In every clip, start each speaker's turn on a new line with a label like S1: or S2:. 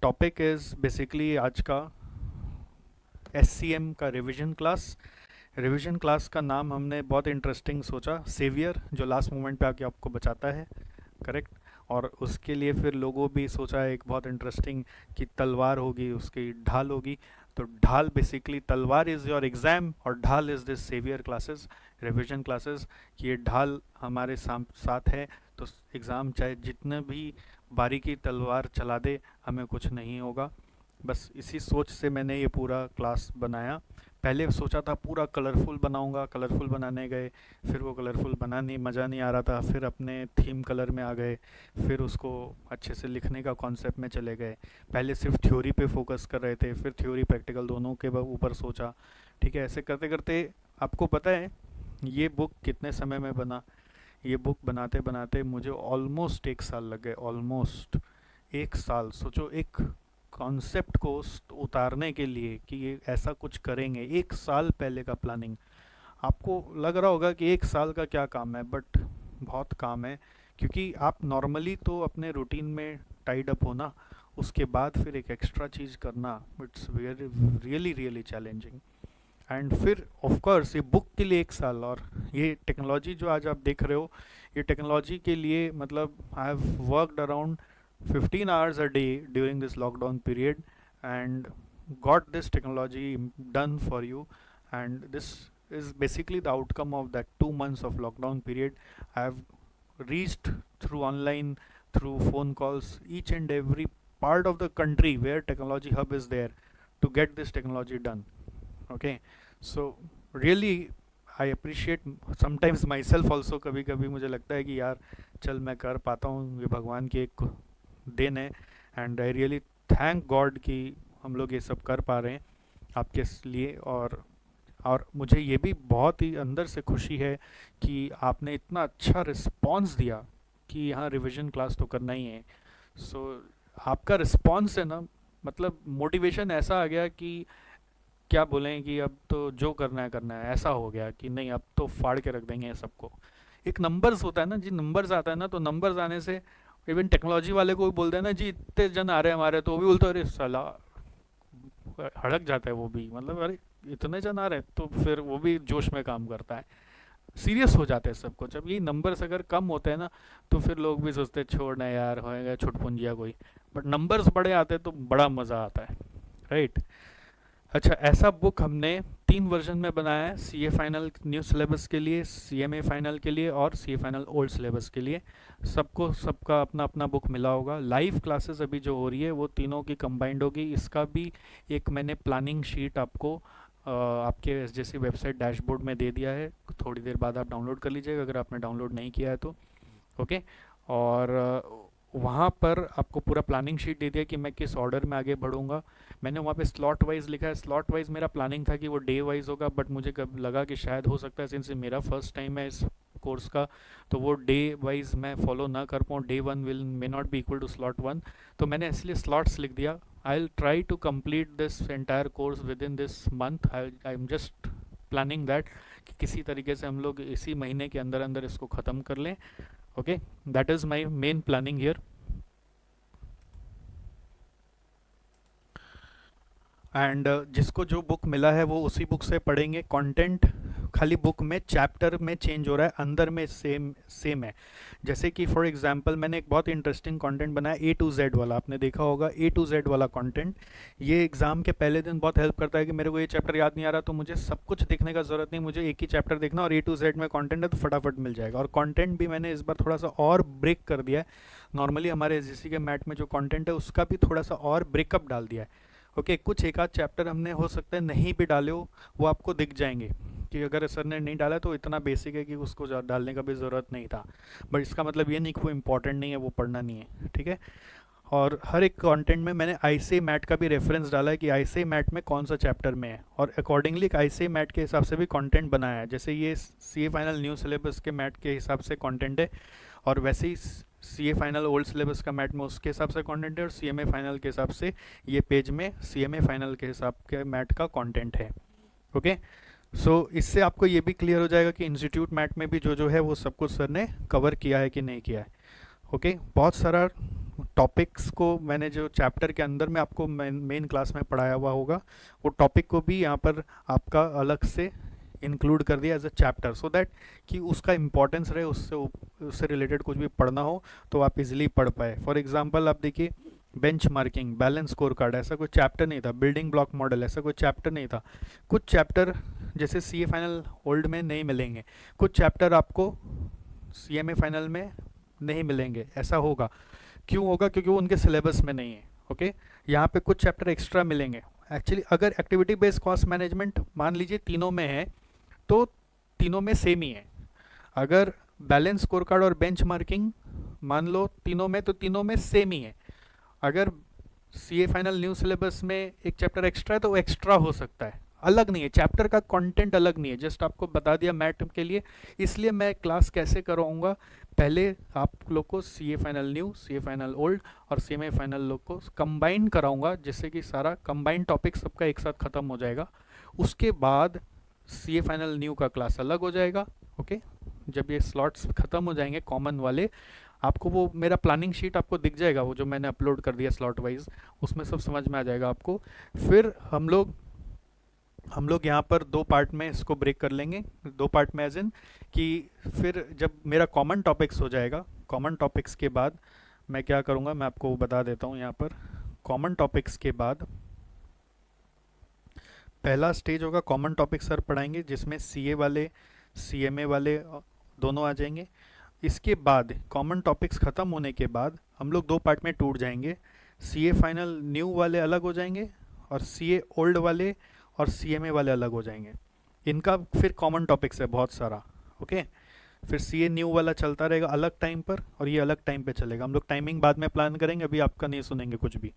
S1: Topic is basically आज का SCM का रिवीजन क्लास। रिवीजन क्लास का नाम हमने बहुत इंटरेस्टिंग सोचा, सेवियर, जो लास्ट मोमेंट पे आके आपको बचाता है। करेक्ट। और उसके लिए फिर लोगों भी सोचा एक बहुत इंटरेस्टिंग कि तलवार होगी, उसकी ढाल होगी। तो ढाल बेसिकली, तलवार इज़ योर एग्ज़ाम और ढाल is this saviour classes, revision classes. कि ये ढाल हमारे साथ है तो एग्ज़ाम चाहे जितने भी बारीकी तलवार चला दे, हमें कुछ नहीं होगा। बस इसी सोच से मैंने ये पूरा क्लास बनाया। पहले सोचा था पूरा कलरफुल बनाऊंगा, कलरफुल बनाने गए, फिर वो कलरफुल बना नहीं, मज़ा नहीं आ रहा था। फिर अपने थीम कलर में आ गए, फिर उसको अच्छे से लिखने का कॉन्सेप्ट में चले गए। पहले सिर्फ थ्योरी पे फोकस कर रहे थे, फिर थ्योरी प्रैक्टिकल दोनों के ऊपर सोचा। ठीक है, ऐसे करते करते आपको पता है ये बुक कितने समय में बना? ये बुक बनाते बनाते मुझे ऑलमोस्ट 1 साल लग गए। ऑलमोस्ट 1 साल। सोचो, एक कॉन्सेप्ट को उतारने के लिए कि ये ऐसा कुछ करेंगे, 1 साल पहले का प्लानिंग। आपको लग रहा होगा कि 1 साल का क्या काम है, बट बहुत काम है। क्योंकि आप नॉर्मली तो अपने रूटीन में टाइड अप होना, उसके बाद फिर एक एक्स्ट्रा चीज़ करना, it's very really really challenging. And फिर ऑफ कोर्स ये बुक के लिए 1 साल, और ये टेक्नोलॉजी जो आज आप देख रहे हो, ये टेक्नोलॉजी के लिए मतलब I have worked around 15 hours a day during this lockdown period and got this technology done for you. And this is basically the outcome of that 2 months of lockdown period. I have reached through online, through phone calls, each and every part of the country where technology hub is there to get this technology done. Okay, so really I appreciate sometimes my self also. कभी कभी मुझे लगता है कि यार चल मैं कर पाता हूँ, ये भगवान की एक देन है। And I really thank God कि हम लोग ये सब कर पा रहे हैं आपके लिए। और मुझे ये भी बहुत ही अंदर से खुशी है कि आपने इतना अच्छा रिस्पॉन्स दिया कि यहाँ रिवीजन क्लास तो करना ही है। सो आपका रिस्पॉन्स है ना, मतलब मोटिवेशन ऐसा आ गया कि क्या बोलें कि अब तो जो करना है, ऐसा हो गया कि नहीं अब तो फाड़ के रख देंगे सबको। एक नंबर्स होता है ना जी, नंबर्स आता है ना, तो नंबर्स आने से इवन टेक्नोलॉजी वाले को भी बोलते हैं ना जी इतने जन आ रहे हैं हमारे, तो वो भी बोलते हैं अरे साला, हड़क जाता है वो भी, मतलब अरे इतने जन आ रहे हैं, तो फिर वो भी जोश में काम करता है। सीरियस हो जाते हैं सबको जब ये नंबर्स अगर कम होते हैं ना, तो फिर लोग भी सोचते हैं छोड़ना यार, होएगा छुटपुंजिया कोई। बट नंबर्स बड़े आते हैं तो बड़ा मज़ा आता है, राइट। अच्छा, ऐसा बुक हमने 3 वर्जन में बनाया है, CA फाइनल न्यू सिलेबस के लिए, CMA फाइनल के लिए और CA फाइनल ओल्ड सिलेबस के लिए। सबको सबका अपना अपना बुक मिला होगा। लाइव क्लासेस अभी जो हो रही है वो तीनों की कंबाइंड होगी। इसका भी एक मैंने प्लानिंग शीट आपको आपके SJC वेबसाइट डैशबोर्ड में दे दिया है। थोड़ी देर बाद आप डाउनलोड कर लीजिएगा अगर आपने डाउनलोड नहीं किया है तो। ओके। और वहाँ पर आपको पूरा प्लानिंग शीट दे दिया कि मैं किस ऑर्डर में आगे बढ़ूँगा। मैंने वहाँ पे स्लॉट वाइज लिखा है। स्लॉट वाइज मेरा प्लानिंग था कि वो डे वाइज होगा, बट मुझे कब लगा कि शायद हो सकता है सिंस मेरा फर्स्ट टाइम है इस कोर्स का, तो वो डे वाइज मैं फॉलो ना कर पाऊँ। Day 1 will may not be equal to slot 1, तो मैंने इसलिए स्लॉट्स लिख दिया। I will try to complete this entire course within this month. I am just planning that कि किसी तरीके से हम लोग इसी महीने के अंदर अंदर इसको ख़त्म कर लें। Okay, that is my main planning here. And जिसको जो बुक मिला है वो उसी बुक से पढ़ेंगे। कंटेंट खाली बुक में चैप्टर में चेंज हो रहा है, अंदर में सेम सेम है। जैसे कि फॉर एग्जांपल मैंने एक बहुत इंटरेस्टिंग कंटेंट बनाया A to Z वाला, आपने देखा होगा A to Z वाला कंटेंट। ये एग्ज़ाम के पहले दिन बहुत हेल्प करता है कि मेरे को ये चैप्टर याद नहीं आ रहा तो मुझे सब कुछ देखने का ज़रूरत नहीं, मुझे एक ही चैप्टर देखना और A to Z में कंटेंट है तो फटाफट मिल जाएगा। और कंटेंट भी मैंने इस बार थोड़ा सा और ब्रेक कर दिया है। नॉर्मली हमारे SJC के मैट में जो कंटेंट है उसका भी थोड़ा सा और ब्रेकअप डाल दिया है। ओके, कुछ एक आध चैप्टर हमने हो सकता है नहीं भी डाले हो, वो आपको दिख जाएंगे कि अगर सर ने नहीं डाला तो इतना बेसिक है कि उसको डालने का भी ज़रूरत नहीं था। बट इसका मतलब ये नहीं कि वो इम्पॉर्टेंट नहीं है, वो पढ़ना नहीं है, ठीक है। और हर एक कंटेंट में मैंने ICAI मैट का भी रेफरेंस डाला है कि ICAI मैट में कौन सा चैप्टर में है, और अकॉर्डिंगली ICAI मैट के हिसाब से भी कंटेंट बनाया है। जैसे ये CA फाइनल न्यू सिलेबस के मैट के हिसाब से कंटेंट है, और वैसे ही CA फाइनल ओल्ड सिलेबस का मैट में उसके हिसाब से कंटेंट है, और CMA फाइनल के हिसाब से ये पेज में CMA फाइनल के हिसाब के मैट का कंटेंट है। ओके, सो इससे आपको ये भी क्लियर हो जाएगा कि इंस्टीट्यूट मैट में भी जो जो है वो सब कुछ सर ने कवर किया है कि नहीं किया है। ओके, बहुत सारा टॉपिक्स को मैंने जो चैप्टर के अंदर में आपको मेन क्लास में पढ़ाया हुआ होगा, वो टॉपिक को भी यहाँ पर आपका अलग से इंक्लूड कर दिया as a chapter, so that कि उसका इंपॉर्टेंस रहे, उससे रिलेटेड कुछ भी पढ़ना हो तो आप इजीली पढ़ पाए। फॉर एग्जांपल आप देखिए, bench marking, balance score card, ऐसा कोई चैप्टर नहीं था। बिल्डिंग ब्लॉक मॉडल, ऐसा कोई चैप्टर नहीं था। कुछ चैप्टर जैसे सी ए फाइनल ओल्ड में नहीं मिलेंगे, कुछ चैप्टर आपको सी एम ए फाइनल में नहीं मिलेंगे, ऐसा होगा। क्यों होगा? क्योंकि वो उनके सिलेबस में नहीं है। ओके, यहाँ पे कुछ चैप्टर एक्स्ट्रा मिलेंगे। एक्चुअली अगर एक्टिविटी बेस्ड कॉस्ट मैनेजमेंट मान लीजिए तीनों में है तो तीनों में सेम ही है। अगर बैलेंस स्कोर कार्ड और बेंच मार्किंग मान लो तीनों में, तो तीनों में सेम ही है। अगर सी ए फाइनल न्यू सिलेबस में एक चैप्टर एक्स्ट्रा है तो वो एक्स्ट्रा हो सकता है, अलग नहीं है। चैप्टर का कंटेंट अलग नहीं है, जस्ट आपको बता दिया मैथ के लिए। इसलिए मैं क्लास कैसे कराऊंगा, पहले आप लोग को C A final new, C A final old और सी एम ए फाइनल लोग को कंबाइन कराऊंगा, जिससे कि सारा कंबाइन टॉपिक सबका एक साथ ख़त्म हो जाएगा। उसके बाद सी ए फाइनल न्यू का क्लास अलग हो जाएगा। ओके, जब ये स्लॉट्स ख़त्म हो जाएंगे कॉमन वाले, आपको वो मेरा प्लानिंग शीट आपको दिख जाएगा, वो जो मैंने अपलोड कर दिया स्लॉट वाइज, उसमें सब समझ में आ जाएगा आपको। फिर हम लोग यहाँ पर दो पार्ट में इसको ब्रेक कर लेंगे। दो पार्ट में एज इन कि फिर जब मेरा कॉमन टॉपिक्स हो जाएगा, कॉमन टॉपिक्स के बाद मैं क्या करूँगा, मैं आपको बता देता हूँ। यहाँ पर कॉमन टॉपिक्स के बाद पहला स्टेज होगा कॉमन टॉपिक सर पढ़ाएंगे, जिसमें सी ए वाले, सी एम ए वाले दोनों आ जाएंगे। इसके बाद कॉमन टॉपिक्स ख़त्म होने के बाद हम लोग दो पार्ट में टूट जाएंगे। सी ए फाइनल न्यू वाले अलग हो जाएंगे और सी ए ओल्ड वाले और सी एम ए वाले अलग हो जाएंगे। इनका फिर कॉमन टॉपिक्स है बहुत सारा। ओके, फिर सी ए न्यू वाला चलता रहेगा अलग टाइम पर और ये अलग टाइम पे चलेगा। हम लोग टाइमिंग बाद में प्लान करेंगे, अभी आपका नहीं सुनेंगे कुछ भी।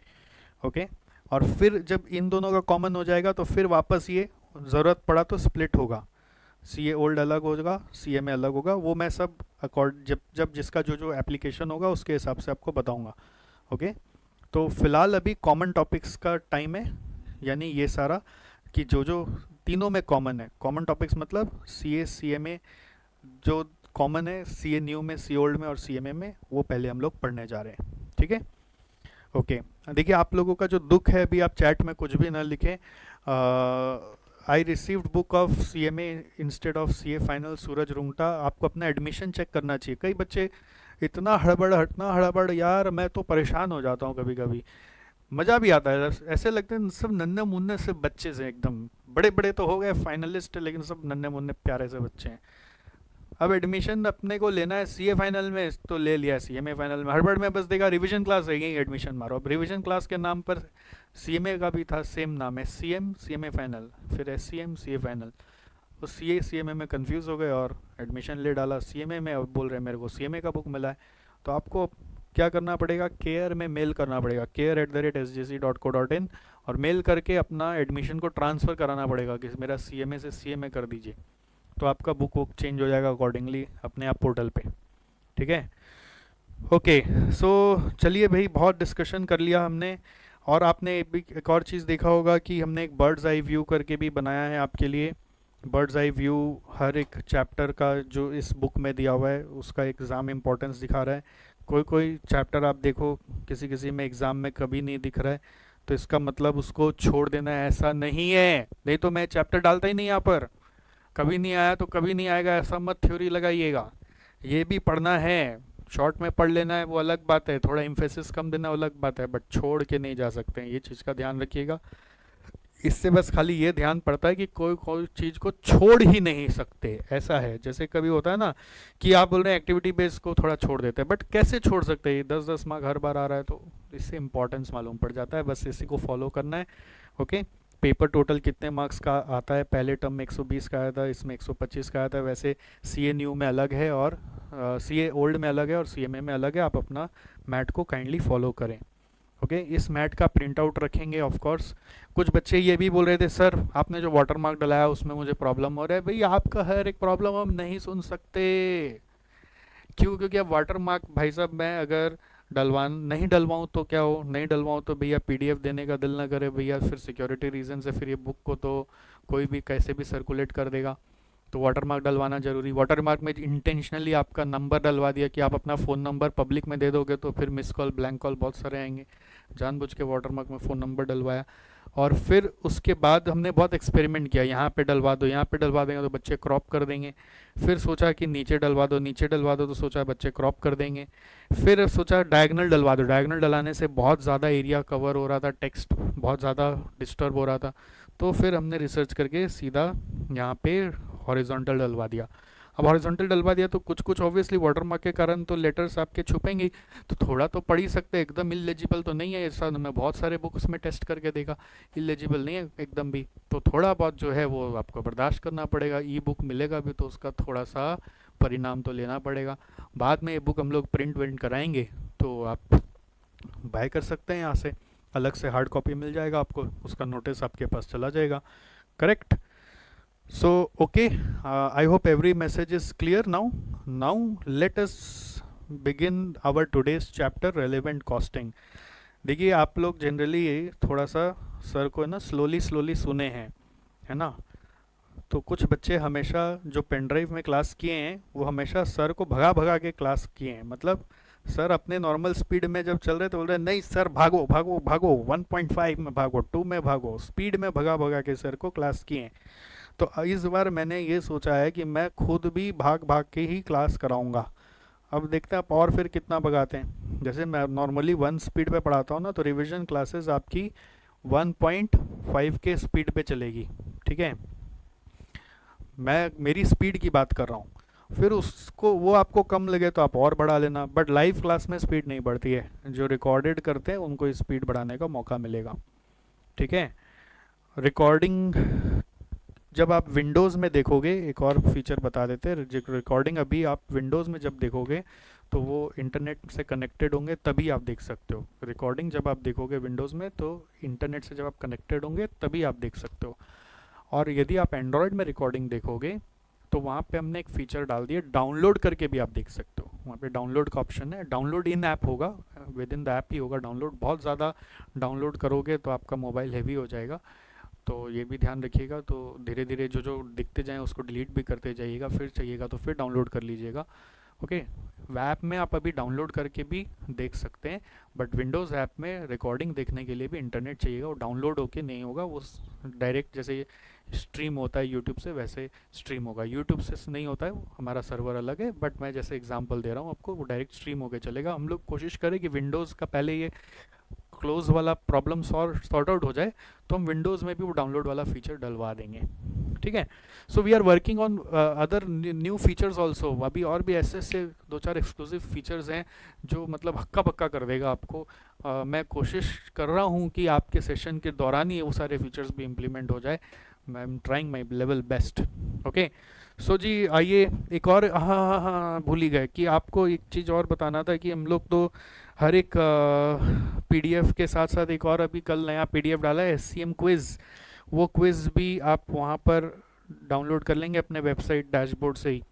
S1: ओके, और फिर जब इन दोनों का कॉमन हो जाएगा तो फिर वापस ये ज़रूरत पड़ा तो स्प्लिट होगा, सी ए ओल्ड अलग होगा, सी एम ए अलग होगा। वो मैं सब जब जब जिसका जो जो एप्लीकेशन होगा उसके हिसाब से आपको बताऊंगा। ओके, तो फिलहाल अभी कॉमन टॉपिक्स का टाइम है, यानी ये सारा कि जो जो तीनों में कॉमन है, कॉमन टॉपिक्स मतलब सी ए सी एम ए जो कॉमन है, सी ए न्यू में, सी ओल्ड में और सी एम ए में, वो पहले हम लोग पढ़ने जा रहे हैं। ठीक है, ओके। देखिए आप लोगों का जो दुख है, अभी आप चैट में कुछ भी ना लिखें। I received book of C M A instead of C A final, Suraj Rungta. आपको अपना एडमिशन चेक करना चाहिए। कई बच्चे इतना हड़बड़ यार, मैं तो परेशान हो जाता हूँ कभी कभी। मज़ा भी आता है, ऐसे लगते हैं सब नन्हे मुन्ने से बच्चे से, एकदम बड़े बड़े तो हो गए फाइनलिस्ट, लेकिन सब नन्हे मुन्ने प्यारे से बच्चे हैं। अब एडमिशन अपने को लेना है सी ए फाइनल में तो ले लिया, सी एम ए फाइनल में हड़बड़ में बस देखा रिवीजन क्लास है, यही एडमिशन मारो। अब रिवीजन क्लास के नाम पर सी एम ए का भी था सेम नाम है, C M C M A final, फिर S C M C A final. तो सी ए सी एम ए में कन्फ्यूज़ हो गए और एडमिशन ले डाला सी एम ए में। अब बोल रहे हैं मेरे को सी एम ए का बुक मिला है। तो आपको क्या करना पड़ेगा, केयर में मेल करना पड़ेगा, care@sgc.co.in, और मेल करके अपना एडमिशन को ट्रांसफ़र कराना पड़ेगा कि मेरा सी एम ए से सी एम ए कर दीजिए। तो आपका बुक चेंज हो जाएगा अकॉर्डिंगली अपने आप पोर्टल पे। ठीक है, ओके। सो चलिए भाई, बहुत डिस्कशन कर लिया हमने। और आपने एक और चीज़ देखा होगा कि हमने एक बर्ड्स आई व्यू करके भी बनाया है आपके लिए। बर्ड्स आई व्यू हर एक चैप्टर का जो इस बुक में दिया हुआ है उसका एग्ज़ाम इम्पोर्टेंस दिखा रहा है। कोई कोई चैप्टर आप देखो किसी किसी में एग्ज़ाम में कभी नहीं दिख रहा है, तो इसका मतलब उसको छोड़ देना है, ऐसा नहीं है। नहीं तो मैं चैप्टर डालता ही नहीं यहाँ पर, कभी नहीं आया तो कभी नहीं आएगा, ऐसा मत थ्योरी लगाइएगा। ये भी पढ़ना है, शॉर्ट में पढ़ लेना है वो अलग बात है, थोड़ा इम्फेसिस कम देना अलग बात है, बट छोड़ के नहीं जा सकते हैं, ये चीज़ का ध्यान रखिएगा। इससे बस खाली ये ध्यान पड़ता है कि कोई कोई चीज़ को छोड़ ही नहीं सकते, ऐसा है। जैसे कभी होता है ना कि आप बोल रहे हैं एक्टिविटी बेस को थोड़ा छोड़ देते हैं, बट कैसे छोड़ सकते हैं? 10-10 मार्क हर बार आ रहा है तो इससे इंपॉर्टेंस मालूम पड़ जाता है। बस इसी को फॉलो करना है। ओके, पेपर टोटल कितने मार्क्स का आता है, पहले टर्म में 120 का आया था, इसमें 125 का आया था। वैसे सी ए न्यू में अलग है और सी ए ओल्ड में अलग है और सी एम ए में अलग है। आप अपना मैट को काइंडली फॉलो करें। ओके, इस मैट का प्रिंट आउट रखेंगे ऑफ कोर्स। कुछ बच्चे ये भी बोल रहे थे सर आपने जो वाटर मार्क डलाया उसमें मुझे प्रॉब्लम हो रहा है। भाई आपका हर एक प्रॉब्लम हम नहीं सुन सकते। क्यों? क्योंकि अब वाटर मार्क भाई साहब मैं अगर नहीं डलवाऊँ तो क्या हो, नहीं डलवाऊँ तो भैया पीडीएफ देने का दिल ना करे भैया, फिर सिक्योरिटी रीज़न से फिर ये बुक को तो कोई भी कैसे भी सर्कुलेट कर देगा। तो वाटरमार्क डलवाना जरूरी। वाटरमार्क में इंटेंशनली आपका नंबर डलवा दिया कि आप अपना फ़ोन नंबर पब्लिक में दे दोगे तो फिर मिस कॉल ब्लैंक कॉल बहुत सारे आएंगे, जानबूझ के वाटरमार्क में फ़ोन नंबर डलवाया। और फिर उसके बाद हमने बहुत एक्सपेरिमेंट किया, यहाँ पे डलवा दो, यहाँ पे डलवा देंगे तो बच्चे क्रॉप कर देंगे। फिर सोचा कि नीचे डलवा दो, नीचे डलवा दो, तो सोचा बच्चे क्रॉप कर देंगे। फिर सोचा डायगनल डलवा दो, डायगनल डलाने से बहुत ज़्यादा एरिया कवर हो रहा था, टेक्स्ट बहुत ज़्यादा डिस्टर्ब हो रहा था। तो फिर हमने रिसर्च करके सीधा यहाँ पे हॉरिजॉन्टल डलवा दिया। अब हॉरिजॉन्टल डलवा दिया तो कुछ कुछ ऑब्वियसली वाटरमार्क के कारण तो लेटर्स आपके छुपेंगे ही, तो थोड़ा तो पढ़ ही सकते हैं, एकदम इलेजिबल तो नहीं है। ऐसा मैं बहुत सारे बुक्स में टेस्ट करके देखा, इलेजिबल नहीं है एकदम भी, तो थोड़ा बहुत जो है वो आपको बर्दाश्त करना पड़ेगा। ई बुक मिलेगा भी तो उसका थोड़ा सा परिणाम तो लेना पड़ेगा। बाद में ये बुक हम लोग प्रिंट विंट कराएंगे तो आप बाय कर सकते हैं यहाँ से, अलग से हार्ड कॉपी मिल जाएगा आपको, उसका नोटिस आपके पास चला जाएगा। Correct? So, okay, I hope every message is clear now. Now, let us begin our today's chapter, relevant costing. देखिए आप लोग जनरली थोड़ा सा सर को ना स्लोली स्लोली सुने हैं, है ना? तो कुछ बच्चे हमेशा जो पेन ड्राइव में क्लास किए हैं वो हमेशा सर को भगा भगा के क्लास किए हैं। मतलब सर अपने नॉर्मल स्पीड में जब चल रहे तो बोल रहे नहीं सर भागो भागो भागो, 1.5 में भागो, 2 में भागो, स्पीड में भगा भगा के सर को क्लास किए हैं। तो इस बार मैंने ये सोचा है कि मैं खुद भी भाग भाग के ही क्लास कराऊंगा। अब देखते हैं आप और फिर कितना भगाते हैं। जैसे मैं नॉर्मली 1 स्पीड पे पढ़ाता हूँ ना, तो रिवीजन क्लासेस आपकी 1.5 के स्पीड पे चलेगी, ठीक है? मैं मेरी स्पीड की बात कर रहा हूँ। फिर उसको वो आपको कम लगे तो आप और बढ़ा लेना, बट लाइव क्लास में स्पीड नहीं बढ़ती है। जो रिकॉर्डेड करते हैं उनको स्पीड बढ़ाने का मौका मिलेगा, ठीक है? रिकॉर्डिंग जब आप विंडोज़ में देखोगे, एक और फीचर बता देते हैं, रिकॉर्डिंग अभी आप विंडोज़ में जब देखोगे तो वो इंटरनेट से कनेक्टेड होंगे तभी आप देख सकते हो। रिकॉर्डिंग जब आप देखोगे विंडोज़ में तो इंटरनेट से जब आप कनेक्टेड होंगे तभी आप देख सकते हो। और यदि आप एंड्रॉयड में रिकॉर्डिंग देखोगे तो वहाँ पे हमने एक फ़ीचर डाल दिया, डाउनलोड करके भी आप देख सकते हो। वहाँ पे डाउनलोड का ऑप्शन है, डाउनलोड इन ऐप होगा, विद इन द ऐप ही होगा डाउनलोड। बहुत ज़्यादा डाउनलोड करोगे तो आपका मोबाइल हैवी हो जाएगा, तो ये भी ध्यान रखिएगा। तो धीरे धीरे जो जो दिखते जाएँ उसको डिलीट भी करते जाइएगा, फिर चाहिएगा तो फिर डाउनलोड कर लीजिएगा। ओके, ऐप में आप अभी डाउनलोड करके भी देख सकते हैं, बट विंडोज़ ऐप में रिकॉर्डिंग देखने के लिए भी इंटरनेट चाहिएगा। वो डाउनलोड होके नहीं होगा, वो डायरेक्ट जैसे स्ट्रीम होता है यूट्यूब से वैसे स्ट्रीम होगा। यूट्यूब से नहीं होता है, वो हमारा सर्वर अलग है, बट मैं जैसे एग्जांपल दे रहा हूँ आपको, वो डायरेक्ट स्ट्रीम होके चलेगा। हम लोग कोशिश करें कि विंडोज़ का पहले ये क्लोज वाला प्रॉब्लम सॉर्ट आउट हो जाए तो हम विंडोज़ में भी वो डाउनलोड वाला फीचर डलवा देंगे, ठीक है? So we are working on other new features also. अभी और भी ऐसे ऐसे 2-4 एक्सक्लूसिव फीचर्स हैं जो मतलब हक्का बक्का कर देगा आपको। मैं कोशिश कर रहा हूँ कि आपके सेशन के दौरान ही वो सारे फीचर्स भी इम्प्लीमेंट हो जाए। I am trying my level best. Okay, so जी आइए एक और, हाँ हाँ हाँ भूल ही गए कि आपको एक चीज़ और बताना था कि हम लोग तो हर एक पीडीएफ के साथ साथ एक और अभी कल नया पीडीएफ डाला है, एससीएम क्विज़। वो क्विज़ भी आप वहाँ पर डाउनलोड कर लेंगे अपने वेबसाइट डैशबोर्ड से ही।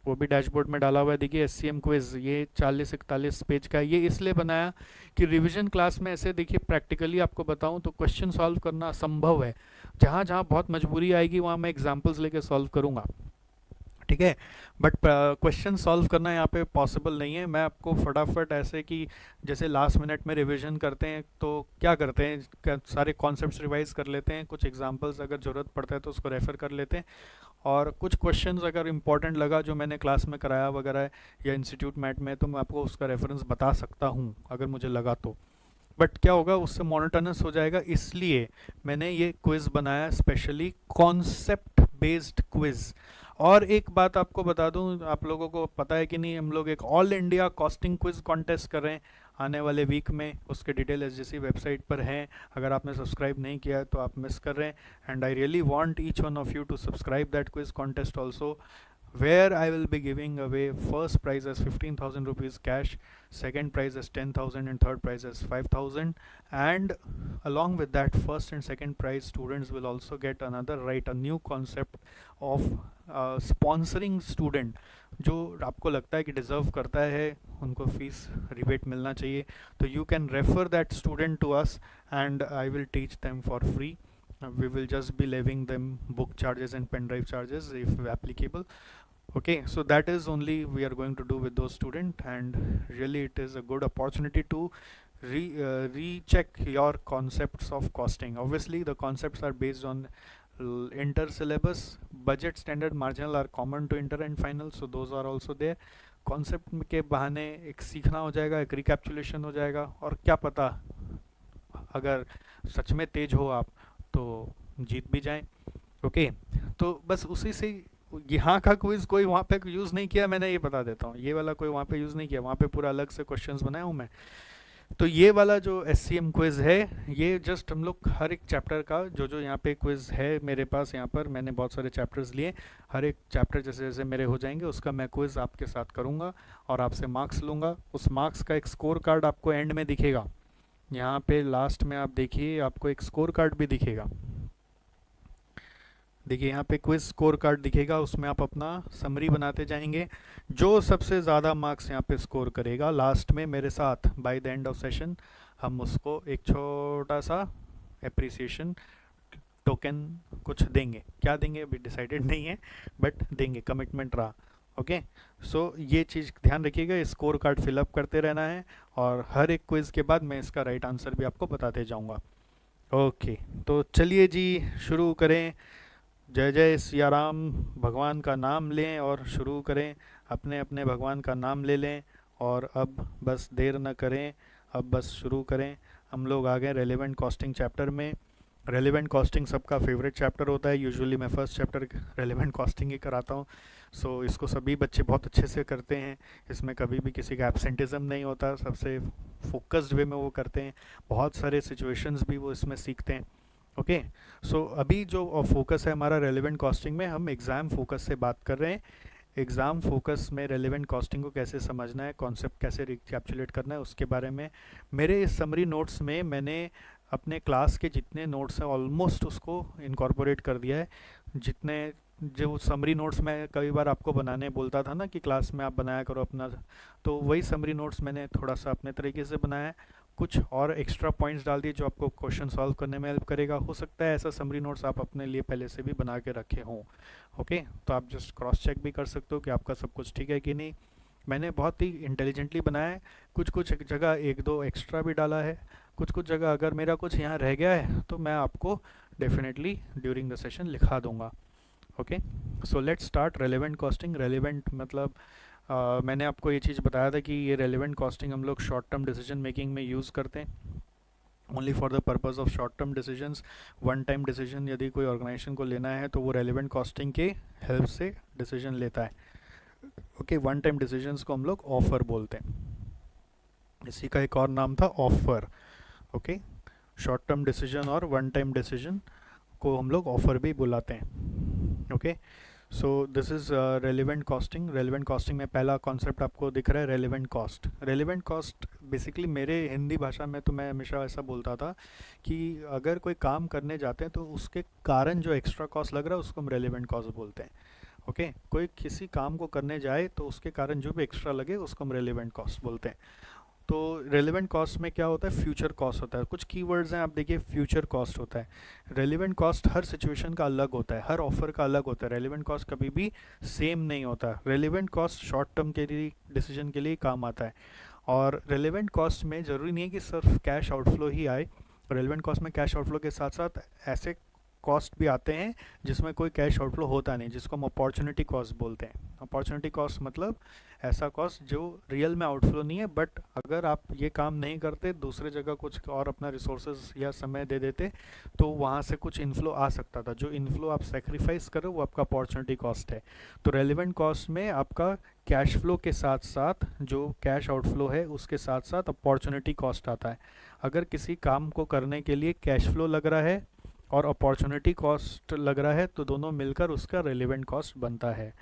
S1: वो भी डैशबोर्ड में डाला हुआ है, देखिए एससीएम क्विज़। ये 40-41 पेज का है। ये इसलिए बनाया कि रिवीजन क्लास में ऐसे देखिए प्रैक्टिकली आपको बताऊं तो क्वेश्चन सॉल्व करना असंभव है। जहाँ जहाँ बहुत मजबूरी आएगी वहाँ मैं एग्जांपल्स लेके सॉल्व करूँगा, ठीक है? बट क्वेश्चन सॉल्व करना यहाँ पे पॉसिबल नहीं है। मैं आपको फटाफट ऐसे कि जैसे लास्ट मिनट में रिवीजन करते हैं तो क्या करते हैं, सारे कॉन्सेप्ट्स रिवाइज कर लेते हैं, कुछ एग्जांपल्स अगर ज़रूरत पड़ता है तो उसको रेफ़र कर लेते हैं, और कुछ क्वेश्चंस अगर इंपॉर्टेंट लगा जो मैंने क्लास में कराया वगैरह या इंस्टीट्यूट मैट में तो मैं आपको उसका रेफरेंस बता सकता हूँ अगर मुझे लगा तो। बट क्या होगा, उससे मोनोटोनस हो जाएगा, इसलिए मैंने ये क्विज़ बनाया स्पेशली, कॉन्सेप्ट बेस्ड क्विज़। और एक बात आपको बता दूं, आप लोगों को पता है कि नहीं, हम लोग एक all India costing quiz contest कर रहे हैं आने वाले वीक में। उसके डिटेल एसजीसी वेबसाइट पर हैं, अगर आपने सब्सक्राइब नहीं किया है तो आप मिस कर रहे हैं। And I really want each one of you to subscribe that quiz contest also, where I will be giving away first prize as 15,000 rupees cash, second prize as 10,000 and third prize as 5,000, and along with that first and second prize students will also get another right, a new concept of sponsoring student जो आपको लगता है कि deserve करता है, उनको fees rebate मिलना चाहिए, तो you can refer that student to us and I will teach them for free. We will just be levying them book charges and pen drive charges if applicable. Okay, so that is only we are going to do with those student, and really it is a good opportunity to recheck your concepts of costing. Obviously the concepts are based on inter syllabus. Budget, standard, marginal are common to inter and final, so those are also there. Concept के बहाने एक सीखना हो जाएगा, एक रिकैप्चुलेशन हो जाएगा, और क्या पता अगर सच में तेज हो आप तो जीत भी जाएं. ओके, तो बस उसी से यहाँ का क्विज कोई वहाँ पे यूज़ नहीं किया मैंने, ये बता देता हूँ. ये वाला कोई वहाँ पे यूज़ नहीं किया, वहाँ पे पूरा अलग से क्वेश्चंस बनाया हूँ मैं. तो ये वाला जो SCM क्विज है, ये जस्ट हम लोग हर एक चैप्टर का जो जो यहाँ पे क्विज है मेरे पास, यहाँ पर मैंने बहुत सारे चैप्टर्स लिए, हर एक चैप्टर जैसे जैसे मेरे हो जाएंगे उसका मैं क्विज आपके साथ करूँगा और आपसे मार्क्स लूँगा. उस मार्क्स का एक स्कोर कार्ड आपको एंड में दिखेगा. यहाँ पे लास्ट में आप देखिए, आपको एक स्कोर कार्ड भी दिखेगा. देखिए यहाँ पे क्विज स्कोर कार्ड दिखेगा, उसमें आप अपना समरी बनाते जाएंगे. जो सबसे ज़्यादा मार्क्स यहाँ पे स्कोर करेगा लास्ट में मेरे साथ by the end of session, हम उसको एक छोटा सा एप्रिसिएशन टोकन कुछ देंगे. क्या देंगे अभी डिसाइडेड नहीं है, बट देंगे, कमिटमेंट रहा. ओके, सो ये चीज़ ध्यान रखिएगा, स्कोर कार्ड फिलअप करते रहना है और हर एक क्विज़ के बाद मैं इसका राइट आंसर भी आपको बताते जाऊँगा. ओके, तो चलिए जी शुरू करें. जय जय सिया राम, भगवान का नाम लें और शुरू करें. अपने अपने भगवान का नाम ले लें और अब बस देर न करें, अब बस शुरू करें. हम लोग आ गए रेलेवेंट कॉस्टिंग चैप्टर में. रेलेवेंट कॉस्टिंग सबका फेवरेट चैप्टर होता है. यूजुअली मैं फर्स्ट चैप्टर रेलेवेंट कॉस्टिंग ही कराता हूँ. सो इसको सभी बच्चे बहुत अच्छे से करते हैं. इसमें कभी भी किसी का एब्सेंटिज्म नहीं होता, सबसे फोकस्ड वे में वो करते हैं. बहुत सारे सिचुएशंस भी वो इसमें सीखते हैं. ओके, सो अभी जो फोकस है हमारा रेलेवेंट कॉस्टिंग में, हम एग्ज़ाम फोकस से बात कर रहे हैं. एग्ज़ाम फोकस में रेलेवेंट कॉस्टिंग को कैसे समझना है, कॉन्सेप्ट कैसे रिकैप्चुलेट करना है, उसके बारे में मेरे इस समरी नोट्स में मैंने अपने क्लास के जितने नोट्स हैं ऑलमोस्ट उसको इनकॉर्पोरेट कर दिया है. जितने जो समरी नोट्स मैं कई बार आपको बनाने बोलता था ना कि क्लास में आप बनाया करो अपना, तो वही समरी नोट्स मैंने थोड़ा सा अपने तरीके से बनाया है. कुछ और एक्स्ट्रा पॉइंट्स डाल दिए जो आपको क्वेश्चन सॉल्व करने में हेल्प करेगा. हो सकता है ऐसा समरी नोट्स आप अपने लिए पहले से भी बना के रखे हों. ओके, तो आप जस्ट क्रॉस चेक भी कर सकते हो कि आपका सब कुछ ठीक है कि नहीं. मैंने बहुत ही इंटेलिजेंटली बनाया है. कुछ कुछ जगह एक दो एक्स्ट्रा भी डाला है. कुछ कुछ जगह अगर मेरा कुछ यहाँ रह गया है तो मैं आपको डेफिनेटली ड्यूरिंग द सेशन लिखा दूंगा. Okay, so let's start relevant costing. Relevant मतलब मैंने आपको ये चीज़ बताया था कि ये रेलेवेंट कॉस्टिंग हम लोग शॉर्ट टर्म डिसीजन मेकिंग में यूज़ करते हैं. Only for the purpose of short term decisions. One time decision यदि कोई ऑर्गेनाइजेशन को लेना है तो वो रेलेवेंट कॉस्टिंग के हेल्प से डिसीजन लेता है. ओके, वन टाइम डिसीजंस को हम लोग ऑफर बोलते हैं. इसी का एक और नाम था offer. Okay, short term decision और वन टाइम डिसीजन को हम लोग ऑफर भी बुलाते हैं. Okay, so this is relevant costing. Relevant costing में पहला कॉन्सेप्ट आपको दिख रहा है relevant cost. Relevant cost basically मेरे हिंदी भाषा में तो मैं हमेशा ऐसा बोलता था कि अगर कोई काम करने जाते हैं तो उसके कारण जो एक्स्ट्रा कॉस्ट लग रहा है उसको हम रेलेवेंट कॉस्ट बोलते हैं. ओके, कोई किसी काम को करने जाए तो उसके कारण जो भी एक्स्ट्रा लगे उसको हम रेलेवेंट कॉस्ट बोलते हैं. तो रेलेवेंट कॉस्ट में क्या होता है, फ्यूचर कॉस्ट होता है. कुछ कीवर्ड्स हैं, आप देखिए फ्यूचर कॉस्ट होता है. रेलेवेंट कॉस्ट हर सिचुएशन का अलग होता है, हर ऑफर का अलग होता है. रेलेवेंट कॉस्ट कभी भी सेम नहीं होता. रेलेवेंट कॉस्ट शॉर्ट टर्म के लिए डिसीजन के लिए काम आता है. और रेलेवेंट कॉस्ट में ज़रूरी नहीं है कि सिर्फ कैश आउटफ्लो ही आए. रेलेवेंट कॉस्ट में कैश आउटफ्लो के साथ साथ ऐसे कॉस्ट भी आते हैं जिसमें कोई कैश आउटफ्लो होता नहीं, जिसको हम अपॉर्चुनिटी कॉस्ट बोलते हैं. अपॉर्चुनिटी कॉस्ट मतलब ऐसा कॉस्ट जो रियल में आउटफ्लो नहीं है, बट अगर आप ये काम नहीं करते, दूसरे जगह कुछ और अपना रिसोर्सेज या समय दे देते तो वहाँ से कुछ इनफ्लो आ सकता था. जो इनफ्लो आप सेक्रीफाइस करो वो आपका अपॉर्चुनिटी कॉस्ट है. तो रेलेवेंट कॉस्ट में आपका कैश फ्लो के साथ साथ जो कैश आउटफ्लो है उसके साथ साथ अपॉर्चुनिटी कॉस्ट आता है. अगर किसी काम को करने के लिए कैश फ्लो लग रहा है और अपॉर्चुनिटी कॉस्ट लग रहा है तो दोनों मिलकर उसका रेलेवेंट कॉस्ट बनता है.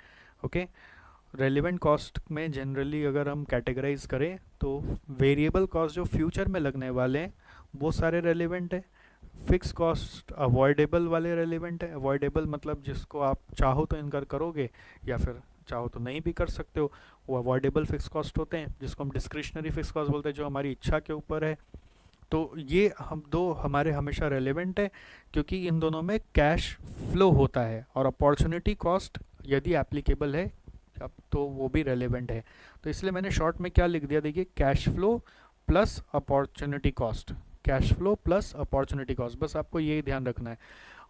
S1: ओके, रेलेवेंट कॉस्ट में जनरली अगर हम कैटेगराइज करें तो वेरिएबल कॉस्ट जो फ्यूचर में लगने वाले हैं वो सारे रेलेवेंट है. फिक्स कॉस्ट अवॉइडेबल वाले रेलेवेंट है. अवॉइडेबल मतलब जिसको आप चाहो तो इनकर करोगे या फिर चाहो तो नहीं भी कर सकते हो, वो अवॉइडेबल फिक्स कॉस्ट होते हैं. जिसको हम डिस्क्रिशनरी फिक्स कॉस्ट बोलते हैं, जो हमारी इच्छा के ऊपर है. तो ये हम दो हमारे हमेशा रेलेवेंट है, क्योंकि इन दोनों में कैश फ्लो होता है, और अपॉर्चुनिटी कॉस्ट यदि एप्लीकेबल है अब तो वो भी रेलेवेंट है। तो इसलिए मैंने शॉर्ट में क्या लिख दिया, देखिए, cash flow plus opportunity cost, cash flow plus opportunity cost, बस आपको यही ध्यान रखना है।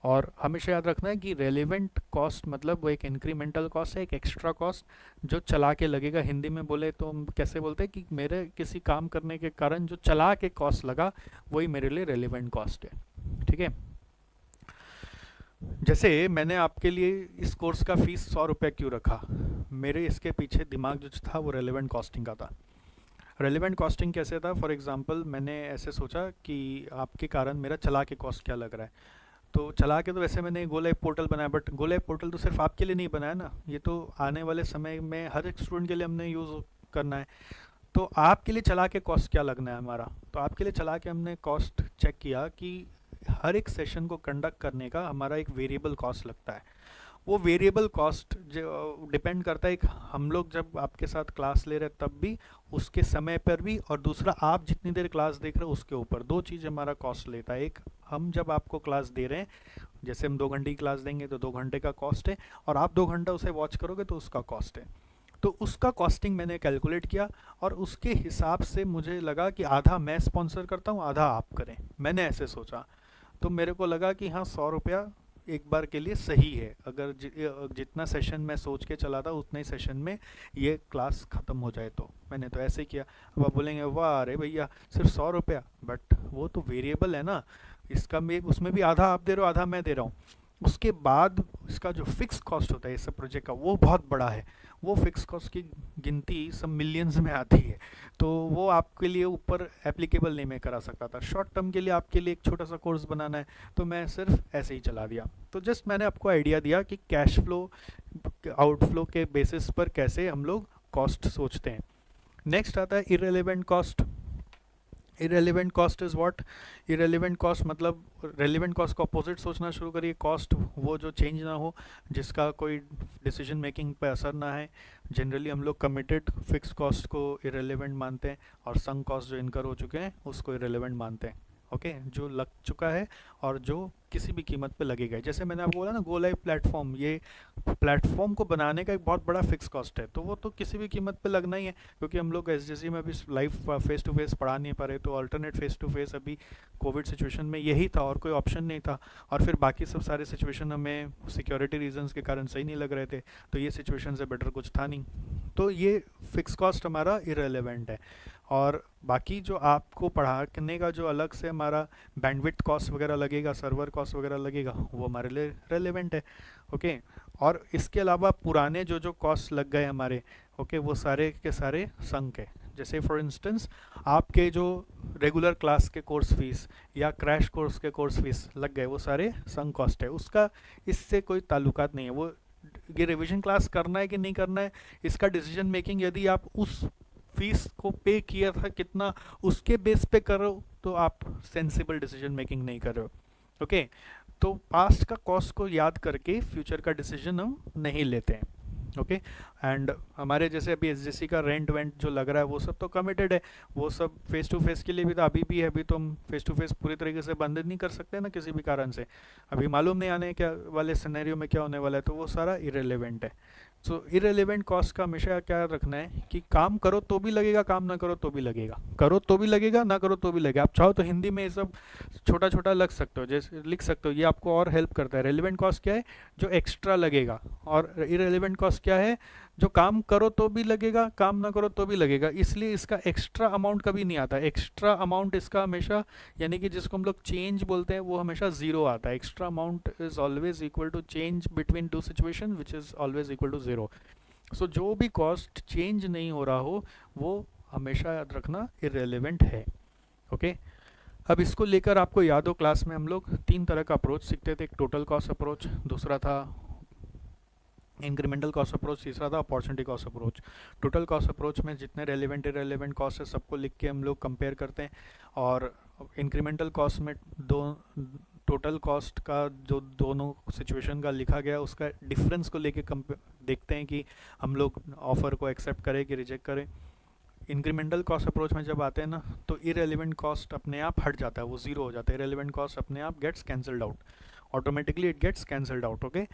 S1: और हमेशा याद रखना है कि रेलेवेंट कॉस्ट मतलब वो एक इंक्रीमेंटल कॉस्ट है, एक एक्स्ट्रा कॉस्ट जो चला के लगेगा। हिंदी में बोले तो हम कैसे बोलते हैं कि मेरे किसी काम करने के कारण जो चला के कॉस्ट लगा वही मेरे लिए रेलेवेंट कॉस्ट है। ठीक है, जैसे मैंने आपके लिए इस कोर्स का फीस 100 रुपये क्यों रखा, मेरे इसके पीछे दिमाग जो था वो रेलेवेंट कॉस्टिंग का था। रेलेवेंट कॉस्टिंग कैसे था, फॉर एग्जांपल मैंने ऐसे सोचा कि आपके कारण मेरा चला के कॉस्ट क्या लग रहा है। तो चला के तो वैसे मैंने गोला ऐप पोर्टल बनाया, बट गोला ऐप पोर्टल तो सिर्फ आपके लिए नहीं बनाया ना, ये तो आने वाले समय में हर एक स्टूडेंट के लिए हमने यूज़ करना है। तो आपके लिए चला के कॉस्ट क्या लगना है हमारा, तो आपके लिए चला के हमने कॉस्ट चेक किया कि हर एक सेशन को कंडक्ट करने का हमारा एक वेरिएबल कॉस्ट लगता है। वो वेरिएबल कॉस्ट जो डिपेंड करता है, एक हम लोग जब आपके साथ क्लास ले रहे हैं तब भी, उसके समय पर भी, और दूसरा आप जितनी देर क्लास देख रहे हो उसके ऊपर, दो चीज़ हमारा कॉस्ट लेता है। एक, हम जब आपको क्लास दे रहे हैं, जैसे हम 2 घंटे की क्लास देंगे तो 2 घंटे का कॉस्ट है, और आप 2 घंटा उसे वॉच करोगे तो उसका कॉस्ट है। तो उसका कॉस्टिंग मैंने कैलकुलेट किया, और उसके हिसाब से मुझे लगा कि आधा मैं स्पॉन्सर करता हूँ, आधा आप करें, मैंने ऐसे सोचा। तो मेरे को लगा कि हाँ, 100 रुपया एक बार के लिए सही है, अगर जितना सेशन मैं सोच के चला था उतने ही सेशन में ये क्लास ख़त्म हो जाए, तो मैंने तो ऐसे ही किया। अब आप बोलेंगे वाह अरे भैया सिर्फ 100 रुपया, बट वो तो वेरिएबल है ना, इसका में उसमें भी आधा आप दे रहे हो आधा मैं दे रहा हूँ। उसके बाद इसका जो फिक्स कॉस्ट होता है इस प्रोजेक्ट का वो बहुत बड़ा है, वो फिक्स कॉस्ट की गिनती सब मिलियंस में आती है। तो वो आपके लिए ऊपर एप्लीकेबल नहीं मैं करा सकता था। शॉर्ट टर्म के लिए आपके लिए एक छोटा सा कोर्स बनाना है, तो मैं सिर्फ ऐसे ही चला दिया। तो जस्ट मैंने आपको आइडिया दिया कि कैश फ्लो आउटफ्लो के बेसिस पर कैसे हम लोग कॉस्ट सोचते हैं। नेक्स्ट आता है irrelevant cost. Irrelevant cost is what, irrelevant cost मतलब रेलिवेंट कॉस्ट का अपोजिट सोचना शुरू करिए। कॉस्ट वो जो चेंज ना हो, जिसका कोई डिसीजन मेकिंग पे असर ना है। जनरली हम लोग कमिटेड फिक्स कॉस्ट को इरेलीवेंट मानते हैं, और संक कॉस्ट जो इनकर हो चुके हैं उसको इरेलीवेंट मानते हैं। ओके, जो लग चुका है और जो किसी भी कीमत पे लगेगा। जैसे मैंने आपको बोला ना, गो लाइव प्लेटफॉर्म, ये प्लेटफॉर्म को बनाने का एक बहुत बड़ा फिक्स कॉस्ट है, तो वो तो किसी भी कीमत पे लगना ही है, क्योंकि हम लोग एसजीसी में अभी लाइव फेस टू फेस पढ़ा नहीं पा रहे, तो अल्टरनेट फेस टू फेस अभी कोविड सिचुएशन में यही था और कोई ऑप्शन नहीं था। और फिर बाकी सब सारे सिचुएशन हमें सिक्योरिटी रीजंस के कारण सही नहीं लग रहे थे, तो ये सिचुएशन से बेटर कुछ था नहीं, तो ये फिक्स कॉस्ट हमारा इररिलेवेंट है। और बाकी जो आपको पढ़ाने का जो अलग से हमारा बैंडविड्थ कॉस्ट वगैरह लगेगा, सर्वर कॉस्ट वगैरह लगेगा, वो हमारे लिए रेलेवेंट है। ओके, और इसके अलावा पुराने जो जो कॉस्ट लग गए हमारे, ओके, वो सारे के सारे संक है। जैसे फॉर इंस्टेंस आपके जो रेगुलर क्लास के कोर्स फीस या क्रैश कोर्स के कोर्स फीस लग गए, वो सारे संक कॉस्ट है, उसका इससे कोई ताल्लुकात नहीं है। वो ये रिवीजन क्लास करना है कि नहीं करना है, इसका डिसीजन मेकिंग यदि आप उस फीस को पे किया था कितना, उसके बेस पे करो, तो आप सेंसिबल डिसीजन मेकिंग नहीं कर रहे हो। ओके, तो पास्ट का कॉस्ट को याद करके फ्यूचर का डिसीजन हम नहीं लेते हैं। ओके, एंड हमारे जैसे अभी एसजीसी का रेंट वेंट जो लग रहा है वो सब तो कमिटेड है, वो सब फेस टू फेस के लिए भी तो अभी भी है, अभी तो हम फेस टू फेस पूरी तरीके से बंद नहीं कर सकते ना किसी भी कारण से, अभी मालूम नहीं आने क्या वाले सिनेरियो में क्या होने वाला है, तो वो सारा इरेलीवेंट है। सो इरेलीवेंट कॉस्ट का हमेशा क्या रखना है कि काम करो तो भी लगेगा, काम ना करो तो भी लगेगा, करो तो भी लगेगा, ना करो तो भी लगेगा। आप चाहो तो हिंदी में ये सब छोटा छोटा लग सकते हो, जैसे लिख सकते हो, ये आपको और हेल्प करता है। रेलिवेंट कॉस्ट क्या है, जो एक्स्ट्रा लगेगा, और इरेलीवेंट कॉस्ट क्या है, जो काम करो तो भी लगेगा, काम ना करो तो भी लगेगा। इसलिए इसका एक्स्ट्रा अमाउंट कभी नहीं आता। एक्स्ट्रा अमाउंट इसका हमेशा, यानी कि जिसको हम लोग चेंज बोलते हैं, वो हमेशा जीरो आता है। Extra amount is always equal to change between two situation which is always equal to zero. So जो भी कॉस्ट चेंज नहीं हो रहा हो वो हमेशा याद रखना इरेलीवेंट है। ओके, अब इसको लेकर आपको याद हो, क्लास में हम लोग 3 तरह का अप्रोच सीखते थे। एक टोटल कॉस्ट अप्रोच, दूसरा था इंक्रीमेंटल कॉस्ट अप्रोच, तीसरा था opportunity cost approach. Total cost approach में जितने रेलिवेंट इरेलीवेंट कॉस्ट है सबको लिख के हम लोग कंपेयर करते हैं, और इंक्रीमेंटल कॉस्ट में दो टोटल कॉस्ट का जो दोनों सिचुएशन का लिखा गया उसका डिफरेंस को लेके देखते हैं कि हम लोग ऑफ़र को एक्सेप्ट करें कि रिजेक्ट करें। इंक्रीमेंटल कॉस्ट अप्रोच में जब आते हैं ना, तो इरेलीवेंट कॉस्ट अपने आप हट जाता है, वो ज़ीरो हो जाता है, इरेलीवेंट कॉस्ट अपने आप gets cancelled out, automatically it gets cancelled out. Okay.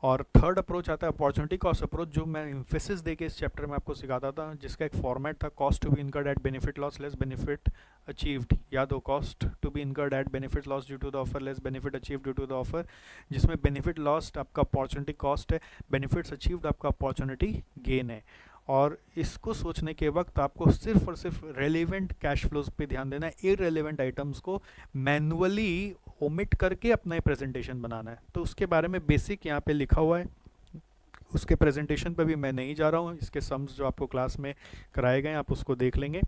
S1: और थर्ड अप्रोच आता है अपॉर्चुनिटी कॉस्ट अप्रोच, जो मैं इम्फेसिस दे के इस चैप्टर में आपको सिखाता था, जिसका एक फॉर्मेट था cost to be incurred at benefit loss less benefit achieved, या तो cost to be incurred at benefit loss due to the offer less benefit achieved due to the offer, जिसमें बेनिफिट लॉस्ट आपका opportunity cost है, benefits achieved आपका opportunity gain है। और इसको सोचने के वक्त आपको सिर्फ और सिर्फ रेलिवेंट कैश फ्लोज पे ध्यान देना है, इररेलेवेंट आइटम्स को मैनुअली ओमिट करके अपना प्रेजेंटेशन बनाना है। तो उसके बारे में बेसिक यहाँ पे लिखा हुआ है, उसके प्रेजेंटेशन पे भी मैं नहीं जा रहा हूँ, इसके सम्स जो आपको क्लास में कराए गए आप उसको देख लेंगे।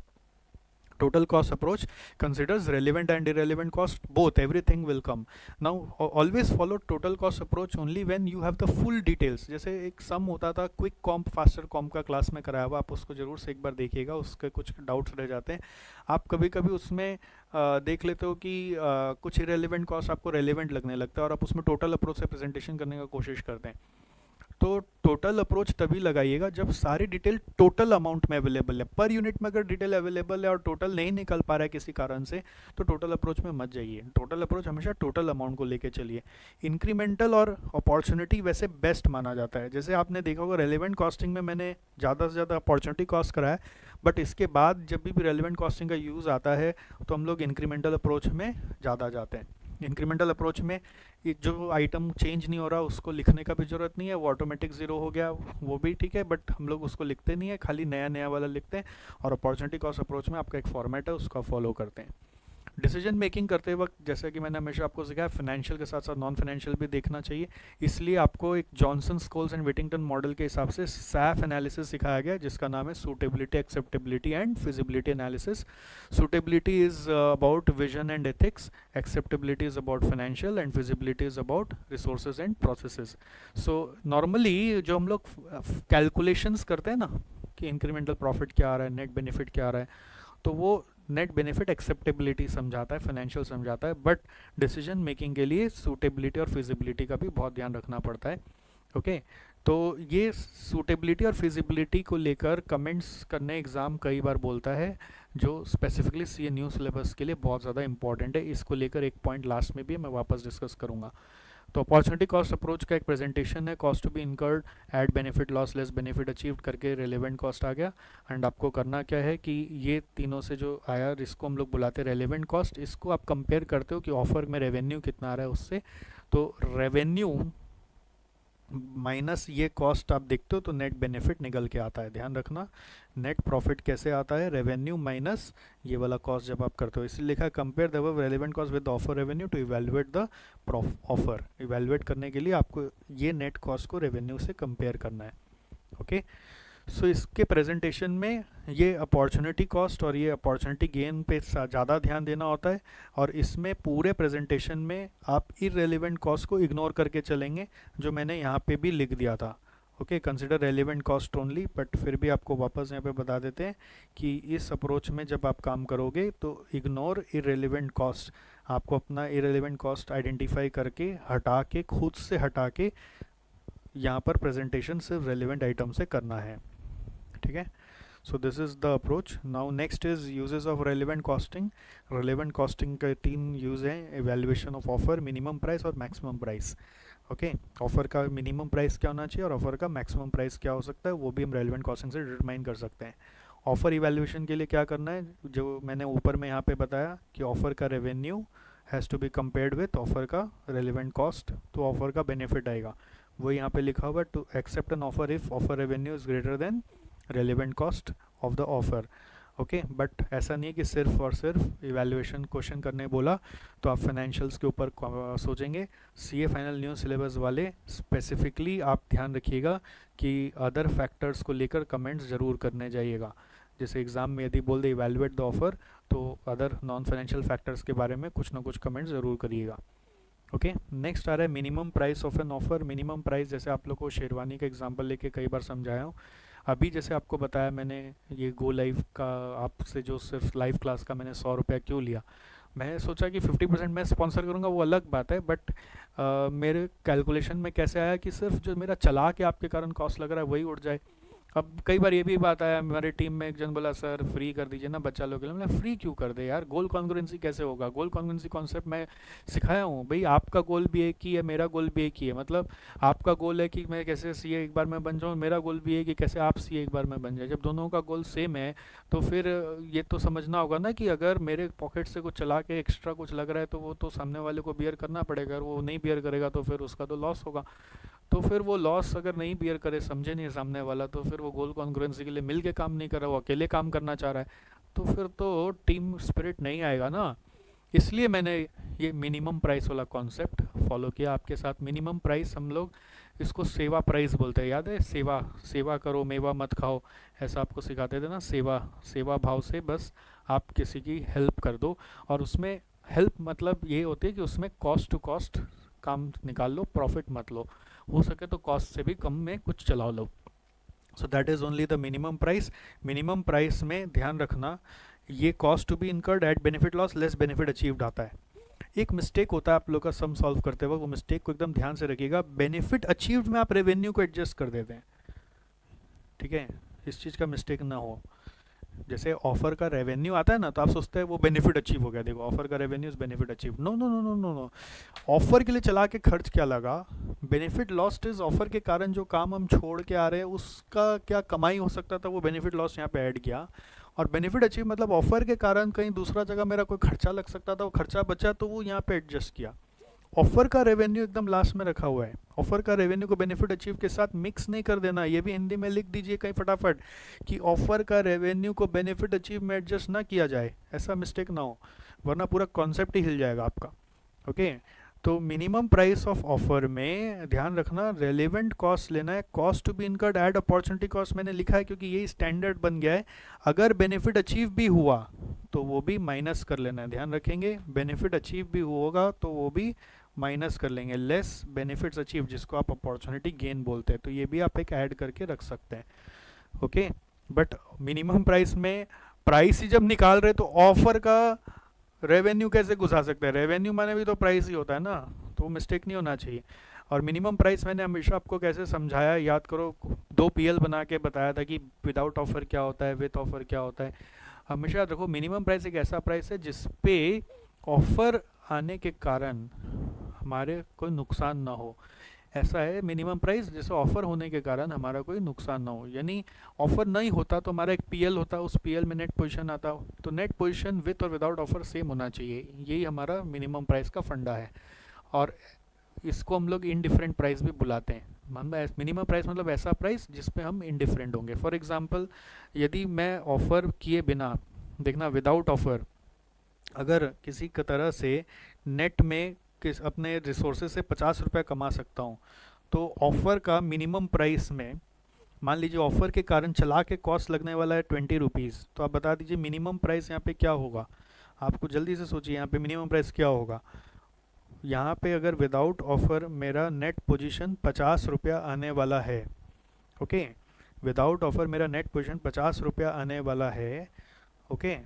S1: Total cost approach considers relevant and irrelevant cost, both, everything will come. Now always follow total cost approach only when you have the full details। जैसे एक सम होता था क्विक कॉम्प फास्टर कॉम्प का क्लास में कराया हुआ, आप उसको जरूर से एक बार देखिएगा, उसके कुछ डाउट्स रह जाते हैं। आप कभी कभी उसमें देख लेते हो कि कुछ इरेलीवेंट कॉस्ट आपको रेलिवेंट लगने लगता है और आप उसमें टोटल अप्रोच से प्रेजेंटेशन करने का कोशिश करते हैं। तो टोटल अप्रोच तभी लगाइएगा जब सारी डिटेल टोटल अमाउंट में अवेलेबल है। पर यूनिट में अगर डिटेल अवेलेबल है और टोटल नहीं निकल पा रहा है किसी कारण से, तो टोटल अप्रोच में मत जाइए। टोटल अप्रोच हमेशा टोटल अमाउंट को लेके चलिए। इंक्रीमेंटल और अपॉर्चुनिटी वैसे बेस्ट माना जाता है। जैसे आपने देखा होगा रेलिवेंट कॉस्टिंग में मैंने ज़्यादा से ज़्यादा अपॉर्चुनिटी कॉस्ट कराया, बट इसके बाद जब भी रेलिवेंट कॉस्टिंग का यूज़ आता है तो हम लोग इंक्रीमेंटल अप्रोच में ज़्यादा जाते हैं। इंक्रीमेंटल अप्रोच में जो आइटम चेंज नहीं हो रहा उसको लिखने का भी ज़रूरत नहीं है, वो ऑटोमेटिक ज़ीरो हो गया वो भी ठीक है, बट हम लोग उसको लिखते नहीं है, खाली नया नया वाला लिखते हैं। और अपॉर्चुनिटी कॉस्ट अप्रोच में आपका एक फॉर्मेट है, उसका फॉलो करते हैं। डिसीजन मेकिंग करते वक्त जैसे कि मैंने हमेशा आपको सिखाया, फाइनेंशियल के साथ साथ नॉन फाइनेंशियल भी देखना चाहिए। इसलिए आपको एक जॉनसन स्कोल्स एंड विटिंगटन मॉडल के हिसाब से सैफ एनालिसिस सिखाया गया, जिसका नाम है suitability, acceptability and feasibility analysis. Suitability is about vision and ethics, acceptability is about financial and feasibility is about resources and processes. So normally जो हम लोग कैलकुलेशंस करते हैं ना कि इंक्रीमेंटल प्रॉफिट क्या आ रहा है, नेट बेनिफिट क्या आ रहा है, तो वो नेट बेनिफिट एक्सेप्टेबिलिटी समझाता है, फाइनेंशियल समझाता है, बट डिसीजन मेकिंग के लिए सूटेबिलिटी और फिजिबिलिटी का भी बहुत ध्यान रखना पड़ता है। ओके। तो ये सूटेबिलिटी और फिजिबिलिटी को लेकर कमेंट्स करने एग्ज़ाम कई बार बोलता है, जो स्पेसिफिकली सी न्यू सिलेबस के लिए बहुत ज़्यादा इंपॉर्टेंट है। इसको लेकर एक पॉइंट लास्ट में भी मैं वापस डिस्कस करूँगा। तो अपॉर्चुनिटी कॉस्ट अप्रोच का एक प्रेजेंटेशन है, cost to be incurred at benefit loss less benefit achieved करके रेलेवेंट कॉस्ट आ गया। एंड आपको करना क्या है कि ये तीनों से जो आया, इसको हम लोग बुलाते हैं रेलेवेंट कॉस्ट। इसको आप कंपेयर करते हो कि ऑफर में रेवेन्यू कितना आ रहा है उससे, तो रेवेन्यू माइनस ये कॉस्ट आप देखते हो तो नेट बेनिफिट निकल के आता है। ध्यान रखना, नेट प्रॉफिट कैसे आता है, रेवेन्यू माइनस ये वाला कॉस्ट जब आप करते हो। इसलिए लिखा है compare the relevant cost with offer revenue to evaluate the offer. Evaluate करने के लिए आपको ये नेट कॉस्ट को रेवेन्यू से कंपेयर करना है। ओके। सो इसके प्रेजेंटेशन में ये अपॉर्चुनिटी कॉस्ट और ये अपॉर्चुनिटी गेन पे ज़्यादा ध्यान देना होता है, और इसमें पूरे प्रेजेंटेशन में आप इररेलेवेंट कॉस्ट को इग्नोर करके चलेंगे, जो मैंने यहाँ पे भी लिख दिया था। Okay, consider relevant cost only, but फिर भी आपको वापस यहाँ पे बता देते हैं कि इस अप्रोच में जब आप काम करोगे तो इग्नोर इररेलेवेंट कॉस्ट। आपको अपना इररेलेवेंट कॉस्ट आइडेंटिफाई करके हटा के, खुद से हटा के यहाँ पर प्रेजेंटेशन सिर्फ रेलिवेंट आइटम से करना है। ठीक है। So this is the approach. Now next is uses of relevant costing. Relevant costing के 3 यूज़ हैं, evaluation of offer, minimum price और मैक्सिमम प्राइस। ओके, ऑफर का मिनिमम प्राइस क्या होना चाहिए और ऑफर का मैक्सिमम प्राइस क्या हो सकता है, वो भी हम रेलिवेंट कॉस्टिंग से डिटरमाइन कर सकते हैं। ऑफर इवैल्यूएशन के लिए क्या करना है, जो मैंने ऊपर में यहाँ पे बताया कि ऑफर का revenue has to be compared with offer का रेलिवेंट कॉस्ट, तो ऑफर का बेनिफिट आएगा। वो यहाँ पे लिखा हुआ, to accept an offer if offer revenue is greater than relevant cost of the offer. Okay, but ऐसा नहीं है कि सिर्फ और सिर्फ इवैल्यूएशन क्वेश्चन करने बोला तो आप फाइनेंशियल्स के ऊपर सोचेंगे। सीए फाइनल न्यू सिलेबस वाले स्पेसिफिकली आप ध्यान रखिएगा कि अदर फैक्टर्स को लेकर कमेंट्स ज़रूर करने जाइएगा। जैसे एग्ज़ाम में यदि बोल दे इवैल्यूएट द ऑफर, तो अदर नॉन फाइनेंशियल फैक्टर्स के बारे में कुछ ना कुछ कमेंट्स ज़रूर करिएगा। ओके, नेक्स्ट आ रहा है minimum price of an offer. Minimum price जैसे आप लोग को शेरवानी का एग्जांपल लेके कई बार समझाया हूँ। अभी जैसे आपको बताया मैंने, ये गो लाइव का आपसे जो सिर्फ लाइव क्लास का मैंने 100 रुपया क्यों लिया, मैं सोचा कि 50% मैं स्पॉन्सर करूँगा, वो अलग बात है, बट मेरे कैलकुलेशन में कैसे आया कि सिर्फ जो मेरा चला के आपके कारण कॉस्ट लग रहा है वही उठ जाए। अब कई बार ये भी बात आया, हमारे टीम में एक जन बोला सर फ्री कर दीजिए ना बच्चा लोग के लिए। मैंने फ्री क्यों कर दे यार, गोल कॉन्ग्रुएंसी कैसे होगा? गोल कॉन्ग्रुएंसी कॉन्सेप्ट मैं सिखाया हूँ भाई, आपका गोल भी एक ही है, मेरा गोल भी एक ही है। मतलब आपका गोल है कि मैं कैसे सीए एक बार में बन जाऊँ, मेरा गोल भी है कि कैसे आप सीए एक बार में बन जाए। जब दोनों का गोल सेम है तो फिर ये तो समझना होगा ना कि अगर मेरे पॉकेट से कुछ चला के एक्स्ट्रा कुछ लग रहा है तो वो तो सामने वाले को बियर करना पड़ेगा, अगर वो नहीं बियर करेगा तो फिर उसका तो लॉस होगा। तो फिर वो लॉस अगर नहीं बियर करे, समझे नहीं सामने वाला, तो फिर वो गोल कॉन्ग्रुएंसी के लिए मिल के काम नहीं कर रहा, वो अकेले काम करना चाह रहा है, तो फिर तो टीम स्पिरिट नहीं आएगा ना। इसलिए मैंने ये मिनिमम प्राइस वाला कॉन्सेप्ट फॉलो किया आपके साथ। मिनिमम प्राइस हम लोग इसको सेवा प्राइस बोलते हैं, याद है? सेवा, सेवा करो मेवा मत खाओ, ऐसा आपको सिखाते थे ना। सेवा, सेवा भाव से बस आप किसी की हेल्प कर दो, और उसमें हेल्प मतलब ये होती है कि उसमें कॉस्ट टू कॉस्ट काम निकाल लो, प्रॉफिट मत लो, हो सके तो कॉस्ट से भी कम में कुछ चला लो। So that is only the minimum price. Minimum price में ध्यान रखना ये cost to be incurred at benefit loss less benefit achieved आता है। एक मिस्टेक होता है आप लोग का सम सॉल्व करते वक्त, वो मिस्टेक को एकदम ध्यान से रखिएगा। बेनिफिट अचीव्ड में आप रेवेन्यू को एडजस्ट कर देते हैं, ठीक है? इस चीज़ का मिस्टेक ना हो। जैसे ऑफर का रेवेन्यू आता है ना, तो आप सोचते हैं वो बेनिफिट अचीव हो गया, देखो ऑफर का revenue is benefit achieve. No no no no no no, offer के लिए चला के खर्च क्या लगा? बेनिफिट लॉस्ट इज ऑफर के कारण जो काम हम छोड़ के आ रहे हैं उसका क्या कमाई हो सकता था, वो बेनिफिट लॉस यहाँ पे ऐड किया। और बेनिफिट अचीव मतलब ऑफर के कारण कहीं दूसरा जगह मेरा कोई खर्चा लग सकता था, वो खर्चा बचा तो वो यहाँ पे एडजस्ट किया। ऑफर का रेवेन्यू एकदम लास्ट में रखा हुआ है, ऑफर का रेवेन्यू को बेनिफिट अचीव के साथ मिक्स नहीं कर देना। ये भी हिंदी में लिख दीजिए कहीं फटाफट कि ऑफर का रेवेन्यू को बेनिफिट अचीव में एडजस्ट ना किया जाए, ऐसा मिस्टेक ना हो, वरना पूरा कॉन्सेप्ट ही हिल जाएगा आपका। ओके, तो मिनिमम प्राइस ऑफ ऑफर में ध्यान रखना रेलेवेंट कॉस्ट लेना है। Cost to be incurred add opportunity cost मैंने लिखा है क्योंकि ये स्टैंडर्ड बन गया है। अगर बेनिफिट अचीव भी हुआ तो वो भी माइनस कर लेना है, ध्यान रखेंगे। बेनिफिट अचीव भी होगा तो वो भी माइनस कर लेंगे, लेस बेनिफिट्स अचीव जिसको आप अपॉर्चुनिटी गेन बोलते हैं, तो ये भी आप एक ऐड करके रख सकते हैं। ओके, बट मिनिमम प्राइस में प्राइस ही जब निकाल रहे तो ऑफर का रेवेन्यू कैसे घुसा सकते हैं? रेवेन्यू माने भी तो प्राइस ही होता है ना, तो वो मिस्टेक नहीं होना चाहिए। और मिनिमम प्राइस मैंने हमेशा आपको कैसे समझाया, याद करो, 2 PL बना के बताया था कि विदाउट ऑफर क्या होता है, विथ ऑफर क्या होता है। हमेशा याद रखो मिनिमम प्राइस एक ऐसा प्राइस है जिसपे ऑफर आने के कारण हमारे कोई नुकसान ना हो, ऐसा है मिनिमम प्राइस। जैसे ऑफर होने के कारण हमारा कोई नुकसान ना हो, यानी ऑफर नहीं होता तो हमारा एक PL होता, उस PL में नेट पोजीशन आता, तो नेट पोजीशन विथ और विदाउट ऑफर सेम होना चाहिए, यही हमारा मिनिमम प्राइस का फंडा है। और इसको हम लोग इनडिफरेंट प्राइस भी बुलाते हैं। मिनिमम प्राइस मतलब ऐसा प्राइस जिसपे हम इनडिफरेंट होंगे। फॉर एग्जांपल, यदि मैं ऑफर किए बिना, देखना विदाउट ऑफर, अगर किसी की तरह से नेट में किस अपने रिसोर्सेज से 50 रुपये कमा सकता हूँ, तो ऑफ़र का मिनिमम प्राइस में, मान लीजिए ऑफ़र के कारण चला के कॉस्ट लगने वाला है 20 रुपीज़, तो आप बता दीजिए मिनिमम प्राइस यहाँ पे क्या होगा? आपको जल्दी से सोचिए यहाँ पे मिनिमम प्राइस क्या होगा। यहाँ पे अगर विदाउट ऑफ़र मेरा नेट पोजीशन 50 रुपया आने वाला है, ओके, विदाउट ऑफ़र मेरा नेट पोजीशन 50 रुपया आने वाला है, ओके,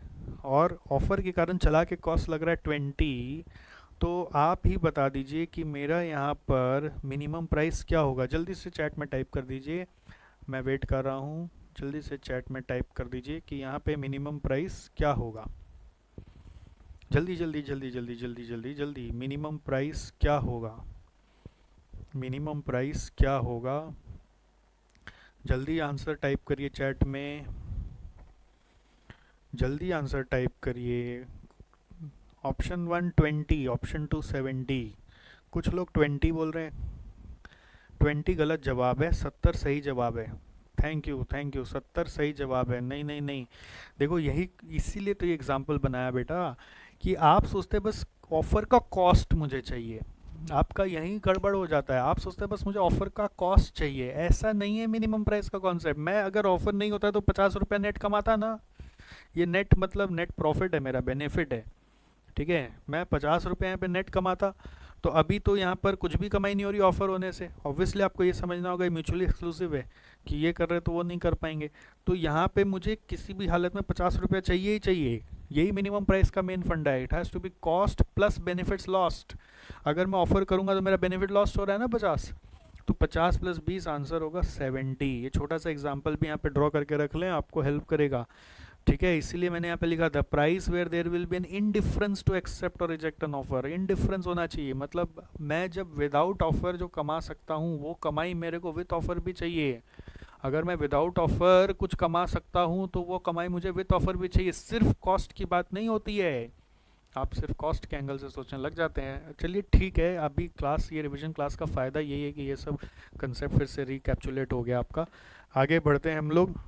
S1: और ऑफ़र के कारण चला के कॉस्ट लग रहा है 20, तो आप ही बता दीजिए कि मेरा यहाँ पर मिनिमम प्राइस क्या होगा। जल्दी से चैट में टाइप कर दीजिए, मैं वेट कर रहा हूँ, जल्दी से चैट में टाइप कर दीजिए कि यहाँ पे मिनिमम प्राइस क्या होगा। जल्दी जल्दी जल्दी जल्दी जल्दी जल्दी जल्दी, मिनिमम प्राइस क्या होगा? मिनिमम प्राइस क्या होगा? जल्दी आंसर टाइप करिए चैट में, जल्दी आंसर टाइप करिए। ऑप्शन 1 20, ऑप्शन 2 70, कुछ लोग 20 बोल रहे हैं। 20 गलत जवाब है, 70 सही जवाब है। थैंक यू थैंक यू, 70 सही जवाब है। नहीं नहीं नहीं, देखो यही इसीलिए तो ये एग्जाम्पल बनाया बेटा कि आप सोचते बस ऑफ़र का कॉस्ट मुझे चाहिए, आपका यही गड़बड़ हो जाता है। आप सोचते हैं बस मुझे ऑफ़र का कॉस्ट चाहिए, ऐसा नहीं है मिनिमम प्राइस का कॉन्सेप्ट। मैं अगर ऑफ़र नहीं होता तो 50 रुपये नेट कमाता ना, ये नेट मतलब नेट प्रॉफिट है, मेरा बेनिफिट है, ठीक है। मैं 50 रुपये यहाँ पे नेट कमाता, तो अभी तो यहाँ पर कुछ भी कमाई नहीं हो रही ऑफर होने से। ऑब्वियसली आपको ये समझना होगा म्यूचुअली एक्सक्लूसिव है कि ये कर रहे तो वो नहीं कर पाएंगे, तो यहाँ पे मुझे किसी भी हालत में 50 रुपये चाहिए ही चाहिए। यही मिनिमम प्राइस का मेन फंडा है, it has to be cost plus benefits lost. अगर मैं ऑफर करूँगा तो मेरा बेनिफिट लॉस्ट हो रहा है ना 50, तो 50 + 20 आंसर होगा 70। ये छोटा सा एग्जाम्पल भी यहाँ पे ड्रॉ करके रख लें, आपको हेल्प करेगा। ठीक है, इसीलिए मैंने यहाँ पे लिखा था price where there will be an indifference to accept और रिजेक्ट एन ऑफर। इनडिफरेंस होना चाहिए, मतलब मैं जब विदाउट ऑफर जो कमा सकता हूँ वो कमाई मेरे को विथ ऑफर भी चाहिए। अगर मैं विदाउट ऑफर कुछ कमा सकता हूँ तो वो कमाई मुझे विथ ऑफर भी चाहिए। सिर्फ कॉस्ट की बात नहीं होती है, आप सिर्फ कॉस्ट के एंगल से सोचने लग जाते हैं। चलिए ठीक है, अभी क्लास, ये रिवीजन क्लास का फ़ायदा यही है कि ये सब कंसेप्ट फिर से रिकैप्चुलेट हो गया आपका। आगे बढ़ते हैं हम लोग।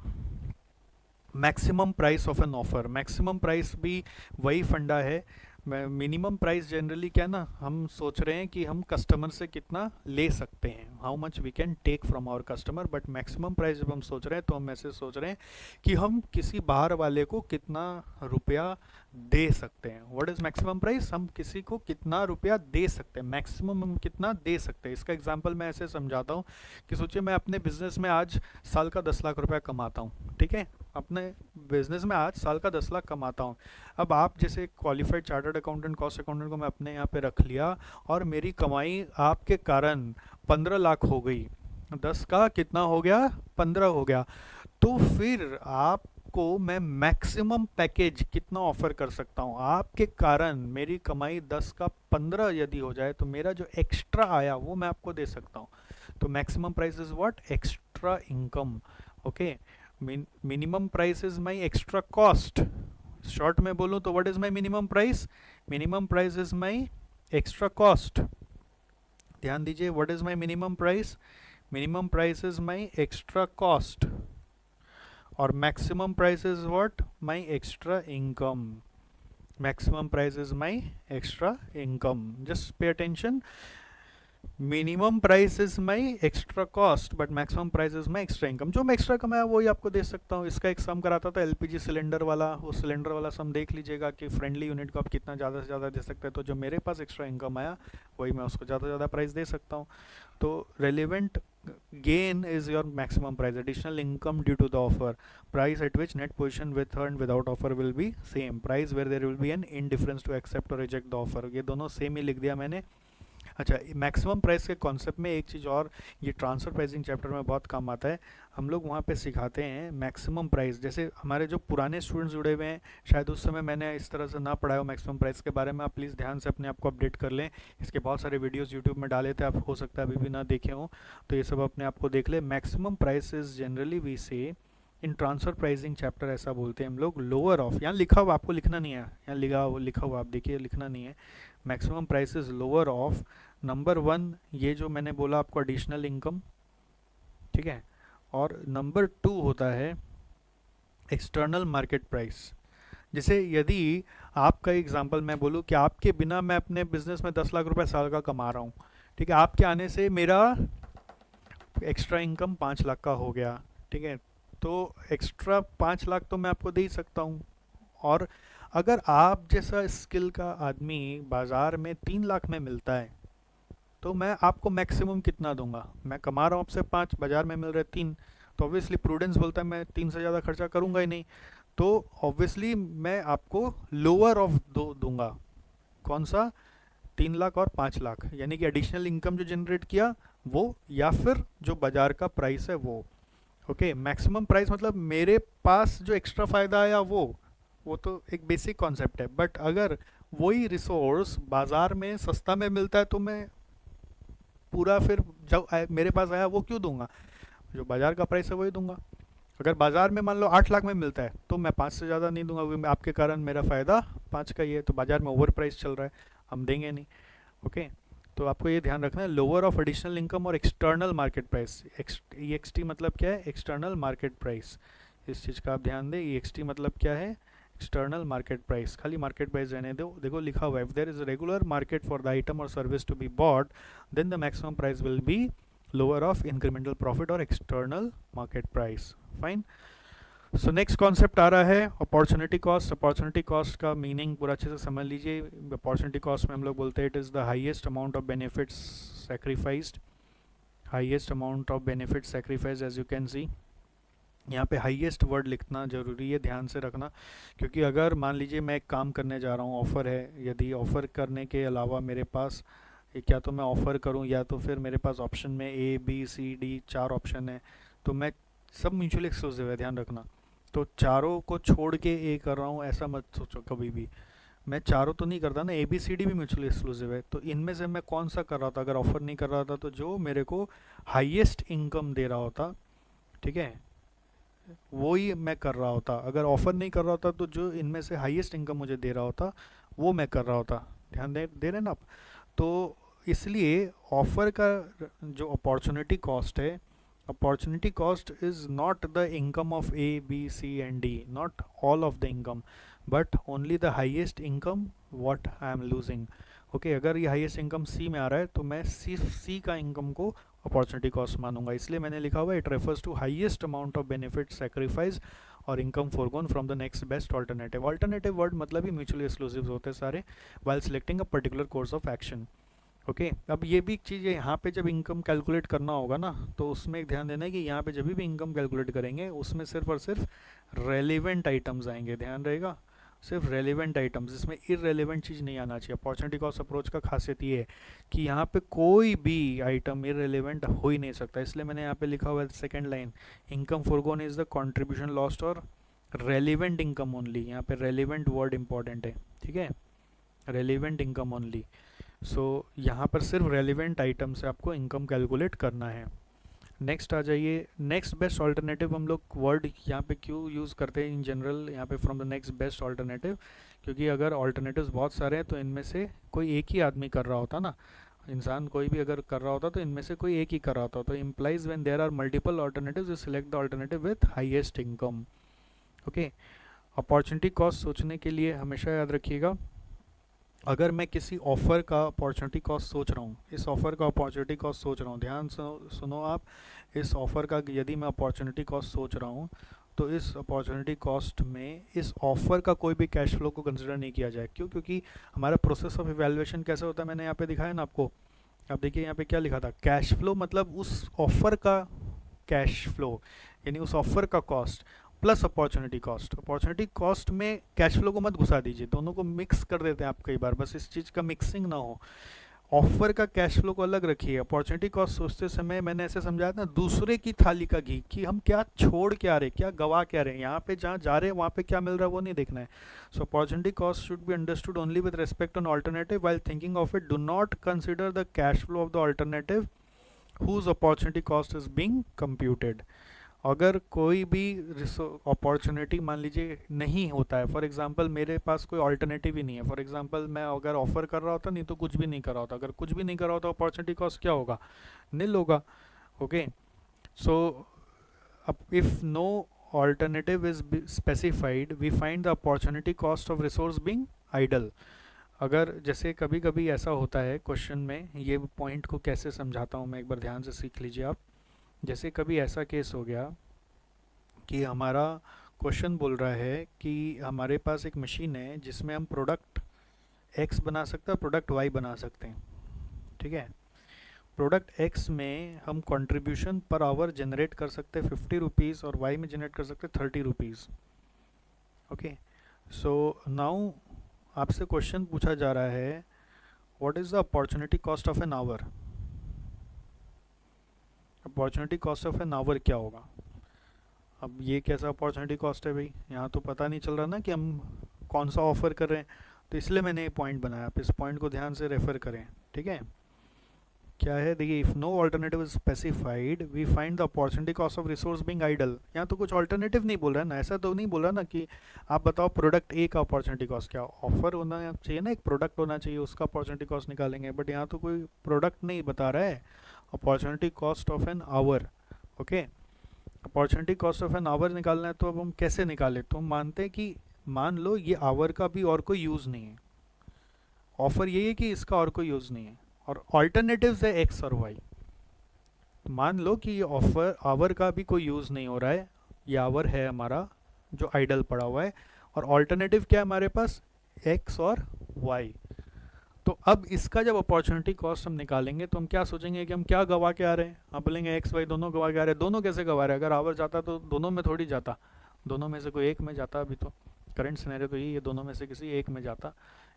S1: Maximum price of an offer. Maximum price भी वही फंडा है। मिनिमम प्राइस जनरली क्या ना, हम सोच रहे हैं कि हम कस्टमर से कितना ले सकते हैं, how much we can take from our customer. But maximum price जब हम सोच रहे हैं तो हम ऐसे सोच रहे हैं कि हम किसी बाहर वाले को कितना रुपया दे सकते हैं। What is maximum price? हम किसी को कितना रुपया दे सकते हैं, मैक्सिमम हम कितना दे सकते हैं। इसका एग्जांपल मैं ऐसे समझाता हूँ कि सोचिए मैं अपने बिजनेस में आज साल का 10 लाख रुपया कमाता हूँ। ठीक है, अपने बिजनेस में आज साल का 10 लाख कमाता हूँ। अब आप जैसे qualified chartered accountant, cost accountant को मैं अपने यहाँ पे रख लिया और मेरी कमाई आपके कारण 15 लाख हो गई। 10 का कितना हो गया? 15 हो गया। तो फिर आपको मैं मैक्सिमम पैकेज कितना ऑफर कर सकता हूँ? आपके कारण मेरी कमाई 10 का 15 यदि हो जाए तो मेरा जो एक्स्ट्रा आया वो मैं आपको दे सकता हूँ। तो maximum price is what? Extra income. Okay, minimum price is my extra cost. Short में बोलूँ तो what is my minimum price? Minimum price is my extra cost. ध्यान दीजिए, what is my minimum price? Minimum price is my extra cost और maximum price is what? My extra income. Maximum price is my extra income. Just pay attention, minimum price is my extra cost but maximum price is my extra income. जो मैं extra कमाया वही आपको दे सकता हूँ। इसका एक सम कराता था एलपीजी सिलेंडर वाला, वो सिलेंडर वाला सम देख लीजिएगा कि फ्रेंडली यूनिट को आप कितना ज़्यादा से ज़्यादा दे सकते हैं। तो जो मेरे पास एक्स्ट्रा इनकम आया वही मैं उसको ज़्यादा से ज़्यादा प्राइस दे सकता हूँ। तो relevant gain is your maximum price, additional income due to the offer, price at which net position with and without offer will be same, price where there will be an indifference to accept or reject the offer। ये दोनों same ही लिख दिया मैंने। अच्छा, maximum price के concept में एक चीज़ और, ये ट्रांसफर प्राइसिंग चैप्टर में बहुत काम आता है। हम लोग वहाँ पे सिखाते हैं मैक्सिमम प्राइस। जैसे हमारे जो पुराने स्टूडेंट्स जुड़े हुए हैं, शायद उस समय मैंने इस तरह से ना पढ़ाया हो मैक्सिमम प्राइस के बारे में, आप प्लीज़ ध्यान से अपने आप को अपडेट कर लें। इसके बहुत सारे वीडियोज़ यूट्यूब में डाले थे, आप हो सकता है अभी भी ना देखे हों, तो ये सब अपने आप को देख ले। Maximum price is generally we say in transfer pricing chapter, ऐसा बोलते हैं हम लोग, लोअर ऑफ, यहाँ लिखा हुआ, आपको लिखना नहीं है, यहाँ लिखा हुआ आप देखिए, लिखना नहीं है। Maximum price is lower of number 1, ये जो मैंने बोला आपको एडिशनल इनकम, ठीक है, और नंबर 2 होता है एक्सटर्नल मार्केट प्राइस। जैसे यदि आपका एग्जांपल मैं बोलूँ कि आपके बिना मैं अपने बिजनेस में 10 लाख रुपए साल का कमा रहा हूँ, ठीक है, आपके आने से मेरा एक्स्ट्रा इनकम 5 लाख का हो गया, ठीक है, तो एक्स्ट्रा 5 लाख तो मैं आपको दे ही सकता हूँ। और अगर आप जैसा स्किल का आदमी बाज़ार में 3 लाख में मिलता है तो मैं आपको मैक्सिमम कितना दूंगा? मैं कमा रहा हूँ आपसे 5, बाज़ार में मिल रहे 3, तो ऑब्वियसली प्रूडेंस बोलता है मैं 3 से ज़्यादा खर्चा करूँगा ही नहीं, तो ऑब्वियसली मैं आपको लोअर ऑफ दूंगा। कौन सा? 3 लाख और 5 लाख, यानी कि एडिशनल इनकम जो जनरेट किया वो, या फिर जो बाज़ार का प्राइस है वो। ओके, मैक्सिमम प्राइस मतलब मेरे पास जो एक्स्ट्रा फ़ायदा आया वो तो एक बेसिक कॉन्सेप्ट है। बट अगर वही रिसोर्स बाज़ार में सस्ता में मिलता है तो मैं पूरा, फिर जब मेरे पास आया वो क्यों दूंगा? जो बाज़ार का प्राइस है वही दूंगा। अगर बाज़ार में मान लो 8 लाख में मिलता है तो मैं 5 से ज़्यादा नहीं दूंगा, क्योंकि आपके कारण मेरा फ़ायदा 5 का ही है, तो बाज़ार में ओवर प्राइस चल रहा है, हम देंगे नहीं। ओके, तो आपको ये ध्यान रखना है, लोअर ऑफ एडिशनल इनकम और एक्सटर्नल मार्केट प्राइस। EXT मतलब क्या है? External market price. इस चीज़ का आप ध्यान दें, EXT मतलब क्या है? External market price. खाली मार्केट प्राइस रहने दो, देखो लिखा हुआ है, if there is regular market for the item or service to be bought then the maximum price will be lower of incremental profit or external market price. Fine. So next concept आ रहा है opportunity cost. Opportunity cost का meaning पूरा अच्छे से समझ लीजिए। Opportunity cost में हम लोग बोलते हैं it is the highest amount of benefits sacrificed, highest amount of benefit sacrifice. As you can see यहाँ पे हाईएस्ट वर्ड लिखना जरूरी है, ध्यान से रखना, क्योंकि अगर मान लीजिए मैं एक काम करने जा रहा हूँ, ऑफ़र है, यदि ऑफ़र करने के अलावा मेरे पास क्या तो मैं ऑफ़र करूं, या तो फिर मेरे पास ऑप्शन में A B C D 4 option है, तो मैं सब म्यूचुअली एक्सक्लूसिव है, ध्यान रखना। तो चारों को छोड़ के ए कर रहा हूँ ऐसा मत सोचो कभी भी। मैं चारों तो नहीं करता ना, ए बी सी डी भी म्यूचुअली एक्सक्लूसिव है, तो इनमें से मैं कौन सा कर रहा था? अगर ऑफ़र नहीं कर रहा था तो जो मेरे को हाईएस्ट इनकम दे रहा होता, ठीक है, वो ही मैं कर रहा होता। अगर ऑफ़र नहीं कर रहा होता तो जो इनमें से हाईएस्ट इनकम मुझे दे रहा होता वो मैं कर रहा होता। ध्यान दे रहे हैं ना आप? तो इसलिए ऑफ़र का जो अपॉर्चुनिटी कॉस्ट है, opportunity cost is not the income of A B C and D, not all of the income, but only the highest income what I am losing. Okay, अगर ये हाईएस्ट इनकम सी में आ रहा है तो मैं सिर्फ सी का इनकम को अपॉर्चुनिटी कॉस्ट मानूंगा, इसलिए मैंने लिखा हुआ है it refers to highest amount of benefit sacrifice or income forgone from the next best alternative. Alternative word मतलब ही म्यूचुअली एक्सक्लूसिव होते हैं सारे, while selecting a particular course of action. Okay, अब ये भी एक चीज़ है, यहाँ पे जब इनकम कैलकुलेट करना होगा ना, तो उसमें एक ध्यान देना है कि यहाँ पे जब भी इनकम कैलकुलेट करेंगे उसमें सिर्फ और सिर्फ रेलिवेंट आइटम्स आएंगे, ध्यान रहेगा, सिर्फ रेलिवेंट आइटम्स, इसमें इररेलेवेंट चीज़ नहीं आना चाहिए। अपॉर्चुनिटी कॉस्ट अप्रोच का खासियत ये है कि यहाँ पे कोई भी आइटम इररेलेवेंट हो ही नहीं सकता, इसलिए मैंने यहाँ पे लिखा हुआ है second line, income forgone is the contribution lost or relevant income only. यहाँ पे रेलिवेंट वर्ड इंपॉर्टेंट है, ठीक है, रेलिवेंट इनकम ओनली। सो यहाँ पर सिर्फ रेलिवेंट आइटम से आपको इनकम कैलकुलेट करना है। नेक्स्ट आ जाइए, नेक्स्ट बेस्ट ऑल्टरनेटिव हम लोग वर्ड यहाँ पे क्यों यूज़ करते हैं इन जनरल यहाँ पे from the next best alternative, क्योंकि अगर ऑल्टरनेटिव्स बहुत सारे हैं तो इनमें से कोई एक ही आदमी कर रहा होता ना, इंसान कोई भी अगर कर रहा होता तो इनमें से कोई एक ही कर रहा होता, तो implies when there are multiple alternatives you select the alternative with highest income. Okay, opportunity cost सोचने के लिए हमेशा याद रखिएगा, अगर मैं किसी ऑफ़र का अपॉर्चुनिटी कॉस्ट सोच रहा हूँ, इस ऑफ़र का अपॉर्चुनिटी कॉस्ट सोच रहा हूँ, ध्यान सुनो आप, इस ऑफ़र का यदि मैं अपॉर्चुनिटी कॉस्ट सोच रहा हूँ तो इस अपॉर्चुनिटी कॉस्ट में इस ऑफ़र का कोई भी कैश फ्लो को कंसिडर नहीं किया जाए। क्यों? क्योंकि हमारा प्रोसेस ऑफ इवैल्यूएशन कैसे होता है, मैंने यहाँ पे दिखाया ना आपको। अब देखिए यहाँ पे क्या लिखा था, कैश फ्लो मतलब उस ऑफ़र का कैश फ्लो, यानी उस ऑफ़र का cost plus opportunity cost. Opportunity cost में कैश फ्लो को मत घुसा दीजिए, दोनों को मिक्स कर देते हैं आप कई बार, बस इस चीज़ का मिक्सिंग ना हो। ऑफर का कैश फ्लो को अलग रखिए। अपॉर्चुनिटी कॉस्ट सोचते समय मैंने ऐसे समझाया था, दूसरे की थाली का घी, कि हम क्या छोड़ के आ रहे, क्या गवा के आ रहे हैं, यहाँ पे जहाँ जा रहे हैं वहाँ पे क्या मिल रहा है वो नहीं देखना है। So opportunity cost should be understood only with respect on alternative, while thinking of it do not consider the cash flow of the alternative whose opportunity cost is being computed. अगर कोई भी अपॉर्चुनिटी मान लीजिए नहीं होता है, for example मेरे पास कोई ऑल्टरनेटिव ही नहीं है, फॉर एग्जांपल मैं अगर ऑफर कर रहा होता नहीं तो कुछ भी नहीं कर रहा होता, अगर कुछ भी नहीं कर रहा होता अपॉर्चुनिटी कॉस्ट क्या होगा, नील होगा। ओके, सो अब if no alternative is specified we find the opportunity cost of resource being idle. अगर जैसे कभी कभी ऐसा होता है क्वेश्चन में, ये पॉइंट को कैसे समझाता हूँ मैं, एक बार ध्यान से सीख लीजिए आप। जैसे कभी ऐसा केस हो गया कि हमारा क्वेश्चन बोल रहा है कि हमारे पास एक मशीन है जिसमें हम प्रोडक्ट एक्स बना सकते हैं, प्रोडक्ट वाई बना सकते हैं, ठीक है। प्रोडक्ट एक्स में हम कंट्रीब्यूशन पर आवर जनरेट कर सकते हैं 50 रुपीज़ और वाई में जनरेट कर सकते हैं 30 रुपीज़। ओके, सो नाउ आपसे क्वेश्चन पूछा जा रहा है what is the opportunity cost of an our. Opportunity cost of an our क्या होगा? अब ये कैसा अपॉर्चुनिटी कॉस्ट है भाई, यहाँ तो पता नहीं चल रहा ना कि हम कौन सा ऑफ़र कर रहे हैं, तो इसलिए मैंने ये पॉइंट बनाया, आप इस पॉइंट को ध्यान से रेफर करें, ठीक है। क्या है, देखिए, if no alternative is specified we find the opportunity cost of resource being idle. यहाँ तो कुछ ऑल्टरनेटिव नहीं बोल रहा है ना, ऐसा तो नहीं बोल रहा ना कि आप बताओ प्रोडक्ट ए का अपॉर्चुनिटी कॉस्ट क्या, ऑफर होना चाहिए ना, एक प्रोडक्ट होना चाहिए, उसका अपॉर्चुनिटी कॉस्ट निकालेंगे, बट यहाँ तो कोई प्रोडक्ट नहीं बता रहा है, opportunity cost of an our. Okay, opportunity cost of an our निकालना है, तो अब हम कैसे निकालें, तो हम मानते हैं कि मान लो ये आवर का भी और कोई यूज़ नहीं है, ऑफर यही है कि इसका और कोई यूज़ नहीं है, और ऑल्टरनेटिव्स है एक्स और वाई। मान लो कि ये ऑफर आवर का भी कोई यूज़ नहीं हो रहा है, ये आवर है हमारा जो आइडल पड़ा हुआ है, और ऑल्टरनेटिव क्या है हमारे पास, एक्स और वाई। तो अब इसका जब अपॉर्चुनिटी कॉस्ट हम निकालेंगे तो हम क्या सोचेंगे कि हम क्या गवा के आ रहे हैं, हम बोलेंगे एक्स वाई दोनों गवा के आ रहे हैं। दोनों कैसे गवा रहे हैं, अगर आवर जाता तो दोनों में थोड़ी जाता, दोनों में से कोई एक में जाता, अभी तो करंट सिनेरियो तो यही है, दोनों में से किसी एक में जाता,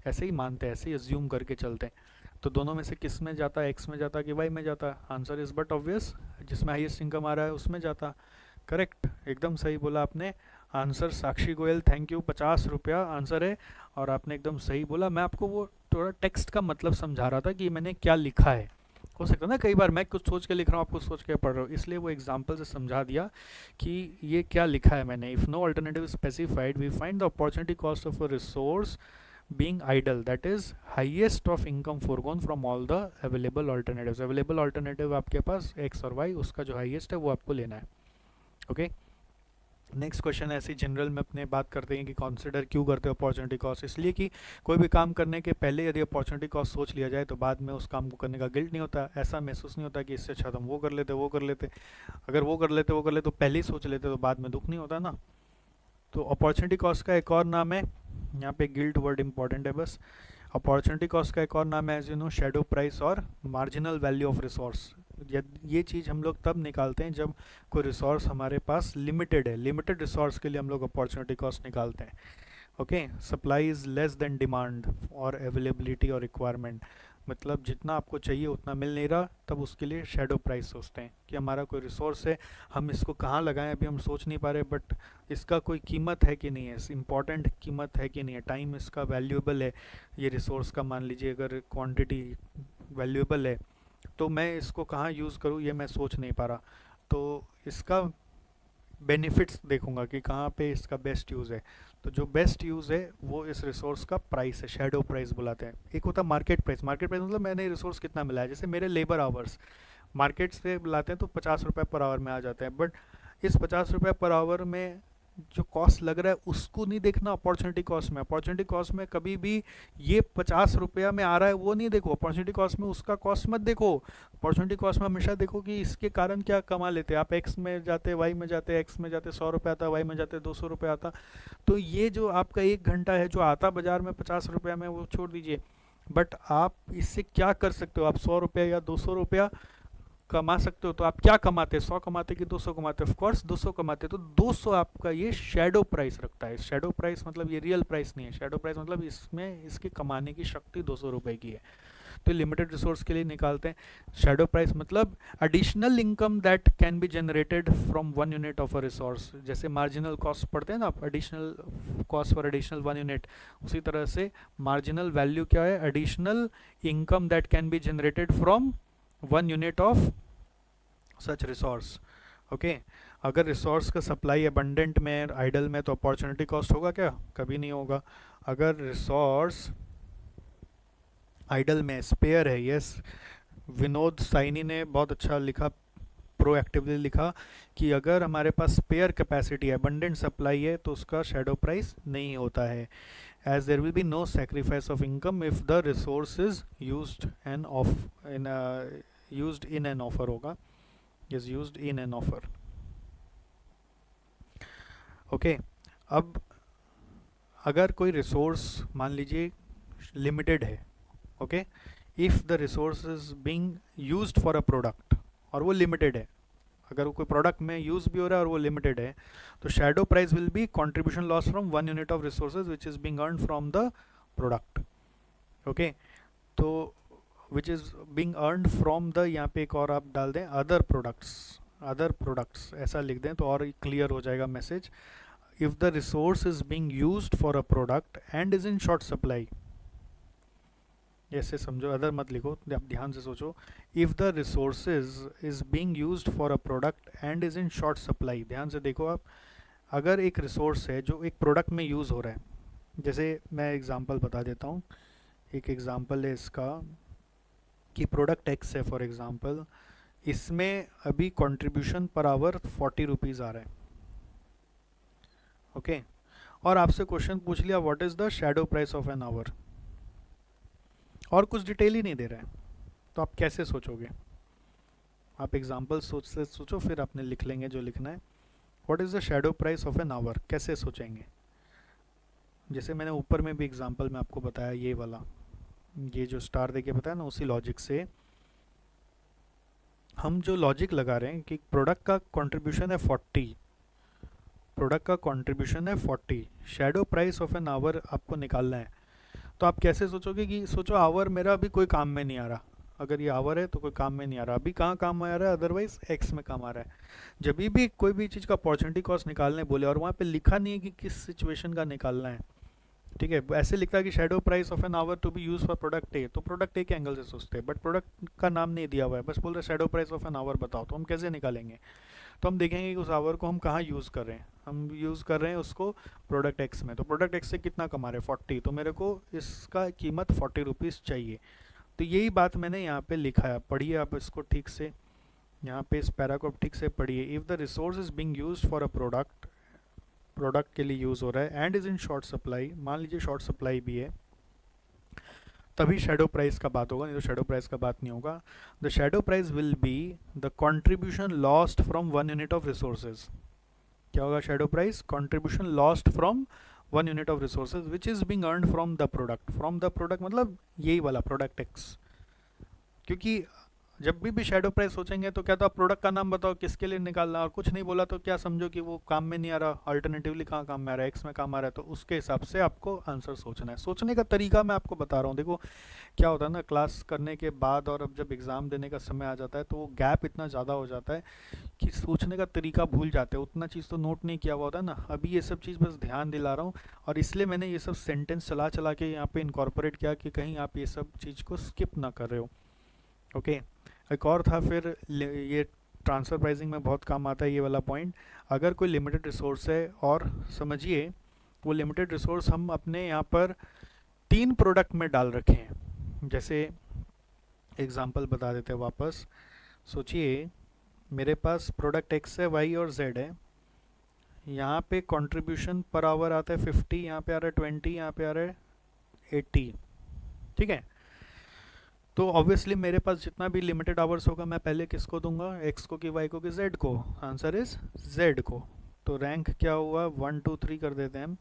S1: ऐसे ही मानते हैं, ऐसे ही अज्यूम करके चलते हैं। तो दोनों में से किस में जाता, एक्स में जाता कि वाई में जाता? आंसर इज बट ऑब्वियस, जिसमें हाईएस्ट इनकम आ रहा है उसमें जाता। करेक्ट, एकदम सही बोला आपने। Answer Sakshi Goyal, thank you, 50 रुपया आंसर है। और आपने एकदम सही बोला। मैं आपको वो थोड़ा टेक्स्ट का मतलब समझा रहा था कि मैंने क्या लिखा है। हो सकता है ना कई बार मैं कुछ सोच के लिख रहा हूँ, आप कुछ सोच के पढ़ रहे हो, इसलिए वो एग्जाम्पल से समझा दिया कि ये क्या लिखा है मैंने। If no alternative specified we find the opportunity cost of a resource being idle, that is highest of income foregone from all the available alternatives। available alternative आपके पास x और y, उसका जो highest है वो आपको लेना है। ओके, नेक्स्ट क्वेश्चन ऐसी जनरल में अपने बात करते हैं कि कंसिडर क्यों करते हो अपॉर्चुनिटी कॉस्ट। इसलिए कि कोई भी काम करने के पहले यदि अपॉर्चुनिटी कॉस्ट सोच लिया जाए तो बाद में उस काम को करने का गिल्ट नहीं होता, ऐसा महसूस नहीं होता कि इससे अच्छा हम वो कर लेते वो कर लेते। अगर वो कर लेते तो पहले ही सोच लेते तो बाद में दुख नहीं होता ना। तो अपॉर्चुनिटी कॉस्ट का एक और नाम है, यहाँ पे गिल्ट वर्ड इंपॉर्टेंट है बस। अपॉर्चुनिटी कॉस्ट का एक और नाम है as you know shadow price और मार्जिनल वैल्यू ऑफ रिसोर्स। ये चीज़ हम लोग तब निकालते हैं जब कोई रिसोर्स हमारे पास लिमिटेड है। लिमिटेड रिसोर्स के लिए हम लोग अपॉर्चुनिटी कॉस्ट निकालते हैं। Okay, supply is less than demand और अवेलेबिलिटी और रिक्वायरमेंट, मतलब जितना आपको चाहिए उतना मिल नहीं रहा, तब उसके लिए शैडो प्राइस सोचते हैं कि हमारा कोई रिसोर्स है, हम इसको कहाँ लगाएं अभी हम सोच नहीं पा रहे, बट इसका कोई कीमत है कि नहीं है, इम्पॉर्टेंट कीमत है कि नहीं है, टाइम इसका वैल्यूएबल है। ये रिसोर्स का मान लीजिए अगर क्वांटिटी वैल्यूएबल है तो मैं इसको कहाँ यूज़ करूँ ये मैं सोच नहीं पा रहा, तो इसका बेनिफिट्स देखूंगा कि कहाँ पे इसका बेस्ट यूज़ है। तो जो बेस्ट यूज़ है वो इस रिसोर्स का प्राइस है, शैडो प्राइस बुलाते हैं। एक होता है मार्केट प्राइस। मार्केट प्राइस मतलब मैंने रिसोर्स कितना मिला है, जैसे मेरे लेबर आवर्स मार्केट से लाते हैं तो 50 रुपये पर आवर में आ जाते हैं, बट इस 50 रुपये पर आवर में जो कॉस्ट लग रहा है उसको नहीं देखना अपॉर्चुनिटी कॉस्ट में। अपॉर्चुनिटी कॉस्ट में कभी भी ये 50 रुपया में आ रहा है वो नहीं देखो, अपॉर्चुनिटी कॉस्ट में उसका कॉस्ट मत देखो। अपॉर्चुनिटी कॉस्ट में हमेशा देखो कि इसके कारण क्या कमा लेते हैं आप। एक्स में जाते, वाई में जाते, एक्स में जाते 100 रुपये आता, वाई में जाते 200 रुपये आता। तो ये जो आपका 1 घंटा है जो आता बाजार में 50 रुपये में वो छोड़ दीजिए, बट आप इससे क्या कर सकते हो। आप 100 रुपया या 200 रुपया कमा सकते हो, तो आप क्या कमाते, 100 कमाते कि 200 कमाते? ऑफ कोर्स 200 कमाते, तो 200 आपका ये शैडो प्राइस रखता है। शैडो प्राइस मतलब ये रियल प्राइस नहीं है, शैडो प्राइस मतलब इसमें इसकी कमाने की शक्ति 200 रुपये की है। तो लिमिटेड रिसोर्स के लिए निकालते हैं। शैडो प्राइस मतलब additional income that can be generated from 1 unit of a resource. जैसे मार्जिनल कॉस्ट पढ़ते हैं ना आप, additional cost for additional 1 unit, उसी तरह से मार्जिनल वैल्यू क्या है, additional income that can be generated from 1 unit of such resource. Okay, अगर रिसोर्स का सप्लाई अबंडेंट में, आइडल में, तो अपॉर्चुनिटी कॉस्ट होगा क्या? कभी नहीं होगा। अगर रिसोर्स आइडल में स्पेयर है, यस, विनोद साइनी ने बहुत अच्छा लिखा, प्रोएक्टिवली लिखा कि अगर हमारे पास स्पेयर कैपेसिटी है, अबंडेंट सप्लाई है, तो उसका शैडो प्राइस नहीं होता है। As there will be no sacrifice of income if the resource is used in an offer होगा, is used in an offer। Okay, अब अगर कोई रिसोर्स मान लीजिए लिमिटेड है, okay, if the resource is being used for a product और वो limited है, अगर वो कोई प्रोडक्ट में यूज भी हो रहा है और वो लिमिटेड है, तो shadow price will be contribution loss from 1 unit of resources which is being earned from the product. Okay, तो which is being earned from the, यहाँ पे एक और आप डाल दें अदर प्रोडक्ट्स ऐसा लिख दें तो और क्लियर हो जाएगा message. If the resource is being used for a product and is in short supply, ऐसे समझो, अदर मत लिखो, आप ध्यान से सोचो। If the resources is being used for a product and is in short supply, ध्यान से देखो आप, अगर एक रिसोर्स है जो एक प्रोडक्ट में यूज़ हो रहा है, जैसे मैं एग्जांपल बता देता हूँ, एक एग्जांपल है इसका कि प्रोडक्ट एक्स है फॉर एग्जांपल, इसमें अभी कंट्रीब्यूशन पर आवर 40 रुपीज़ आ रहा है। ओके, और आपसे क्वेश्चन पूछ लिया what is the shadow price of an our, और कुछ डिटेल ही नहीं दे रहा है, तो आप कैसे सोचोगे? आप एग्जांपल सोचो फिर आपने लिख लेंगे जो लिखना है। What is the shadow price of an our, कैसे सोचेंगे? जैसे मैंने ऊपर में भी एग्जांपल में आपको बताया, ये वाला, ये जो स्टार देके बताया ना, उसी लॉजिक से हम जो लॉजिक लगा रहे हैं कि प्रोडक्ट का कंट्रीब्यूशन है 40, प्रोडक्ट का कंट्रीब्यूशन है 40, shadow price of an our आपको निकालना है, तो आप कैसे सोचोगे कि सोचो आवर मेरा अभी कोई काम में नहीं आ रहा, अगर ये आवर है तो कोई काम में नहीं आ रहा, अभी कहाँ काम में आ रहा है, अदरवाइज एक्स में काम आ रहा है। जब भी कोई भी चीज़ का अपॉर्चुनिटी कॉस्ट निकालने बोले और वहाँ पे लिखा नहीं है कि किस सिचुएशन का निकालना है, ठीक है, ऐसे लिखता है कि shadow price of an hour to be use for product A, तो प्रोडक्ट ए के एंगल से सोचते हैं, बट प्रोडक्ट का नाम नहीं दिया हुआ है, बस बोल रहे shadow price of an our बताओ, तो हम कैसे निकालेंगे? तो हम देखेंगे कि उस आवर को हम कहाँ यूज़ कर रहे हैं, हम यूज़ कर रहे हैं उसको प्रोडक्ट एक्स में, तो प्रोडक्ट एक्स से कितना कमा रहे हैं 40, तो मेरे को इसका कीमत 40 रुपीज़ चाहिए। तो यही बात मैंने यहाँ पे लिखा है, पढ़िए आप इसको ठीक से, यहाँ पे इस पैरा को ठीक से पढ़िए। If the resource is being use for a product, product के लिए यूज़ हो रहा है, and is in short supply, मान लीजिए शॉर्ट सप्लाई भी है, तभी शेडो प्राइस का बात होगा, नहीं तो शेडो प्राइस का बात नहीं होगा। The shadow price will be the contribution lost from 1 unit of resources. क्या होगा shadow price? Contribution lost from 1 unit of resources which is being earned from the product. From the product मतलब यही वाला product x, क्योंकि जब भी shadow price सोचेंगे तो क्या, तो आप प्रोडक्ट का नाम बताओ किसके लिए निकालना, और कुछ नहीं बोला तो क्या समझो कि वो काम में नहीं आ रहा, अल्टरनेटिवली कहाँ काम में आ रहा है, एक्स में काम आ रहा है, तो उसके हिसाब से आपको आंसर सोचना है। सोचने का तरीका मैं आपको बता रहा हूँ। देखो क्या होता है ना, क्लास करने के बाद और अब जब एग्ज़ाम देने का समय आ जाता है तो वो गैप इतना ज़्यादा हो जाता है कि सोचने का तरीका भूल जाते हैं, उतना चीज़ तो नोट नहीं किया हुआ होता है ना। अभी ये सब चीज़ बस ध्यान दिला रहा हूँ, और इसलिए मैंने ये सब सेंटेंस चला चला के यहाँ पे इनकॉर्पोरेट किया कि कहीं आप ये सब चीज़ को स्किप ना कर रहे हो। ओके, एक और था फिर, ये ट्रांसफ़र प्राइसिंग में बहुत काम आता है ये वाला पॉइंट। अगर कोई लिमिटेड रिसोर्स है, और समझिए वो लिमिटेड रिसोर्स हम अपने यहाँ पर 3 प्रोडक्ट में डाल रखे हैं। जैसे एग्जांपल बता देते हैं वापस, सोचिए मेरे पास प्रोडक्ट एक्स है, वाई और जेड है, यहाँ पे कंट्रीब्यूशन पर आवर आता है 50, यहाँ पे आ रहा है 20, यहाँ पे आ रहा है 80, ठीक है। तो ऑब्वियसली मेरे पास जितना भी लिमिटेड आवर्स होगा मैं पहले किसको दूंगा, एक्स को कि वाई को कि जेड को? आंसर इज जेड को। तो रैंक क्या हुआ, 1 2 3 कर देते हैं हम,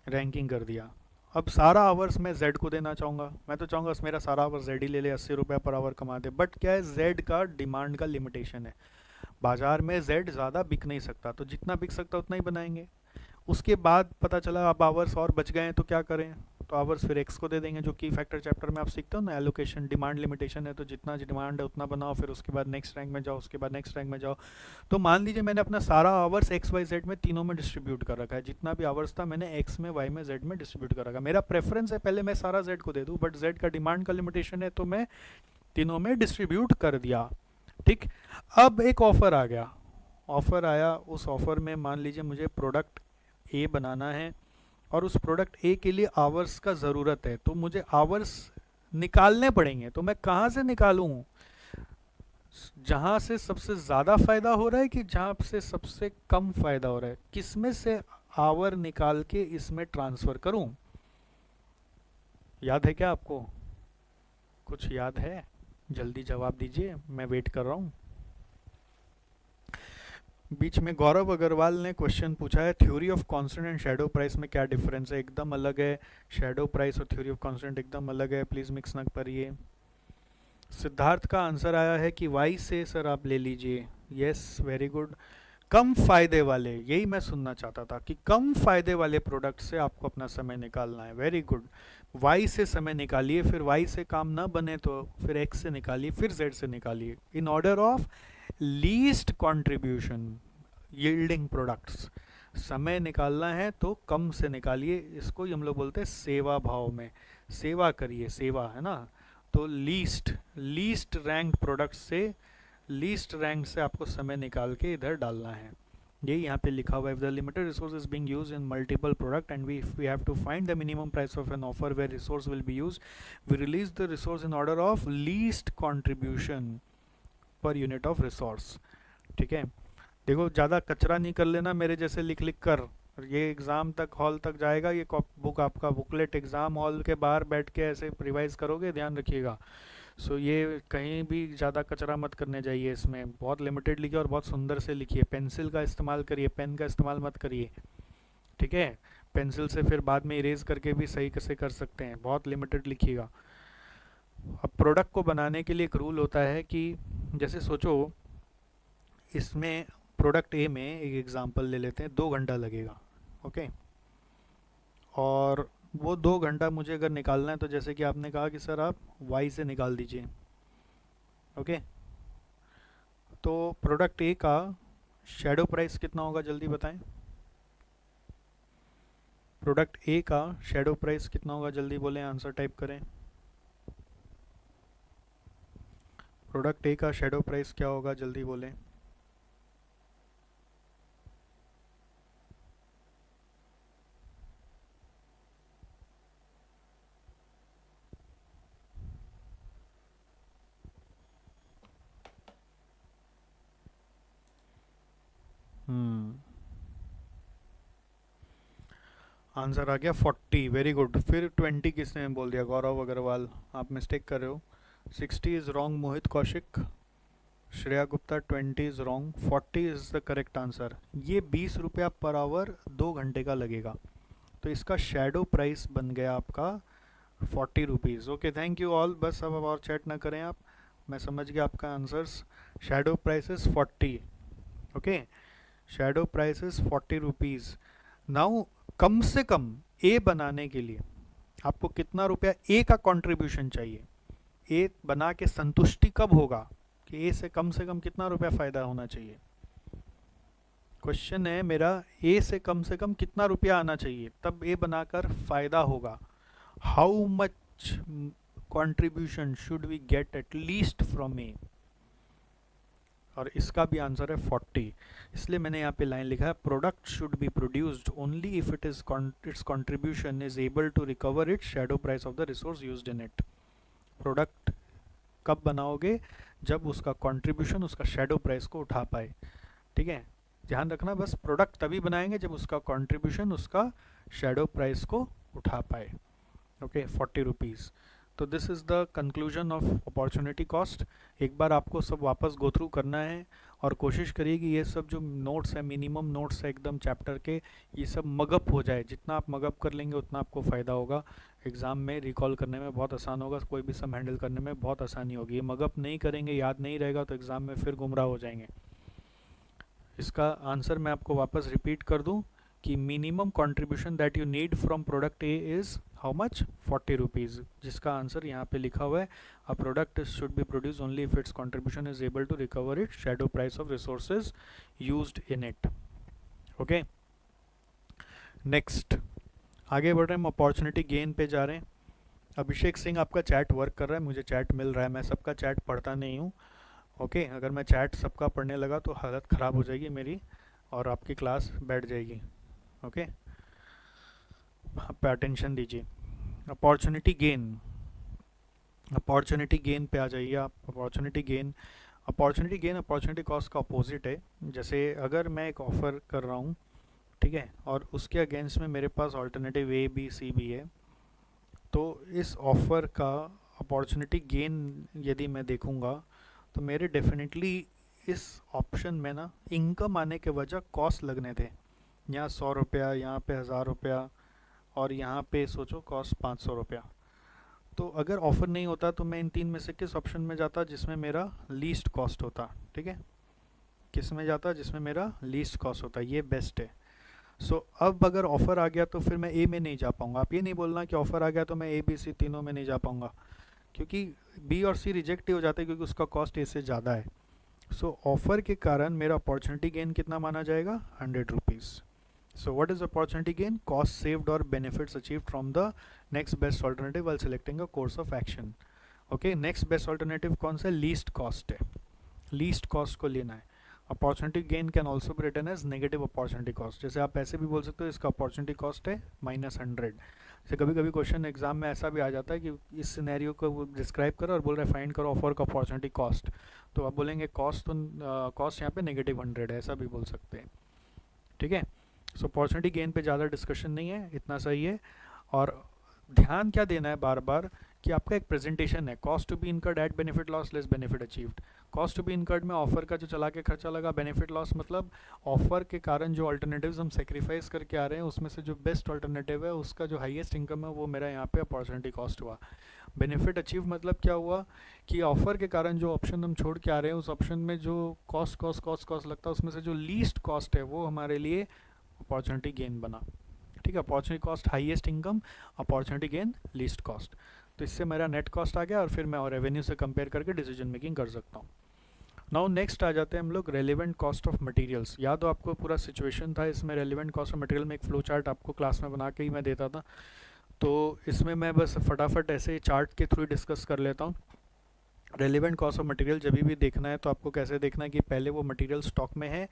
S1: रैंकिंग कर दिया। अब सारा आवर्स मैं जेड को देना चाहूँगा, मैं तो चाहूँगा मेरा सारा आवर जेड ही ले ले, 80 रुपये पर आवर कमा दे, बट क्या है, जेड का डिमांड का लिमिटेशन है, बाजार में जेड ज़्यादा बिक नहीं सकता, तो जितना बिक सकता उतना ही बनाएंगे। उसके बाद पता चला अब आवर्स और बच गए हैं तो क्या करें, तो आवर्स फिर एक्स को दे देंगे, जो की फैक्टर चैप्टर में आप सीखते हो ना, एलोकेशन, डिमांड लिमिटेशन है, तो जितना डिमांड है उतना बनाओ, फिर उसके बाद नेक्स्ट रैंक में जाओ, उसके बाद नेक्स्ट रैंक में जाओ। तो मान लीजिए मैंने अपना सारा आवर्स एक्स वाई जेड में तीनों में डिस्ट्रीब्यूट कर रखा है, जितना भी आवर्स था मैंने एक्स में, वाई में, जेड में डिस्ट्रीब्यूट कर रखा है। मेरा प्रेफरेंस है पहले मैं सारा जेड को दे दूँ, बट जेड का डिमांड का लिमिटेशन है तो मैं तीनों में डिस्ट्रीब्यूट कर दिया, ठीक। अब एक ऑफर आ गया, ऑफर आया, उस ऑफर में मान लीजिए मुझे प्रोडक्ट ए बनाना है, और उस प्रोडक्ट ए के लिए आवर्स का ज़रूरत है, तो मुझे आवर्स निकालने पड़ेंगे। तो मैं कहाँ से निकालूँ, जहाँ से सबसे ज़्यादा फ़ायदा हो रहा है कि जहाँ से सबसे कम फ़ायदा हो रहा है, किस में से आवर निकाल के इसमें ट्रांसफ़र करूँ? याद है क्या आपको, कुछ याद है? जल्दी जवाब दीजिए, मैं वेट कर रहा हूँ। बीच में गौरव अग्रवाल ने क्वेश्चन पूछा है, theory of constant and shadow price में क्या डिफरेंस है? एकदम अलग है, शैडो प्राइस और थ्योरी ऑफ कांस्टेंट एकदम अलग है, प्लीज़ मिक्स ना करिए। सिद्धार्थ का आंसर आया है कि वाई से सर आप ले लीजिए, यस वेरी गुड। कम फायदे वाले, यही मैं सुनना चाहता था कि कम फायदे वाले प्रोडक्ट से आपको अपना समय निकालना है, वेरी गुड। वाई से समय निकालिए, फिर वाई से काम ना बने तो फिर एक्स से निकालिए, फिर जेड से निकालिए, इन order of least contribution yielding products. समय निकालना है तो कम से निकालिए, इसको हम लोग बोलते हैं सेवा भाव में, सेवा करिए, सेवा है ना। तो लीस्ट रैंक प्रोडक्ट से, लीस्ट रैंक से आपको समय निकाल के इधर डालना है, ये यहाँ पे लिखा हुआ है। If the limited resource is being used in multiple product and we have to find the minimum price of an offer where resource will be used, we release the resource in order of least contribution per unit of resource, ठीक है। देखो ज़्यादा कचरा नहीं कर लेना मेरे जैसे लिख लिख कर, ये एग्ज़ाम तक हॉल तक जाएगा, ये बुक आपका बुकलेट एग्ज़ाम हॉल के बाहर बैठ के ऐसे रिवाइज करोगे, ध्यान रखिएगा। सो ये कहीं भी ज़्यादा कचरा मत करने जाइए, इसमें बहुत लिमिटेड लिखिए और बहुत सुंदर से लिखिए, पेंसिल का इस्तेमाल करिए, पेन का इस्तेमाल मत करिए, ठीक है। पेंसिल से फिर बाद में इरेज करके भी सही से कर सकते हैं, बहुत लिमिटेड लिखिएगा। अब प्रोडक्ट को बनाने के लिए एक रूल होता है कि जैसे सोचो इसमें प्रोडक्ट ए में एक एग्जांपल ले लेते हैं, 2 घंटा लगेगा, ओके, और वो 2 घंटा मुझे अगर निकालना है तो जैसे कि आपने कहा कि सर आप वाई से निकाल दीजिए। ओके, तो प्रोडक्ट ए का शेडो प्राइस कितना होगा जल्दी बताएं। प्रोडक्ट ए का शेडो प्राइस कितना होगा जल्दी बोलें, आंसर टाइप करें। प्रोडक्ट ए का शेडो प्राइस क्या होगा जल्दी बोलें। हम्म, आंसर आ गया 40। Very good. फिर 20 किसने बोल दिया? गौरव अग्रवाल, आप मिस्टेक कर रहे हो। 60 is wrong Mohit Kaushik. Shreya Gupta 20 is wrong, 40 is the correct answer. ये 20 रुपया पर आवर 2 घंटे का लगेगा, तो इसका शेडो प्राइस बन गया आपका 40 rupees. Okay, thank you all. बस अब और चैट ना करें आप, मैं समझ गया आपका answers. Shadow price is 40। Okay, shadow price is 40 rupees. Now come से कम ए बनाने के लिए आपको कितना रुपया ए का कंट्रीब्यूशन चाहिए? ए बना के संतुष्टि कब होगा कि ए से कम कितना रुपया फ़ायदा होना चाहिए? क्वेश्चन है मेरा, ए से कम कितना रुपया आना चाहिए तब ए बनाकर फ़ायदा होगा? How much contribution should we get at least from A? और इसका भी आंसर है 40। इसलिए मैंने यहाँ पे लाइन लिखा है, product should be produced only if its contribution is able to recover it shadow price of the resource used in it. Product कब बनाओगे? जब उसका कंट्रीब्यूशन उसका शेडो प्राइस को उठा पाए। ठीक है, ध्यान रखना, बस प्रोडक्ट तभी बनाएंगे जब उसका कंट्रीब्यूशन उसका शेडो प्राइस को उठा पाए। Okay, 40 rupees. तो this is the conclusion of opportunity cost. एक बार आपको सब वापस गो थ्रू करना है और कोशिश करिए कि ये सब जो नोट्स है, मिनिमम नोट्स है एकदम चैप्टर के, ये सब मगअप हो जाए। जितना आप मगअप कर लेंगे उतना आपको फ़ायदा होगा। एग्ज़ाम में रिकॉल करने में बहुत आसान होगा, कोई भी सम हैंडल करने में बहुत आसानी होगी। ये मगअप नहीं करेंगे, याद नहीं रहेगा, तो एग्ज़ाम में फिर गुमराह हो जाएंगे। इसका आंसर मैं आपको वापस रिपीट कर दूं कि minimum contribution that you need from product A is how much? 40 rupees, जिसका आंसर यहाँ पे लिखा हुआ है, a product should be produce only if its contribution is able to recover it shadow price of resources used in it. Okay, next आगे बढ़ रहे हैं, हम अपॉर्चुनिटी गेन पे जा रहे हैं। अभिषेक सिंह, आपका चैट वर्क कर रहा है, मुझे चैट मिल रहा है, मैं सबका चैट पढ़ता नहीं हूँ। ओके, अगर मैं चैट सबका पढ़ने लगा तो हालत ख़राब हो जाएगी मेरी और आपकी क्लास बैठ जाएगी। ओके, आप पे अटेंशन दीजिए। अपॉर्चुनिटी गेन, अपॉर्चुनिटी गेन पे आ जाइए आप। अपॉर्चुनिटी कॉस्ट का अपोजिट है। जैसे अगर मैं एक ऑफ़र कर रहा हूँ, ठीक है, और उसके अगेंस्ट में मेरे पास ऑल्टरनेटिव ए बी सी भी है, तो इस ऑफ़र का अपॉर्चुनिटी गेन यदि मैं देखूँगा तो मेरे डेफिनेटली इस ऑप्शन में ना इनकम आने के वजह कॉस्ट लगने थे। यहाँ 100 रुपया, यहाँ पे 1000 रुपया, और यहाँ पे सोचो कॉस्ट 500 रुपया। तो अगर ऑफ़र नहीं होता तो मैं इन तीन में से किस ऑप्शन में जाता जिसमें मेरा लीस्ट कॉस्ट होता? ठीक है, किस में जाता जिसमें मेरा लीस्ट कॉस्ट होता? ये बेस्ट है। सो अब अगर ऑफ़र आ गया तो फिर मैं ए में नहीं जा पाऊँगा। आप ये नहीं बोलना कि ऑफ़र आ गया तो मैं ए बी सी तीनों में नहीं जा पाऊँगा, क्योंकि बी और सी रिजेक्ट ही हो जाते हैं क्योंकि उसका कॉस्ट ए से ज़्यादा है। सो ऑफ़र के कारण मेरा अपॉर्चुनिटी गेन कितना माना जाएगा? 100 rupees. So what is opportunity gain? Cost saved or benefits achieved from the next best alternative while selecting a course of action. Okay, next best alternative कौन सा? least cost है, least cost को लेना है। Opportunity gain can also be written as negative opportunity cost. जैसे आप ऐसे भी बोल सकते हो इसका अपॉर्चुनिटी कॉस्ट है -100। जैसे कभी कभी क्वेश्चन एग्जाम में ऐसा भी आ जाता है कि इस सिनेरियो को वो डिस्क्राइब करो और बोल रहे फाइंड करो ऑफर का अपॉर्चुनिटी कॉस्ट, तो आप बोलेंगे कॉस्ट तो कॉस्ट यहाँ पे -100 है, ऐसा भी बोल सकते हैं। ठीक है, सो अपॉर्चुनिटी गेन पे ज़्यादा डिस्कशन नहीं है, इतना सही है। और ध्यान क्या देना है बार बार कि आपका एक प्रेजेंटेशन है, cost to be incurred at benefit loss less benefit achieved. Cost to be incurred में ऑफर का जो चला के खर्चा लगा, बेनिफिट लॉस मतलब ऑफर के कारण जो अल्टरनेटिव्स हम सेक्रीफाइस करके आ रहे हैं उसमें से जो बेस्ट अल्टरनेटिव है उसका जो हाईएस्ट इनकम है वो मेरा यहाँ पे अपॉर्चुनिटी कॉस्ट हुआ। बेनिफिट अचीव मतलब क्या हुआ कि ऑफर के कारण जो ऑप्शन हम छोड़ के आ रहे हैं उस ऑप्शन में जो कॉस्ट लगता है उसमें से जो लीस्ट कॉस्ट है वो हमारे लिए अपॉर्चुनिटी गेन बना। ठीक है, opportunity cost highest income, opportunity gain least cost. तो इससे मेरा नेट कॉस्ट आ गया और फिर मैं और रेवेन्यू से कंपेयर करके डिसीजन मेकिंग कर सकता हूँ। नाउ नेक्स्ट आ जाते हैं हम लोग रेलिवेंट कॉस्ट ऑफ मटेरियल्स। याद हो आपको पूरा सिचुएशन था इसमें, रेलिवेंट कॉस्ट ऑफ मटेरियल में एक फ्लो चार्ट आपको क्लास में बना के ही मैं देता था, तो इसमें मैं बस फटाफट ऐसे चार्ट के थ्रू डिस्कस कर लेता हूँ। रेलिवेंट कॉस्ट ऑफ मटेरियल जब भी देखना है तो आपको कैसे देखना है कि पहले वो मटेरियल स्टॉक में है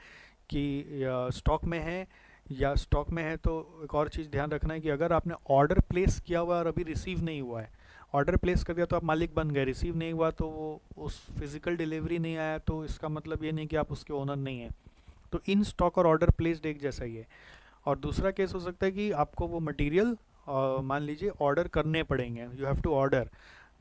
S1: कि स्टॉक में है, या स्टॉक में है तो एक और चीज़ ध्यान रखना है कि अगर आपने ऑर्डर प्लेस किया हुआ और अभी रिसीव नहीं हुआ है, ऑर्डर प्लेस कर दिया तो आप मालिक बन गए, रिसीव नहीं हुआ तो वो उस फिज़िकल डिलीवरी नहीं आया, तो इसका मतलब ये नहीं कि आप उसके ओनर नहीं हैं। तो इन स्टॉक और ऑर्डर प्लेस्ड एक जैसा ही है। और दूसरा केस हो सकता है कि आपको वो मटेरियल मान लीजिए ऑर्डर करने पड़ेंगे, यू हैव टू ऑर्डर।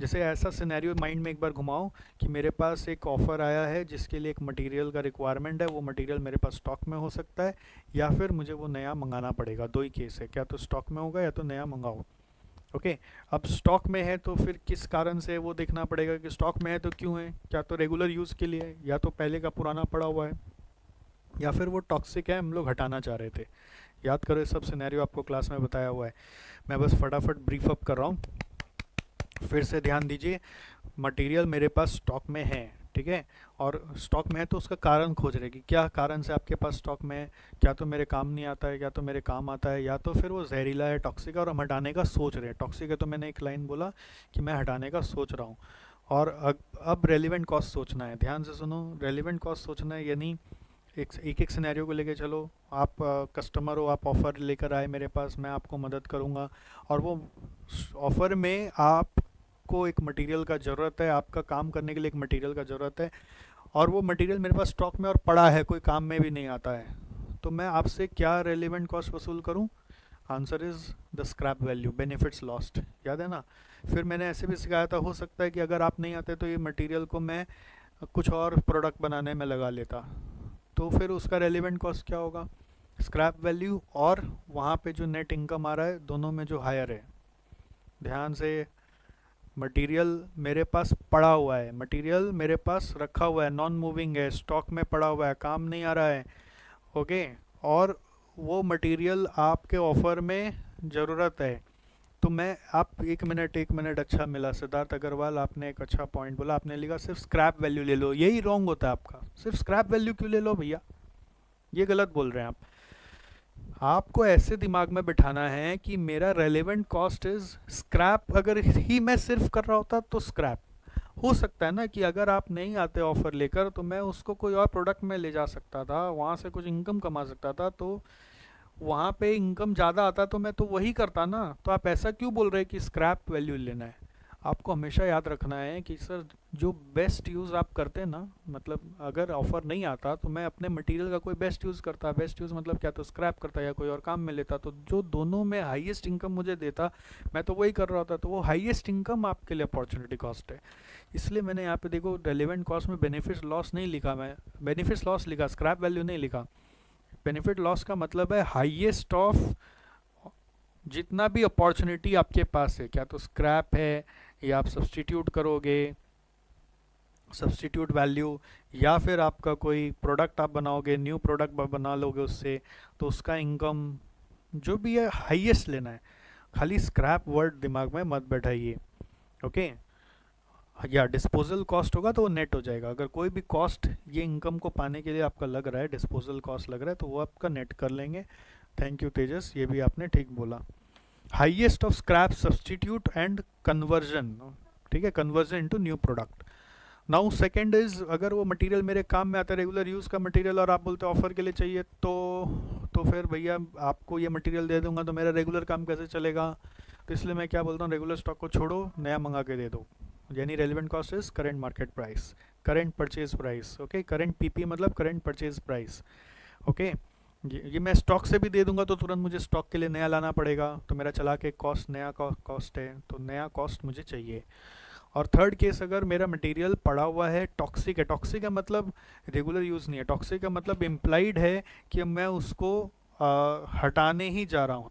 S1: जैसे ऐसा सिनेरियो माइंड में एक बार घुमाओ कि मेरे पास एक ऑफ़र आया है जिसके लिए एक मटेरियल का रिक्वायरमेंट है, वो मटेरियल मेरे पास स्टॉक में हो सकता है या फिर मुझे वो नया मंगाना पड़ेगा, दो ही केस है, क्या तो स्टॉक में होगा या तो नया मंगाओ। ओके, अब स्टॉक में है तो फिर किस कारण से वो देखना पड़ेगा कि स्टॉक में है तो क्यों है, क्या तो रेगुलर यूज़ के लिए है, या तो पहले का पुराना पड़ा हुआ है, या फिर वो टॉक्सिक है, हम लोग हटाना चाह रहे थे। याद करो, ये सब सिनेरियो आपको क्लास में बताया हुआ है, मैं बस फटाफट ब्रीफ अप कर रहा हूँ। फिर से ध्यान दीजिए, मटेरियल मेरे पास स्टॉक में है, ठीक है, और स्टॉक में है तो उसका कारण खोज रहे कि क्या कारण से आपके पास स्टॉक में है, क्या तो मेरे काम नहीं आता है, या तो मेरे काम आता है, या तो फिर वो जहरीला है, टॉक्सिक है और हम हटाने का सोच रहे हैं। टॉक्सिक है तो मैंने एक लाइन बोला कि मैं हटाने का सोच रहा हूँ। और अब रेलिवेंट कॉस्ट सोचना है, ध्यान से सुनो, रेलिवेंट कॉस्ट सोचना है यानी एक सिनेरियो को लेके चलो, आप कस्टमर हो, आप ऑफ़र लेकर आए मेरे पास, मैं आपको मदद करूँगा, और वो ऑफ़र में आपको एक मटेरियल का ज़रूरत है, आपका काम करने के लिए एक मटेरियल का ज़रूरत है, और वो मटेरियल मेरे पास स्टॉक में और पड़ा है, कोई काम में भी नहीं आता है, तो मैं आपसे क्या रेलिवेंट कॉस्ट वसूल करूँ? Answer is the scrap value, benefits lost, याद है ना। फिर मैंने ऐसे भी सिखाया था, हो सकता है कि अगर आप नहीं आते तो ये मटेरियल को मैं कुछ और प्रोडक्ट बनाने में लगा लेता, तो फिर उसका रेलिवेंट कॉस्ट क्या होगा? स्क्रैप वैल्यू और वहाँ पे जो नेट इनकम आ रहा है, दोनों में जो हायर है। ध्यान से, मटेरियल मेरे पास पड़ा हुआ है, मटेरियल मेरे पास रखा हुआ है, नॉन मूविंग है, स्टॉक में पड़ा हुआ है, काम नहीं आ रहा है, ओके, और वो मटेरियल आपके ऑफ़र में ज़रूरत है, तो मैं आप एक मिनट, अच्छा मिला सिद्धार्थ अग्रवाल, आपने एक अच्छा पॉइंट बोला, आपने लिखा सिर्फ स्क्रैप वैल्यू ले लो, यही रॉन्ग होता है आपका, सिर्फ स्क्रैप वैल्यू क्यों ले लो भैया, ये गलत बोल रहे हैं आप। आपको ऐसे दिमाग में बिठाना है कि मेरा रेलेवेंट कॉस्ट इज स्क्रैप, अगर ही मैं सिर्फ कर रहा होता तो स्क्रैप हो सकता है ना कि अगर आप नहीं आते ऑफर लेकर तो मैं उसको कोई और प्रोडक्ट में ले जा सकता था, वहाँ से कुछ इनकम कमा सकता था, तो वहाँ पे इनकम ज़्यादा आता तो मैं तो वही करता ना। तो आप ऐसा क्यों बोल रहे हैं कि स्क्रैप वैल्यू लेना है? आपको हमेशा याद रखना है कि सर जो बेस्ट यूज़ आप करते हैं ना, मतलब अगर ऑफ़र नहीं आता तो मैं अपने मटेरियल का कोई बेस्ट यूज़ करता, बेस्ट यूज़ मतलब क्या, तो स्क्रैप करता या कोई और काम में लेता, तो जो दोनों में हाईएस्ट इनकम मुझे देता मैं तो वही कर रहा था, तो वो हाईएस्ट इनकम आपके लिए अपॉर्चुनिटी कॉस्ट है। इसलिए मैंने यहाँ पे देखो रेलिवेंट कॉस्ट में बेनिफिट्स लॉस नहीं लिखा, मैं बेनिफिट्स लॉस लिखा, स्क्रैप वैल्यू नहीं लिखा। बेनिफिट लॉस का मतलब है हाईएस्ट ऑफ जितना भी अपॉर्चुनिटी आपके पास है, क्या तो स्क्रैप है या आप सब्सटीट्यूट करोगे, सब्सटीट्यूट वैल्यू, या फिर आपका कोई प्रोडक्ट आप बनाओगे, न्यू प्रोडक्ट बना लोगे उससे, तो उसका इनकम जो भी है हाईएस्ट लेना है। खाली स्क्रैप वर्ड दिमाग में मत बैठाइए, ओके। या डिस्पोजल कॉस्ट होगा तो वो नेट हो जाएगा, अगर कोई भी कॉस्ट ये इनकम को पाने के लिए आपका लग रहा है, डिस्पोजल कॉस्ट लग रहा है, तो वो आपका नेट कर लेंगे। थैंक यू तेजस, ये भी आपने ठीक बोला। Highest of scrap, substitute and conversion, ठीक है, conversion into new product. Now second is, अगर वो मटेरियल मेरे काम में आता है, रेगुलर यूज़ का मटेरियल, और आप बोलते ऑफर के लिए चाहिए, तो फिर भैया आपको ये मटेरियल दे दूंगा तो मेरा रेगुलर काम कैसे चलेगा? तो इसलिए मैं क्या बोलता हूँ, रेगुलर स्टॉक को छोड़ो, नया मंगा के दे दो। यानी relevant cost is current market price, current purchase price, okay. Current PP मतलब करेंट परचेज प्राइस, ओके। ये मैं स्टॉक से भी दे दूंगा तो तुरंत मुझे स्टॉक के लिए नया लाना पड़ेगा, तो मेरा चला के कॉस्ट, नया कॉस्ट है, तो नया कॉस्ट मुझे चाहिए। और थर्ड केस, अगर मेरा मटेरियल पड़ा हुआ है, टॉक्सिक है, टॉक्सिक का मतलब रेगुलर यूज़ नहीं है, टॉक्सिक का मतलब इम्प्लाइड है कि मैं उसको हटाने ही जा रहा हूँ,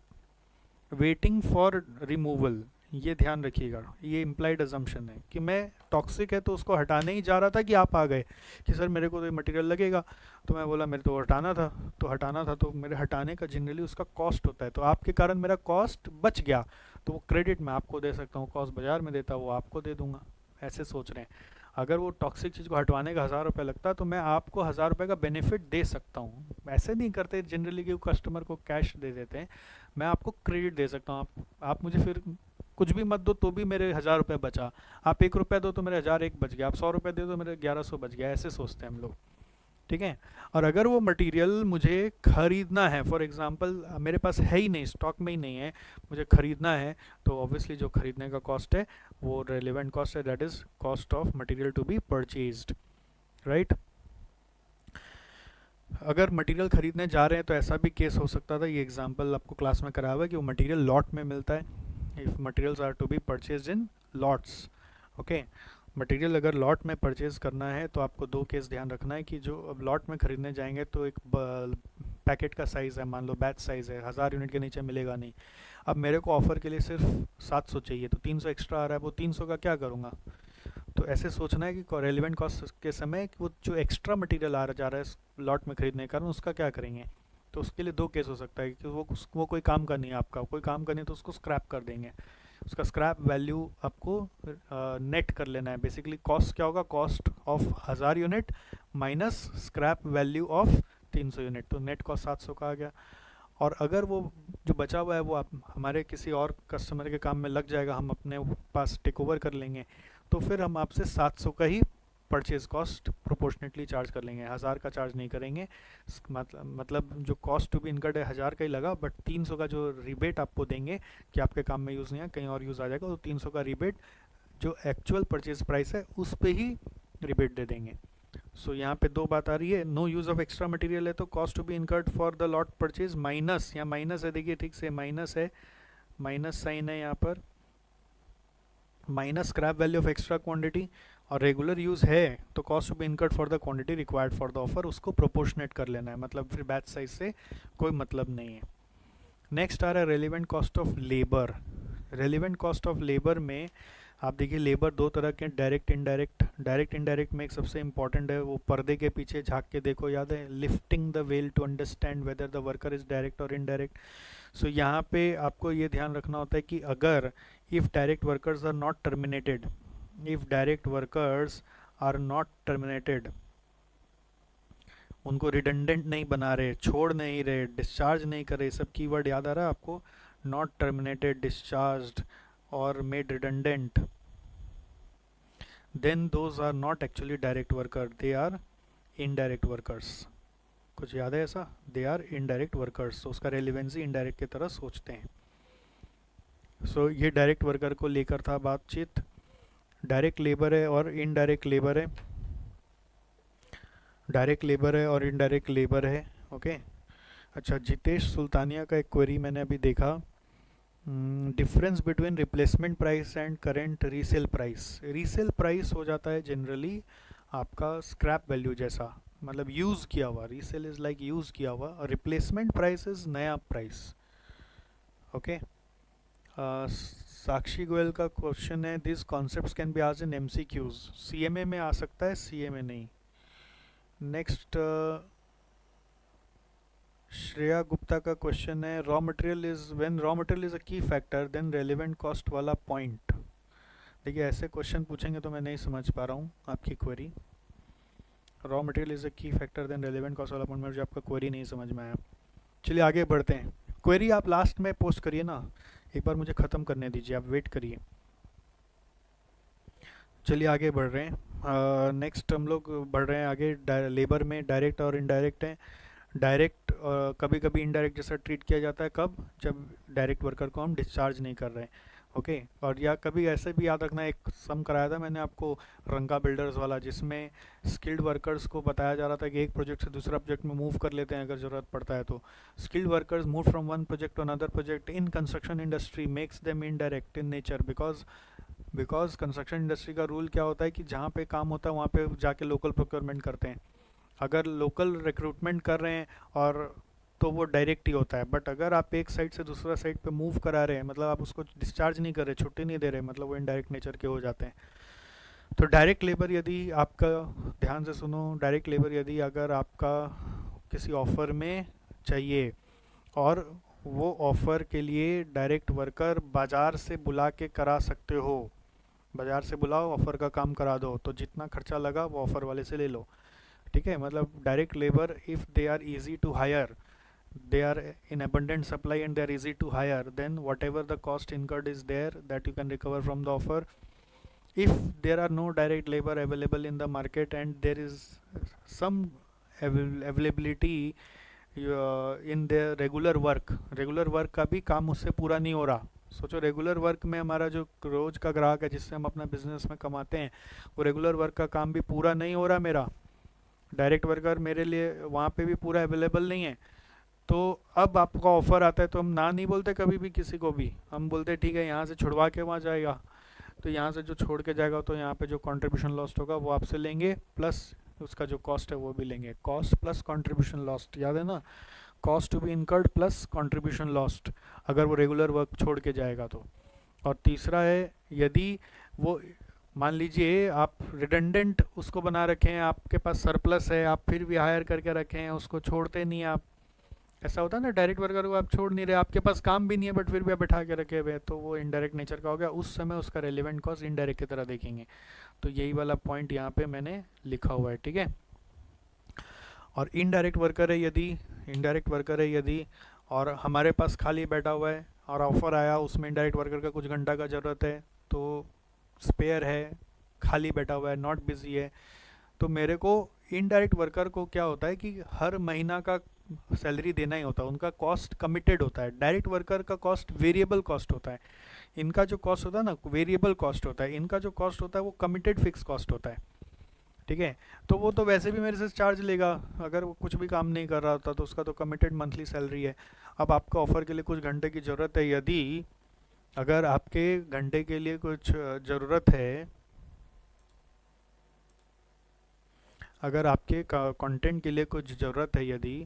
S1: वेटिंग फॉर रिमूवल, ये ध्यान रखिएगा, ये इम्प्लाइड अजम्पशन है कि मैं टॉक्सिक है तो उसको हटाने ही जा रहा था कि आप आ गए कि सर मेरे को तो ये मटेरियल लगेगा, तो मैं बोला मेरे तो हटाना था तो मेरे हटाने का जनरली उसका कॉस्ट होता है, तो आपके कारण मेरा कॉस्ट बच गया, तो वो क्रेडिट मैं आपको दे सकता हूँ, कॉस्ट बाजार में देता वो आपको दे दूंगा, ऐसे सोच रहे हैं। अगर वो टॉक्सिक चीज़ को हटवाने का 1000 रुपये लगता तो मैं आपको 1000 रुपये का बेनिफिट दे सकता हूँ। ऐसे नहीं करते जनरली कि वो कस्टमर को कैश दे देते हैं, मैं आपको क्रेडिट दे सकता हूँ। आप मुझे फिर कुछ भी मत दो तो भी मेरे 1000 रुपये बचा, आप 1 रुपया दो तो मेरे 1001 बच गया, आप 100 रुपये दे दो मेरे 1100 बच गया, ऐसे सोचते हैं हम लोग, ठीक है। और अगर वो मटेरियल मुझे खरीदना है, फॉर एग्जांपल मेरे पास है ही नहीं, स्टॉक में ही नहीं है, मुझे खरीदना है, तो ऑब्वियसली जो खरीदने का कॉस्ट है वो रेलिवेंट कॉस्ट है, that is cost of material to be purchased, right. अगर मटेरियल खरीदने जा रहे हैं तो ऐसा भी केस हो सकता था, ये एग्जांपल आपको क्लास में कराया हुआ है कि वो मटेरियल लॉट में मिलता है, if materials are to be purchased in lots, okay. Material अगर लॉट में परचेज़ करना है तो आपको दो केस ध्यान रखना है कि जो अब लॉट में ख़रीदने जाएंगे तो एक पैकेट का साइज़ है, मान लो बैच साइज़ है, 1000 यूनिट के नीचे मिलेगा नहीं। अब मेरे को ऑफ़र के लिए सिर्फ 700 चाहिए, तो 300 एक्स्ट्रा आ रहा है, वो 300 का क्या करूँगा। तो ऐसे सोचना है कि रेलिवेंट कॉस्ट के समय वो जो एक्स्ट्रा मटेरियल आ जा रहा है लॉट में ख़रीदने का उसका क्या करेंगे। तो उसके लिए दो केस हो सकता है कि वो कोई काम का नहीं है, आपका कोई काम का नहीं तो उसको स्क्रैप कर देंगे, उसका स्क्रैप वैल्यू आपको नेट कर लेना है। बेसिकली कॉस्ट क्या होगा, cost of 1000 unit minus scrap value of 300 unit, तो नेट कॉस्ट 700 का आ गया। और अगर वो जो बचा हुआ है वो आप हमारे किसी और कस्टमर के काम में लग जाएगा, हम अपने पास टेक ओवर कर लेंगे, तो फिर हम आपसे 700 का ही परचेज़ कॉस्ट प्रोपोर्शनेटली चार्ज कर लेंगे, 1000 का चार्ज नहीं करेंगे। मतलब जो कॉस्ट टू बी इनकर्ड है 1000 का ही लगा, बट 300 का जो रिबेट आपको देंगे कि आपके काम में यूज़ नहीं है कहीं और यूज़ आ जाएगा, तो 300 का रिबेट जो एक्चुअल परचेज प्राइस है उस पर ही रिबेट दे देंगे। सो यहाँ पे दो बात आ रही है, no use of extra material है तो cost to be incurred for the lot purchase minus, यहाँ माइनस है, देखिए ठीक से माइनस है, माइनस साइन है यहाँ पर, minus scrap value of extra quantity, और रेगुलर यूज़ है तो cost to be incurred for the quantity required for the offer, उसको प्रोपोर्शनेट कर लेना है, मतलब फिर बैच साइज से कोई मतलब नहीं है। नेक्स्ट आ रहा है relevant cost of labour. Relevant cost of labour में आप देखिए लेबर दो तरह के, डायरेक्ट इनडायरेक्ट। डायरेक्ट इनडायरेक्ट में एक सबसे इंपॉर्टेंट है, वो पर्दे के पीछे झांक के देखो, याद है, lifting the veil to understand whether the worker is direct और इनडायरेक्ट। सो यहाँ पे आपको ये ध्यान रखना होता है कि अगर if direct workers are not terminated, if direct workers are not terminated, उनको रिडंडेंट नहीं बना रहे, छोड़ नहीं रहे, डिस्चार्ज नहीं कर रहे, सब कीवर्ड याद आ रहा है आपको, नॉट टर्मिनेटेड, डिस्चार्ज्ड और made redundant, then those are not actually direct worker, they are indirect workers. कुछ याद है ऐसा, दे आर इनडायरेक्ट वर्कर्स, तो उसका रेलिवेंसी इनडायरेक्ट की तरह सोचते हैं। सो ये डायरेक्ट वर्कर को लेकर था बातचीत। डायरेक्ट लेबर है और इनडायरेक्ट लेबर है, डायरेक्ट लेबर है और इनडायरेक्ट लेबर है, ओके। अच्छा, जितेश सुल्तानिया का एक क्वेरी मैंने अभी देखा, difference between replacement price and current resale price. Resale price हो जाता है जनरली आपका स्क्रैप वैल्यू जैसा, मतलब यूज़ किया हुआ, रीसेल इज़ लाइक यूज़ किया हुआ, और रिप्लेसमेंट प्राइस इज़ नया प्राइस, ओके। साक्षी गोयल का क्वेश्चन है, this concepts can be asked in MCQs, CMA में आ सकता है, सीएमए नहीं। नेक्स्ट श्रेया गुप्ता का क्वेश्चन है, raw material is, when raw material is a की फैक्टर देन रेलेवेंट कॉस्ट वाला पॉइंट। देखिए ऐसे क्वेश्चन पूछेंगे तो मैं नहीं समझ पा रहा हूँ आपकी query. Raw material is a की फैक्टर देन रेलेवेंट कॉस्ट वाला पॉइंट, मुझे आपका क्वेरी नहीं समझ में आया। चलिए आगे बढ़ते हैं, क्वेरी आप लास्ट में पोस्ट करिए ना, एक बार मुझे ख़त्म करने दीजिए, आप वेट करिए। चलिए आगे बढ़ रहे हैं। नेक्स्ट हम लोग बढ़ रहे हैं आगे, लेबर में डायरेक्ट और इनडायरेक्ट है। डायरेक्ट कभी कभी इनडायरेक्ट जैसा ट्रीट किया जाता है, कब, जब डायरेक्ट वर्कर को हम डिस्चार्ज नहीं कर रहे हैं, ओके। और या कभी ऐसे भी याद रखना, एक सम कराया था मैंने आपको रंगा बिल्डर्स वाला, जिसमें स्किल्ड वर्कर्स को बताया जा रहा था कि एक प्रोजेक्ट से दूसरा प्रोजेक्ट में मूव कर लेते हैं अगर ज़रूरत पड़ता है तो। Skilled workers move from one project to another project in construction industry makes them indirect in nature, because construction industry का रूल क्या होता है कि जहाँ पे काम होता है वहाँ पे जाके लोकल प्रोक्योरमेंट करते हैं। अगर लोकल रिक्रूटमेंट कर रहे हैं और तो वो डायरेक्ट ही होता है। बट अगर आप एक साइड से दूसरा साइड पे मूव करा रहे हैं, मतलब आप उसको डिस्चार्ज नहीं कर रहे, छुट्टी नहीं दे रहे, मतलब वो इनडायरेक्ट नेचर के हो जाते हैं। तो डायरेक्ट लेबर यदि आपका, ध्यान से सुनो, डायरेक्ट लेबर यदि अगर आपका किसी ऑफ़र में चाहिए और वो ऑफ़र के लिए डायरेक्ट वर्कर बाज़ार से बुला के करा सकते हो, बाज़ार से बुलाओ, ऑफ़र का काम करा दो, तो जितना खर्चा लगा वो ऑफ़र वाले से ले लो। ठीक है, मतलब direct labour if they are easy to hire, they are in abundant supply and they are easy to hire, then whatever the cost incurred is there that you can recover from the offer. If there are no direct labor available in the market and there is some availability in the regular work का भी काम उससे पूरा नहीं हो रहा। सोचो regular work में हमारा जो रोज का ग्राहक है जिससे हम अपना बिजनेस में कमाते हैं, वो रेगुलर वर्क का काम भी पूरा नहीं हो रहा मेरा, डायरेक्ट वर्कर मेरे लिए वहाँ पे भी पूरा अवेलेबल नहीं है। तो अब आपका ऑफ़र आता है तो हम ना नहीं बोलते कभी भी किसी को भी, हम बोलते ठीक है यहाँ से छुड़वा के वहाँ जाएगा, तो यहाँ से जो छोड़ के जाएगा तो यहाँ पे जो कंट्रीब्यूशन लॉस्ट होगा वो आपसे लेंगे, प्लस उसका जो कॉस्ट है वो भी लेंगे। कॉस्ट प्लस कंट्रीब्यूशन लॉस्ट, याद है ना, cost to be incurred plus contribution lost, अगर वो रेगुलर वर्क छोड़ के जाएगा तो। और तीसरा है, यदि वो, मान लीजिए आप रिडंडेंट उसको बना रखे हैं, आपके पास सरप्लस है, आप फिर भी हायर करके रखे हैं, उसको छोड़ते नहीं आप, ऐसा होता है ना, डायरेक्ट वर्कर को आप छोड़ नहीं रहे, आपके पास काम भी नहीं है बट फिर भी आप बैठा के रखे हुए हैं, तो वो इनडायरेक्ट नेचर का हो गया। उस समय उसका रेलिवेंट कॉस्ट इनडायरेक्ट की तरह देखेंगे। तो यही वाला पॉइंट यहाँ पे मैंने लिखा हुआ है, ठीक है। और इनडायरेक्ट वर्कर है यदि, इनडायरेक्ट वर्कर है यदि और हमारे पास खाली बैठा हुआ है और ऑफर आया, उसमें इनडायरेक्ट वर्कर का कुछ घंटा का ज़रूरत है, तो स्पेयर है, खाली बैठा हुआ है, नॉट बिजी है, तो मेरे को इनडायरेक्ट वर्कर को क्या होता है कि हर महीना का सैलरी देना ही होता है, उनका कॉस्ट कमिटेड होता है। डायरेक्ट वर्कर का कॉस्ट वेरिएबल कॉस्ट होता है, इनका जो कॉस्ट होता है ना वेरिएबल कॉस्ट होता है, इनका जो कॉस्ट होता है वो कमिटेड फिक्स कॉस्ट होता है, ठीक है। तो वो तो वैसे भी मेरे से चार्ज लेगा, अगर वो कुछ भी काम नहीं कर रहा होता तो उसका तो कमिटेड मंथली सैलरी है। अब आपका ऑफर के लिए कुछ घंटे की ज़रूरत है, यदि अगर आपके घंटे के लिए कुछ ज़रूरत है, अगर आपके कंटेंट के लिए कुछ ज़रूरत है, यदि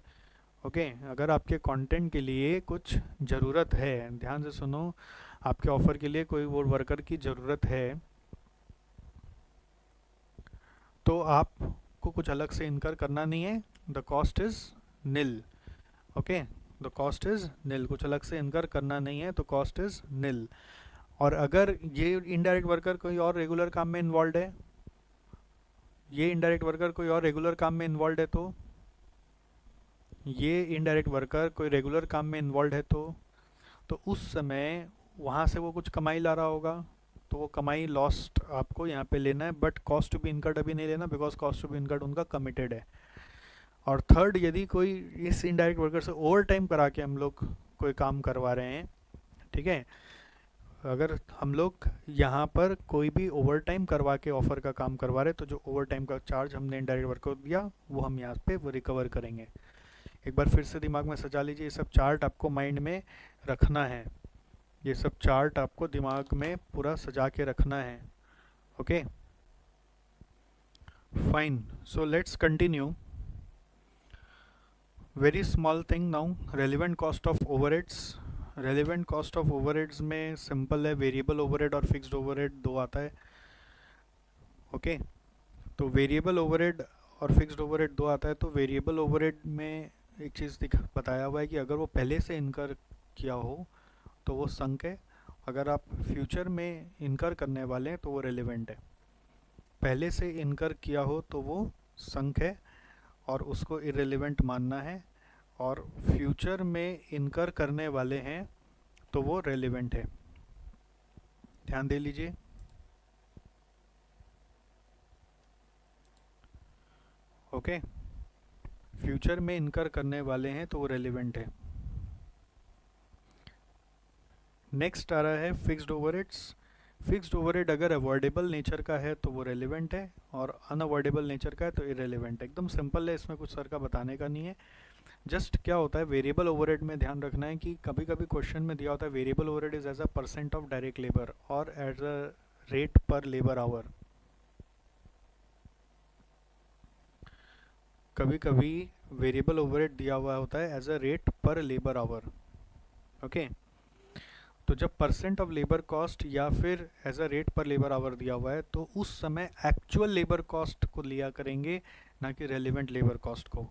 S1: ओके अगर आपके कंटेंट के लिए कुछ ज़रूरत है, ध्यान से सुनो, आपके ऑफ़र के लिए कोई वो वर्कर की ज़रूरत है, तो आपको कुछ अलग से इनकर करना नहीं है, the cost is nil, okay, the cost is nil, कुछ अलग से इनकर करना नहीं है तो कॉस्ट इज़ निल। और अगर ये इनडायरेक्ट वर्कर कोई और रेगुलर काम में इन्वॉल्व है, ये इनडायरेक्ट वर्कर कोई और रेगुलर काम में इन्वॉल्व है, तो ये इनडायरेक्ट वर्कर कोई रेगुलर काम में इन्वॉल्व है, तो उस समय वहाँ से वो कुछ कमाई ला रहा होगा, तो वो कमाई लॉस्ट आपको यहाँ पे लेना है, but cost to be incurred अभी नहीं लेना, because cost to be incurred उनका कमिटेड है। और थर्ड, यदि कोई इस इनडायरेक्ट वर्कर से ओवर टाइम करा के हम लोग कोई काम करवा रहे हैं, ठीक है, अगर हम लोग यहाँ पर कोई भी ओवर टाइम करवा के ऑफर का काम करवा रहे, तो जो ओवर टाइम का चार्ज हमने इनडायरेक्ट वर्कर को दिया वो हम यहाँ पे वो रिकवर करेंगे। एक बार फिर से दिमाग में सजा लीजिए, ये सब चार्ट आपको माइंड में रखना है, ये सब चार्ट आपको दिमाग में पूरा सजा के रखना है, okay fine. So let's continue. Very small thing now, relevant cost of overheads. Relevant cost of overheads में सिंपल है, वेरिएबल ओवरहेड और फिक्स्ड ओवरहेड दो आता है, ओके। तो वेरिएबल ओवरहेड और फिक्स्ड ओवरहेड दो आता है, तो वेरिएबल ओवरहेड में एक चीज़ बताया हुआ है कि अगर वो पहले से इनकर किया हो तो वो संक है, अगर आप फ्यूचर में इनकर करने वाले हैं तो वो रेलिवेंट है। पहले से इनकर किया हो तो वो संक है और उसको इरेलीवेंट मानना है, और फ्यूचर में इनकर करने वाले हैं तो वो रेलिवेंट है। ध्यान दे लीजिए, ओके, फ्यूचर में इनकर करने वाले हैं तो वो रेलिवेंट है। नेक्स्ट आ रहा है फिक्स्ड ओवरहेड्स। फिक्स्ड ओवरहेड अगर अवॉइडेबल नेचर का है तो वो रेलिवेंट है, और अनअवॉइडेबल नेचर का है तो इरेलीवेंट है। एकदम सिंपल है, इसमें कुछ सर का बताने का नहीं है। जस्ट क्या होता है वेरिएबल ओवरहेड में, ध्यान रखना है कि कभी कभी क्वेश्चन में दिया होता है variable overhead is as a percent of direct labour और as a rate per labour hour. कभी कभी वेरिएबल ओवरहेड दिया हुआ होता है as a rate per labour hour. Okay, तो जब परसेंट ऑफ लेबर कॉस्ट या फिर as a rate per labour hour दिया हुआ है तो उस समय एक्चुअल लेबर कॉस्ट को लिया करेंगे, ना कि रेलिवेंट लेबर कॉस्ट को।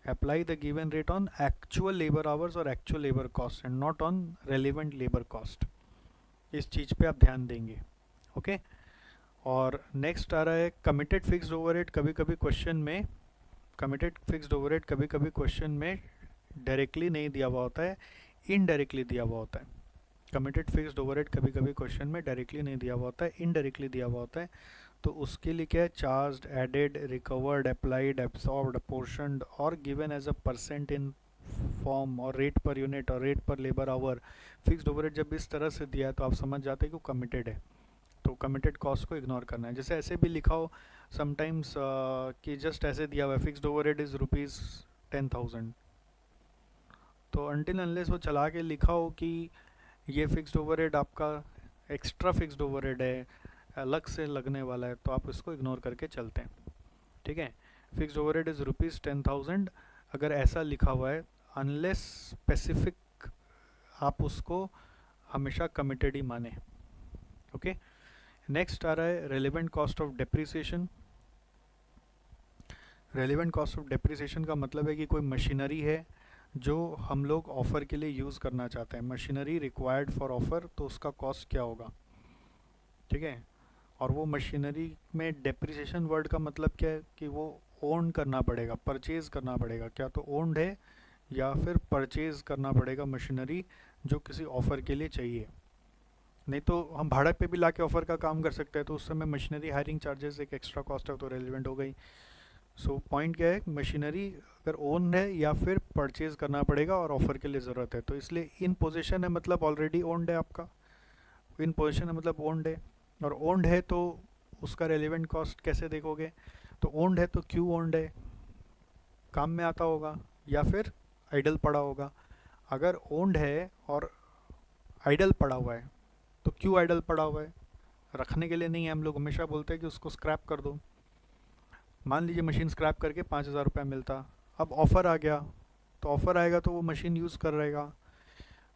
S1: Apply the given rate on actual labour hours or actual labour cost and not on relevant labour cost. इस चीज़ पे आप ध्यान देंगे। ओके, और नेक्स्ट आ रहा है कमिटेड फिक्स्ड ओवरहेड। कभी कभी क्वेश्चन में कमिटेड फिक्स्ड ओवरहेड कभी कभी क्वेश्चन में डायरेक्टली नहीं दिया हुआ होता है, इनडायरेक्टली दिया हुआ होता है। कमिटेड फिक्स्ड ओवरहेड कभी कभी क्वेश्चन में डायरेक्टली नहीं दिया हुआ होता है, इनडायरेक्टली दिया हुआ होता है। तो उसके लिए क्या है, charged, added, recovered, applied, absorbed, apportioned or given as a percent in form or rate per unit or rate per labour hour. Fixed overhead जब इस तरह से दिया है तो आप समझ जाते हैं कि वो कमिटेड है, तो कमिटेड कॉस्ट को इग्नोर करना है। जैसे ऐसे भी लिखा हो समटाइम्स कि जस्ट ऐसे दिया हुआ है फिक्स्ड ओवरहेड इज़ ₹10,000, तो अनटिल अनलेस वो चला के लिखा हो कि ये फिक्स्ड ओवरहेड आपका एक्स्ट्रा फिक्स्ड ओवरहेड है, अलग से लगने वाला है, तो आप इसको इग्नोर करके चलते हैं। ठीक है, फिक्स्ड ओवरहेड इज़ ₹10,000 अगर ऐसा लिखा हुआ है, अनलेस स्पेसिफिक आप उसको हमेशा कमिटेड ही माने। ओके, नेक्स्ट आ रहा है relevant cost of depreciation. Relevant cost of depreciation का मतलब है कि कोई मशीनरी है जो हम लोग ऑफ़र के लिए यूज़ करना चाहते हैं, मशीनरी रिक्वायर्ड फॉर ऑफ़र, तो उसका कॉस्ट क्या होगा। ठीक है, और वो मशीनरी में डेप्रिसिएशन वर्ड का मतलब क्या है कि वो ओन करना पड़ेगा, परचेज़ करना पड़ेगा, क्या तो ओन्ड है या फिर परचेज़ करना पड़ेगा मशीनरी जो किसी ऑफ़र के लिए चाहिए। नहीं तो हम भाड़े पे भी लाके ऑफ़र का काम कर सकते हैं, तो उस समय मशीनरी हायरिंग चार्जेस एक एक्स्ट्रा कॉस्ट है, तो रेलिवेंट हो गई। सो पॉइंट क्या है, मशीनरी अगर ओन है या फिर परचेज़ करना पड़ेगा और ऑफ़र के लिए ज़रूरत है, तो इसलिए इन पोजीशन है मतलब ऑलरेडी ओन्ड है आपका, इन पोजीशन है मतलब ओन्ड है, और ओन्ड है तो उसका रेलिवेंट कॉस्ट कैसे देखोगे, तो ओन्ड है तो क्यों ओन्ड है, काम में आता होगा या फिर आइडल पड़ा होगा। अगर ओन्ड है और आइडल पड़ा हुआ है तो क्यों आइडल पड़ा हुआ है, रखने के लिए नहीं है। हम लोग हमेशा बोलते हैं कि उसको स्क्रैप कर दो। मान लीजिए मशीन स्क्रैप करके 5,000 रुपये मिलता, अब ऑफ़र आ गया, तो ऑफ़र आएगा तो वो मशीन यूज़ कर रहेगा,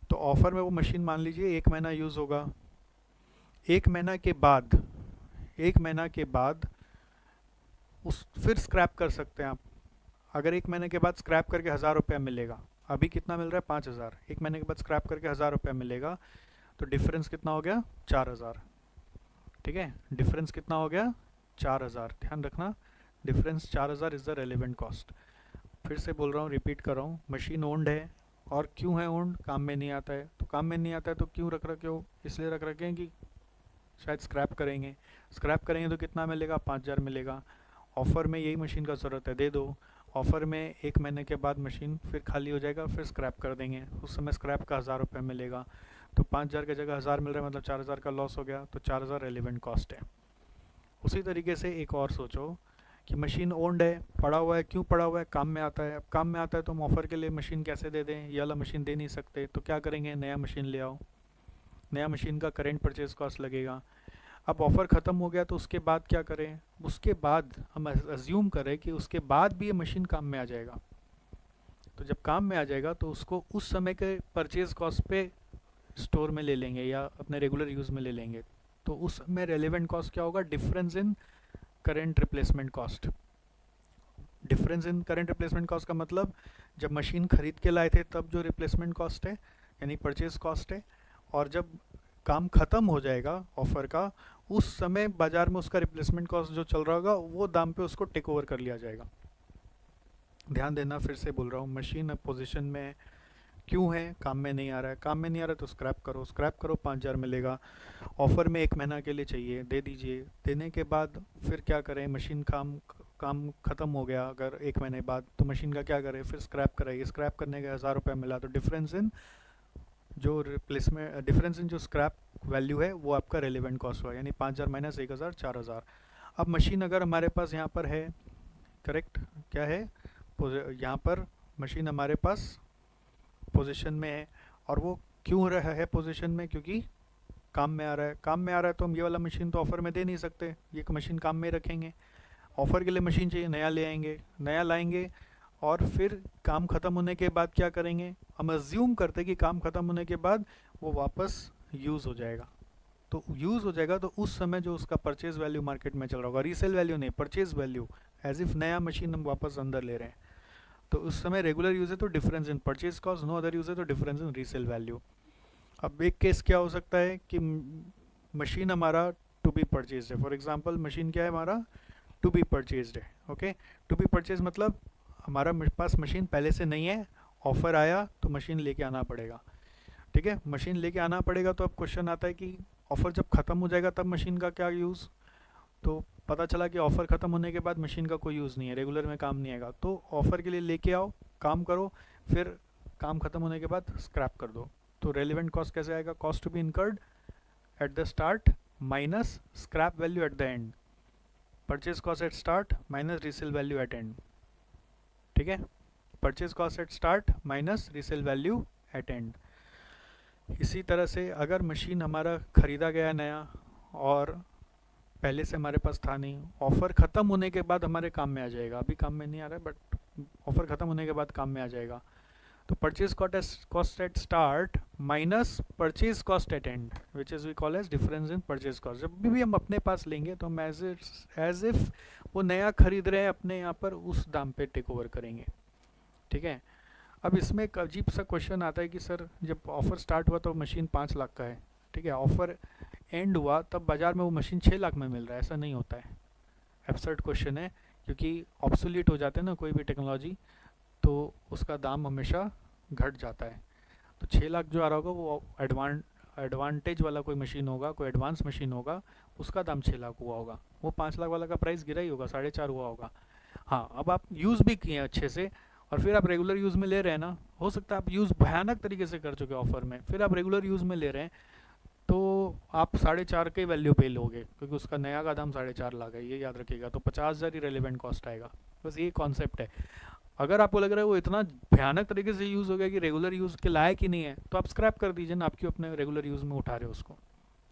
S1: तो ऑफ़र में वो मशीन मान लीजिए 1 महीना यूज़ होगा, 1 महीना के बाद 1 महीना के बाद उस फिर स्क्रैप कर सकते हैं आप। अगर 1 महीने के बाद स्क्रैप करके 1,000 रुपया मिलेगा, अभी कितना मिल रहा है 5,000, 1 महीने के बाद स्क्रैप करके 1,000 रुपया मिलेगा, तो डिफरेंस कितना हो गया 4,000। ठीक है, डिफरेंस कितना हो गया 4,000, ध्यान रखना difference 4,000 is the relevant cost. फिर से बोल रहा हूँ, रिपीट कर रहा हूँ, मशीन ओन्ड है और क्यों है ओन्ड, काम में नहीं आता है, तो काम में नहीं आता है तो क्यों रख रखे हो, इसलिए रख रखे हैं कि शायद स्क्रैप करेंगे, स्क्रैप करेंगे तो कितना मिलेगा 5,000 मिलेगा। ऑफ़र में यही मशीन का ज़रूरत है, दे दो। ऑफ़र में 1 महीने के बाद मशीन फिर खाली हो जाएगा, फिर स्क्रैप कर देंगे, उस समय स्क्रैप का 1,000 रुपये मिलेगा, तो 5,000 की जगह 1,000 मिल रहा है, मतलब 4,000 का लॉस हो गया, तो 4,000 रेलिवेंट कॉस्ट है। उसी तरीके से एक और सोचो कि मशीन ओन्ड है, पड़ा हुआ है, क्यों पड़ा हुआ है, काम में आता है। अब काम में आता है तो हम ऑफ़र के लिए मशीन कैसे दे दें, ये वाला मशीन दे नहीं सकते, तो क्या करेंगे, नया मशीन ले आओ, नया मशीन का करेंट परचेज कॉस्ट लगेगा। अब ऑफ़र ख़त्म हो गया तो उसके बाद क्या करें, उसके बाद हम अज्यूम करें कि उसके बाद भी ये मशीन काम में आ जाएगा, तो जब काम में आ जाएगा तो उसको उस समय के परचेज़ कॉस्ट पे स्टोर में ले लेंगे या अपने रेगुलर यूज़ में ले लेंगे, तो उस में रेलिवेंट कॉस्ट क्या होगा, difference in current replacement cost. Difference in current replacement cost का मतलब जब मशीन खरीद के लाए थे तब जो रिप्लेसमेंट कॉस्ट है यानी परचेज कॉस्ट है, और जब काम ख़त्म हो जाएगा ऑफ़र का, उस समय बाज़ार में उसका रिप्लेसमेंट कॉस्ट जो चल रहा होगा वो दाम पे उसको टेक ओवर कर लिया जाएगा। ध्यान देना, फिर से बोल रहा हूँ, मशीन पोजीशन में क्यों है, काम में नहीं आ रहा है, काम में नहीं आ रहा है तो स्क्रैप करो, स्क्रैप करो 5,000 मिलेगा। ऑफ़र में 1 महीना के लिए चाहिए, दे दीजिए, देने के बाद फिर क्या करें, मशीन काम ख़त्म हो गया अगर 1 महीने बाद, तो मशीन का क्या करें, फिर स्क्रैप कराइए, स्क्रैप करने के 1,000 रुपये मिला, तो डिफरेंस इन जो रिप्लेसमेंट डिफरेंस इन जो स्क्रैप वैल्यू है वो आपका रेलिवेंट कॉस्ट हुआ, यानी 5,000 माइनस 1,000 4,000। अब मशीन अगर हमारे पास यहाँ पर है, करेक्ट क्या है, यहाँ पर मशीन हमारे पास पोजीशन में है, और वो क्यों रहा है पोजीशन में, क्योंकि काम में आ रहा है। काम में आ रहा है तो हम ये वाला मशीन तो ऑफ़र में दे नहीं सकते, ये मशीन काम में रखेंगे। ऑफ़र के लिए मशीन चाहिए, नया ले आएंगे, नया लाएंगे, और फिर काम ख़त्म होने के बाद क्या करेंगे, हम अज्यूम करते हैं कि काम ख़त्म होने के बाद वो वापस यूज़ हो जाएगा। तो यूज़ हो जाएगा तो उस समय जो उसका परचेज वैल्यू मार्केट में चल रहा होगा, रीसेल वैल्यू नहीं, परचेज वैल्यू, एज इफ नया मशीन हम वापस अंदर ले रहे हैं, तो उस समय रेगुलर यूज है तो difference in purchase cost, no other use है तो डिफरेंस इन रीसेल वैल्यू। अब एक केस क्या हो सकता है कि मशीन हमारा टू बी परचेज है, फॉर एग्जांपल मशीन क्या है हमारा, टू बी परचेज है। ओके, टू बी परचेज मतलब हमारा पास मशीन पहले से नहीं है, ऑफर आया तो मशीन लेके आना पड़ेगा। ठीक है, मशीन लेके आना पड़ेगा, तो अब क्वेश्चन आता है कि ऑफ़र जब ख़त्म हो जाएगा तब मशीन का क्या यूज़। तो पता चला कि ऑफ़र ख़त्म होने के बाद मशीन का कोई यूज़ नहीं है, रेगुलर में काम नहीं आएगा, तो ऑफ़र के लिए लेके आओ, काम करो, फिर काम ख़त्म होने के बाद स्क्रैप कर दो। तो रेलिवेंट कॉस्ट कैसे आएगा, cost to be incurred at the start minus scrap value at the end, purchase cost at start minus resale value at end. ठीक है, purchase cost at start minus resale value at end. इसी तरह से अगर machine हमारा ख़रीदा गया नया और पहले से हमारे पास था नहीं, ऑफ़र ख़त्म होने के बाद हमारे काम में आ जाएगा, अभी काम में नहीं आ रहा है बट ऑफ़र ख़त्म होने के बाद काम में आ जाएगा, तो purchase cost at start minus purchase cost at end, which is we call as difference in purchase cost. जब भी हम अपने पास लेंगे तो हम एज इफ वो नया खरीद रहे हैं अपने यहाँ पर उस दाम पे टेक ओवर करेंगे। ठीक है, अब इसमें एक अजीब सा क्वेश्चन आता है कि सर जब ऑफ़र स्टार्ट हुआ तो मशीन 5 लाख का है, ठीक है, ऑफ़र एंड हुआ तब बाज़ार में वो मशीन 6 लाख में मिल रहा है, ऐसा नहीं होता है। एब्सर्ड क्वेश्चन है, क्योंकि ऑब्सोलीट हो जाते हैं ना कोई भी टेक्नोलॉजी, तो उसका दाम हमेशा घट जाता है। तो 6 लाख जो आ रहा होगा वो एडवांटेज वाला कोई मशीन होगा, कोई एडवांस मशीन होगा, उसका दाम 6 लाख हुआ होगा, वो 5 लाख वाला का प्राइस गिरा ही होगा, 4.5 हुआ होगा। हाँ, अब आप यूज़ भी किए अच्छे से और फिर आप रेगुलर यूज़ में ले रहे हैं ना, हो सकता है आप यूज़ भयानक तरीके से कर चुके ऑफर में, फिर आप रेगुलर यूज़ में ले रहे हैं, तो आप 4.5 के वैल्यू पे लोगे, क्योंकि उसका नया का दाम 4.5 लाख है, ये याद रखिएगा। तो 50,000 ही रेलिवेंट कॉस्ट आएगा, बस ये कॉन्सेप्ट है। अगर आपको लग रहा है वो इतना भयानक तरीके से यूज़ हो गया कि रेगुलर यूज़ के लायक ही नहीं है, तो आप स्क्रैप कर दीजिए ना, आपकी अपने रेगुलर यूज़ में उठा रहे हो उसको,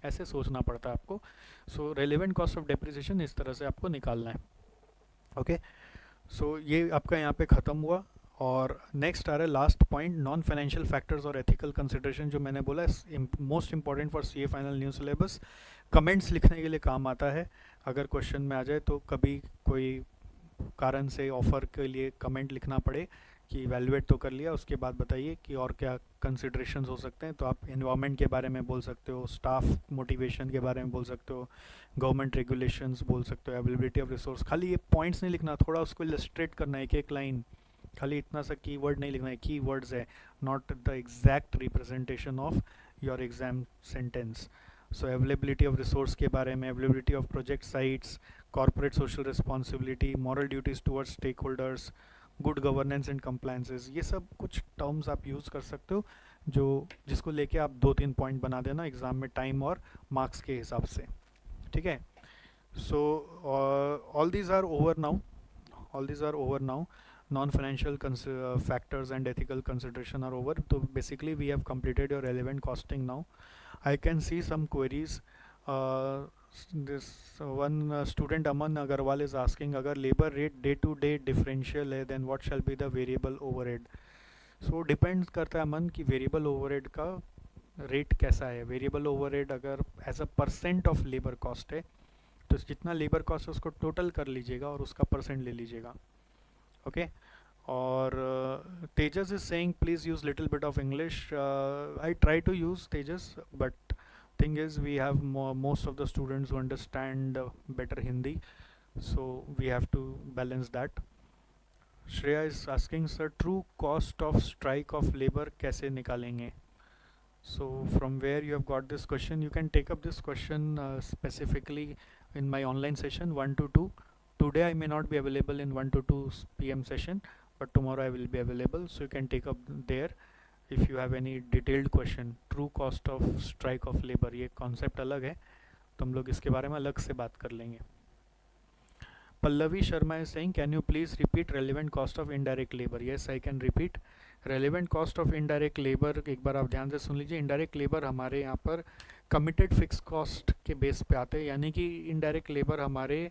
S1: ऐसे सोचना पड़ता है आपको। सो रेलिवेंट कॉस्ट ऑफ डेप्रिसिएशन इस तरह से आपको निकालना है। ओके, सो ये आपका यहाँ पे ख़त्म हुआ। और नेक्स्ट आ रहा है last point, non financial factors और एथिकल कंसिडरेशन, जो मैंने बोला most important for CA final new syllabus, comments लिखने के लिए काम आता है। अगर क्वेश्चन में आ जाए तो कभी कोई कारण से ऑफ़र के लिए कमेंट लिखना पड़े कि इवैल्यूएट तो कर लिया, उसके बाद बताइए कि और क्या कंसिडरेशंस हो सकते हैं, तो आप एनवायरनमेंट के बारे में बोल सकते हो, स्टाफ मोटिवेशन के बारे में बोल सकते हो, गवर्नमेंट रेगुलेशंस बोल सकते हो, अवेलेबिलिटी ऑफ रिसोर्स। खाली ये पॉइंट्स नहीं लिखना, थोड़ा उसको इलस्ट्रेट करना है, एक एक लाइन, खाली इतना सा कीवर्ड नहीं लिखना है, की वर्ड्स है, not the exact representation of your exam sentence. So availability of resource के बारे में, availability of project sites, corporate social responsibility, moral duties towards stakeholders, good governance and compliances, ये सब कुछ टर्म्स आप use कर सकते हो, जो जिसको लेके आप 2-3 पॉइंट बना देना एग्ज़ाम में टाइम और मार्क्स के हिसाब से। ठीक है, so all these are over now, all these are over now, non-financial factors and ethical consideration are over. So basically we have completed your relevant costing now. I can see some queries. This one student Aman Agarwal is asking, अगर labor rate day to day differential है then what shall be the variable overhead? So depends करता है अमन कि variable overhead का rate कैसा है। Variable overhead अगर as a percent of labour cost है तो जितना लेबर कॉस्ट है उसको टोटल कर लीजिएगा और उसका परसेंट ले लीजिएगा। ओके, और Tejas is saying please use little bit of English. I try to use Tejas, but thing is we have most of the students who understand better Hindi, so we have to balance that. Shreya is asking, sir, true cost of strike of labor कैसे निकालेंगे? So from where you have got this question, you can take up this question specifically in my online session 1 to 2. Today I may not be available in 1 to 2 p.m. session, but tomorrow I will be available, so you can take up there if you have any detailed question. True cost of strike of labor, ये concept अलग है, तो हम लोग इसके बारे में अलग से बात कर लेंगे। Pallavi Sharma is saying, can you please repeat relevant cost of indirect labor? Yes, I can repeat. Relevant cost of indirect labor, एक बार आप ध्यान से सुन लीजिए। indirect labor हमारे यहाँ पर committed fixed cost के बेस पे आते हैं, यानी कि indirect labor हमारे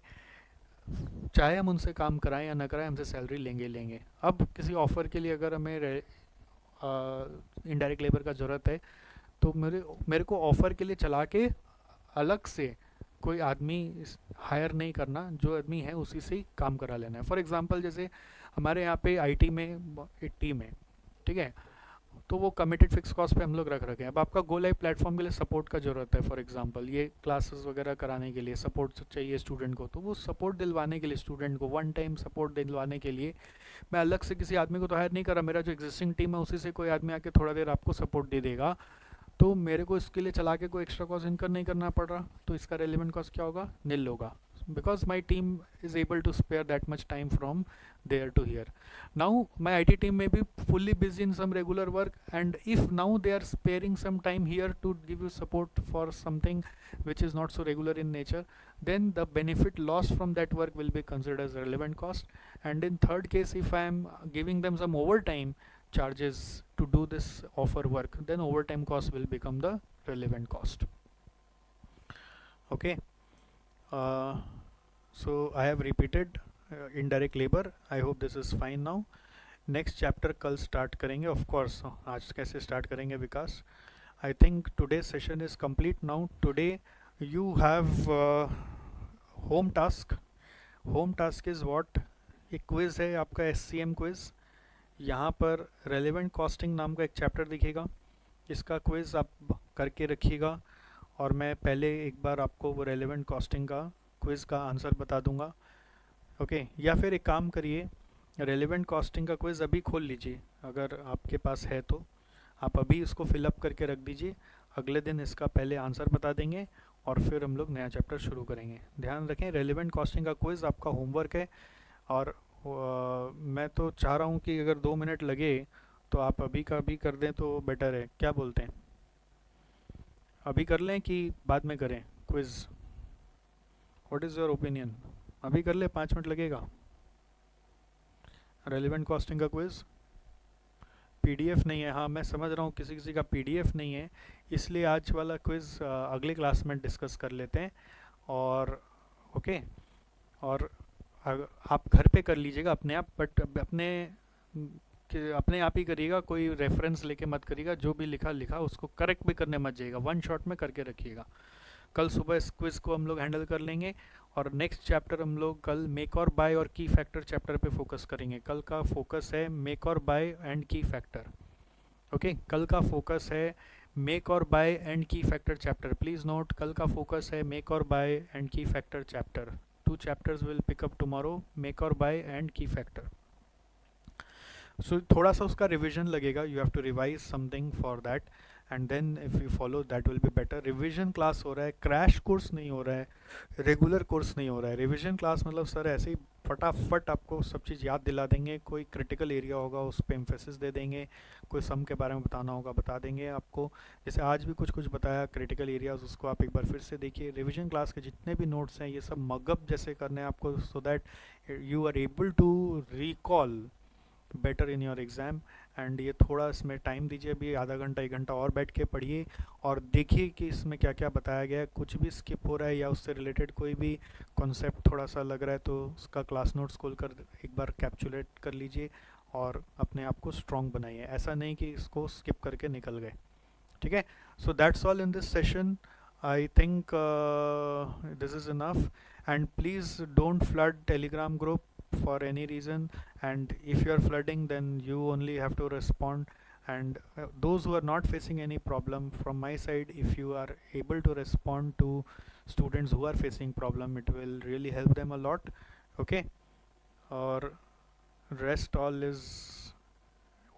S1: चाहे हम उनसे काम कराएं या ना कराएं, हमसे सैलरी लेंगे ही लेंगे। अब किसी ऑफ़र के लिए अगर हमें इनडायरेक्ट लेबर का ज़रूरत है, तो मेरे मेरे को ऑफ़र के लिए चला के अलग से कोई आदमी हायर नहीं करना, जो आदमी है उसी से ही काम करा लेना है। फॉर एग्जांपल जैसे हमारे यहाँ पे आईटी में एक टीम है, ठीक है, तो वो कमिटेड फिक्स कॉस्ट पे हम लोग रख रखे हैं। अब आपका गो लाइव प्लेटफॉर्म के लिए सपोर्ट का ज़रूरत है, फॉर एग्जांपल ये क्लासेस वगैरह कराने के लिए सपोर्ट चाहिए स्टूडेंट को, तो वो सपोर्ट दिलवाने के लिए, स्टूडेंट को वन टाइम सपोर्ट दिलवाने के लिए मैं अलग से किसी आदमी को तो हायर नहीं कर रहा, मेरा जो एग्जिस्टिंग टीम है उसी से कोई आदमी आके थोड़ा देर आपको सपोर्ट दे देगा। तो मेरे को इसके लिए चला के कोई एक्स्ट्रा कॉस्ट इनकर नहीं करना पड़ रहा, तो इसका रेलिवेंट कॉस्ट क्या होगा? निल होगा, because my team is able to spare that much time from there to here. Now my IT team may be fully busy in some regular work, and if now they are sparing some time here to give you support for something which is not so regular in nature, then the benefit loss from that work will be considered as relevant cost. And in third case, if I am giving them some overtime charges to do this offer work, then overtime cost will become the relevant cost. Okay. uh, so I have repeated indirect labor. I hope this is fine now. Next chapter कल start करेंगे, of course आज कैसे start करेंगे Vikas? I think today session is complete now. Today you have home task. Home task is what? एक quiz है आपका, SCM quiz. यहाँ पर रेलेवेंट कॉस्टिंग नाम का एक चैप्टर दिखेगा, इसका क्विज़ आप करके रखिएगा, और मैं पहले एक बार आपको वो रेलेवेंट कॉस्टिंग का क्विज़ का आंसर बता दूंगा. ओके, या फिर एक काम करिए, रेलेवेंट कॉस्टिंग का क्विज़ अभी खोल लीजिए, अगर आपके पास है तो आप अभी इसको फिलअप करके रख दीजिए. अगले दिन इसका पहले आंसर बता देंगे और फिर हम लोग नया चैप्टर शुरू करेंगे. ध्यान रखें, रेलेवेंट कॉस्टिंग का क्विज़ आपका होमवर्क है, और मैं तो चाह रहा हूँ कि अगर 2 मिनट लगे तो आप अभी का अभी कर दें तो बेटर है. क्या बोलते हैं, अभी कर लें कि बाद में करें quiz? What is your opinion? अभी कर ले, 5 मिनट लगेगा. रेलेवेंट कॉस्टिंग का क्विज़ PDF नहीं है, हाँ मैं समझ रहा हूँ किसी किसी का PDF नहीं है, इसलिए आज वाला क्विज़ अगले क्लास में डिस्कस कर लेते हैं. और ओके, और आप घर पे कर लीजिएगा अपने आप, बट अपने आप ही करिएगा, कोई रेफरेंस लेके मत करिएगा. जो भी लिखा लिखा उसको करेक्ट भी करने मत जाइएगा, वन शॉट में करके रखिएगा. कल सुबह इस क्विज़ को हम लोग हैंडल कर लेंगे, और नेक्स्ट चैप्टर हम लोग कल मेक और बाय और की फैक्टर चैप्टर पे फोकस करेंगे. कल का फोकस है मेक और buy and key factor. Okay, कल का फोकस है मेक और buy and key factor chapter. Please note, कल का फोकस है मेक और buy and key factor chapter. 2 chapters will pick up tomorrow, make और buy and key factor. So थोड़ा सा उसका रिविजन लगेगा, you have to revise something for that, and then if you follow that will be better. Revision class हो रहा है, crash course नहीं हो रहा है, रेगुलर कोर्स नहीं हो रहा है. रिविजन क्लास मतलब सर ऐसे ही फटाफट आपको सब चीज़ याद दिला देंगे, कोई क्रिटिकल एरिया होगा उस पर एम्फेसिस दे देंगे, कोई सम के बारे में बताना होगा बता देंगे आपको. जैसे आज भी कुछ कुछ बताया क्रिटिकल एरियाज, उसको आप एक बार फिर से देखिए. रिविजन क्लास के जितने भी नोट्स हैं ये सब मगअप जैसे करने हैं आपको, so that you are able to recall better in your exam. And ये थोड़ा इसमें टाइम दीजिए, अभी आधा घंटा 1 घंटा और बैठ के पढ़िए और देखिए कि इसमें क्या क्या बताया गया है. कुछ भी स्किप हो रहा है या उससे रिलेटेड कोई भी कॉन्सेप्ट थोड़ा सा लग रहा है तो उसका क्लास नोट्स खोल कर एक बार कैप्चुलेट कर लीजिए और अपने आप को स्ट्रॉन्ग बनाइए. ऐसा नहीं कि इसको स्किप करके निकल गए, ठीक है? So that's all in this session. I think this is enough, and please don't flood Telegram group for any reason, and if you are flooding then you only have to respond. And those who are not facing any problem, from my side, if you are able to respond to students who are facing problem, it will really help them a lot. Okay, or rest all is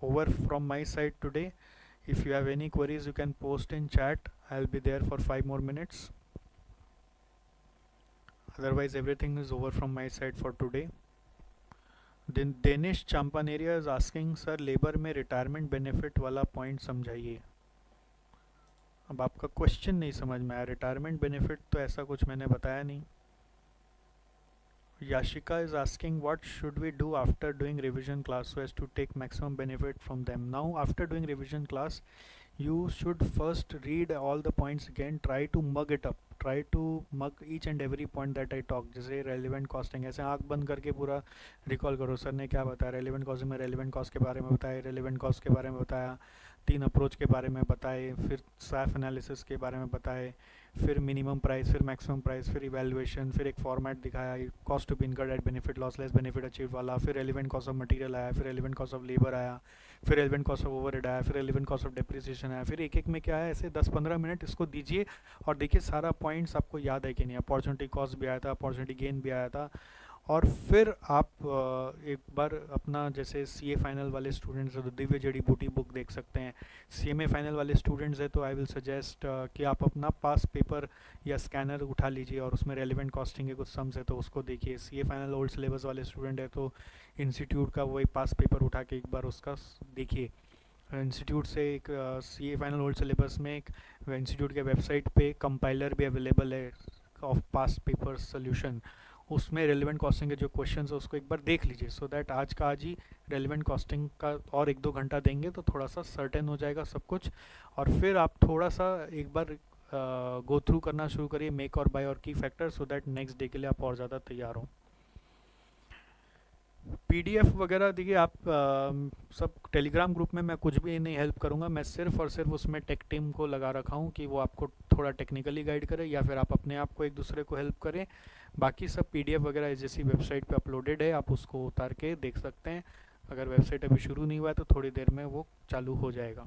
S1: over from my side today. If you have any queries you can post in chat, I'll be there for 5 more minutes. Otherwise everything is over from my side for today. Danish Champaneria is asking, sir labour में retirement benefit वाला point समझाइए. अब आपका question नहीं समझ में आया. Retirement benefit तो ऐसा कुछ मैंने बताया नहीं. Yashika is asking, what should we do after doing revision class so as to take maximum benefit from them? Now after doing revision class you should first read all the points again, try to mug it up, try to mug each and every point that I talk. जैसे relevant costing, ऐसे आंख बंद करके पूरा recall करो, sir ने क्या बताया रेलिवेंट कॉस्टिंग में, रेलिवेंट कॉस्ट के बारे में बताया, रेलिवेंट कॉस्ट के बारे में बताया, तीन अप्रोच के बारे में बताए, फिर SAF एनालिसिस के बारे में बताए, फिर मिनिमम प्राइस, फिर मैक्सिमम प्राइस, फिर इवैल्यूएशन, फिर एक फॉर्मेट दिखाया, cost to be incurred at benefit loss less benefit achieve वाला, फिर रेलिवेंट कॉस्ट ऑफ मटेरियल आया, फिर रेलिवेंट कॉस्ट ऑफ लेबर आया, फिर रेलिवेंट कॉस्ट ऑफ ओवरहेड आया, फिर रेलिवेंट कॉस्ट ऑफ डेप्रिसिएशन आया, फिर एक एक में क्या है, ऐसे 10-15 मिनट इसको दीजिए और देखिए सारा पॉइंट्स आपको याद है कि नहीं। अपॉर्चुनिटी कॉस्ट भी आया था, अपॉर्चुनिटी गेन भी आया था। और फिर आप एक बार अपना, जैसे CA फाइनल वाले स्टूडेंट्स हैं तो दिव्य जड़ी बूटी बुक देख सकते हैं। CMA फाइनल वाले स्टूडेंट्स हैं तो आई विल सजेस्ट कि आप अपना पास पेपर या स्कैनर उठा लीजिए और उसमें रेलिवेंट कॉस्टिंग के कुछ सम्स है तो उसको देखिए। CA फाइनल ओल्ड सिलेबस वाले स्टूडेंट है तो इंस्टीट्यूट का वही पास पेपर उठा के एक बार उसका देखिए। इंस्टीट्यूट से एक CA फाइनल ओल्ड सिलेबस में एक इंस्टीट्यूट के वेबसाइट पे कंपाइलर भी अवेलेबल है ऑफ पास्ट पेपर सोल्यूशन, उसमें रेलिवेंट कॉस्टिंग के जो क्वेश्चन है उसको एक बार देख लीजिए, सो दैट आज का आज ही रेलिवेंट कॉस्टिंग का और 1-2 घंटा देंगे तो थोड़ा सा सर्टेन हो जाएगा सब कुछ। और फिर आप थोड़ा सा एक बार गो थ्रू करना शुरू करिए मेक और बाय और की factor, so that next day के लिए आप और ज़्यादा तैयार हो। PDF वगैरह देखिए आप सब टेलीग्राम ग्रुप में मैं कुछ भी नहीं हेल्प करूँगा, मैं सिर्फ और सिर्फ उसमें टेक टीम को लगा रखा हूँ कि वो आपको थोड़ा टेक्निकली गाइड करे या फिर आप अपने आप को एक दूसरे को हेल्प करें। बाकी सब PDF वगैरह जैसी वेबसाइट पे अपलोडेड है, आप उसको उतार के देख सकते हैं। अगर वेबसाइट अभी शुरू नहीं हुआ है तो थोड़ी देर में वो चालू हो जाएगा।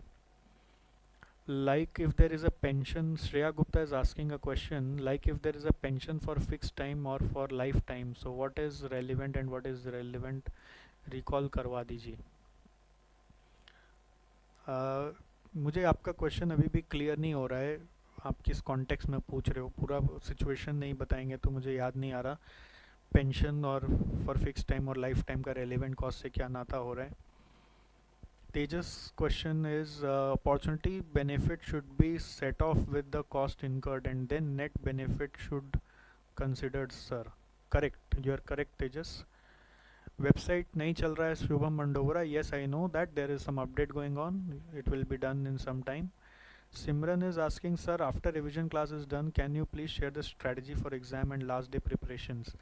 S1: Like if there is a pension, Shreya Gupta is asking a question, like if there is a pension for fixed time or for lifetime, so what is relevant and what is relevant, recall करवा दीजिए। मुझे आपका question अभी भी clear नहीं हो रहा है, आप किस कॉन्टेक्स्ट में पूछ रहे हो, पूरा सिचुएशन नहीं बताएंगे तो मुझे याद नहीं आ रहा पेंशन और फॉर फिक्स टाइम और लाइफ टाइम का रेलिवेंट कॉस्ट से क्या नाता हो रहा है। Tejas question is opportunity benefit should be set off with the cost incurred and then net benefit should considered, sir. Correct, you are correct Tejas. Website नहीं चल रहा है Shubham मंडोगरा, yes I know that there is some update going on, it will be done in some time. Simran is asking, sir, after revision class is done can you please share the strategy for exam and last day preparations.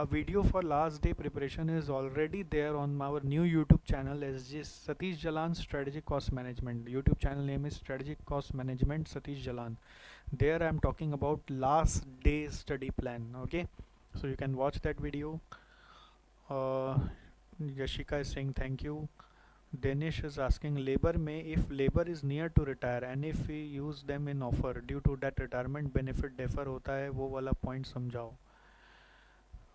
S1: A video for last day preparation is already there on our new YouTube channel, SG Satish Jalan Strategic Cost Management. YouTube channel name is Strategic Cost Management Satish Jalan. There I am talking about last day study plan. Okay, so you can watch that video. Yashika is saying thank you. Danish is asking labor may, if labor is near to retire and if we use them in offer due to that retirement benefit defer होता है, वो वाला point समझाओ।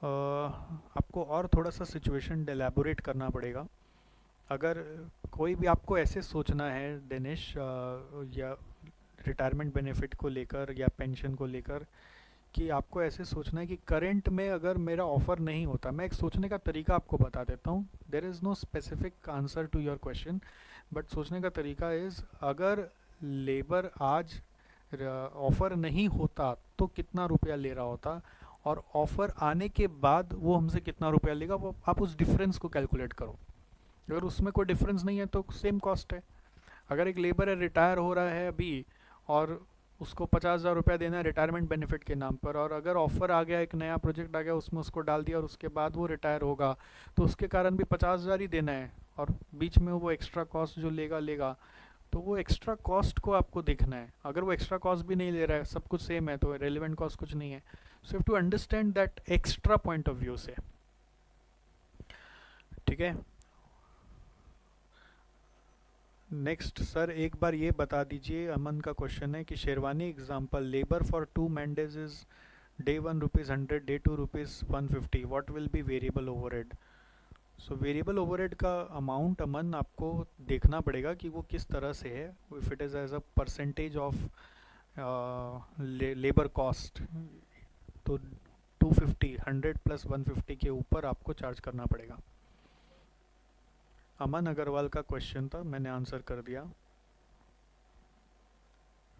S1: आपको और थोड़ा सा situation elaborate करना पड़ेगा। अगर कोई भी आपको ऐसे सोचना है दिनेश, या रिटायरमेंट बेनिफिट को लेकर या पेंशन को लेकर, कि आपको ऐसे सोचना है कि करंट में अगर मेरा ऑफ़र नहीं होता, मैं एक सोचने का तरीका आपको बता देता हूँ। There is no specific answer to your question, but सोचने का तरीका इज़ अगर लेबर आज ऑफ़र नहीं होता तो कितना रुपया ले रहा होता, और ऑफ़र आने के बाद वो हमसे कितना रुपया लेगा, वो आप उस डिफरेंस को कैलकुलेट करो। अगर उसमें कोई डिफरेंस नहीं है तो सेम कॉस्ट है। अगर एक लेबर है रिटायर हो रहा है अभी और उसको 50,000 रुपया देना है रिटायरमेंट बेनिफिट के नाम पर, और अगर ऑफ़र आ गया, एक नया प्रोजेक्ट आ गया, उसमें उसको डाल दिया और उसके बाद वो रिटायर होगा तो उसके कारण भी 50,000 ही देना है, और बीच में वो एक्स्ट्रा कॉस्ट जो लेगा तो वो एक्स्ट्रा कॉस्ट को आपको देखना है। अगर वो एक्स्ट्रा कॉस्ट भी नहीं ले रहा है, सब कुछ सेम है, तो रेलिवेंट कॉस्ट कुछ नहीं है। So have to understand that extra point of view से, ठीक है। नेक्स्ट सर एक बार ये बता दीजिए, अमन का क्वेश्चन है कि शेरवानी example labour for 2 man days is day 1 ₹100, day 2 ₹150, what will be variable overhead. So variable overhead का अमाउंट अमन आपको देखना पड़ेगा कि वो किस तरह से है। If it is as a percentage of labour cost तो 250, 100 प्लस 150 के ऊपर आपको चार्ज करना पड़ेगा। अमन अग्रवाल का क्वेश्चन था, मैंने आंसर कर दिया।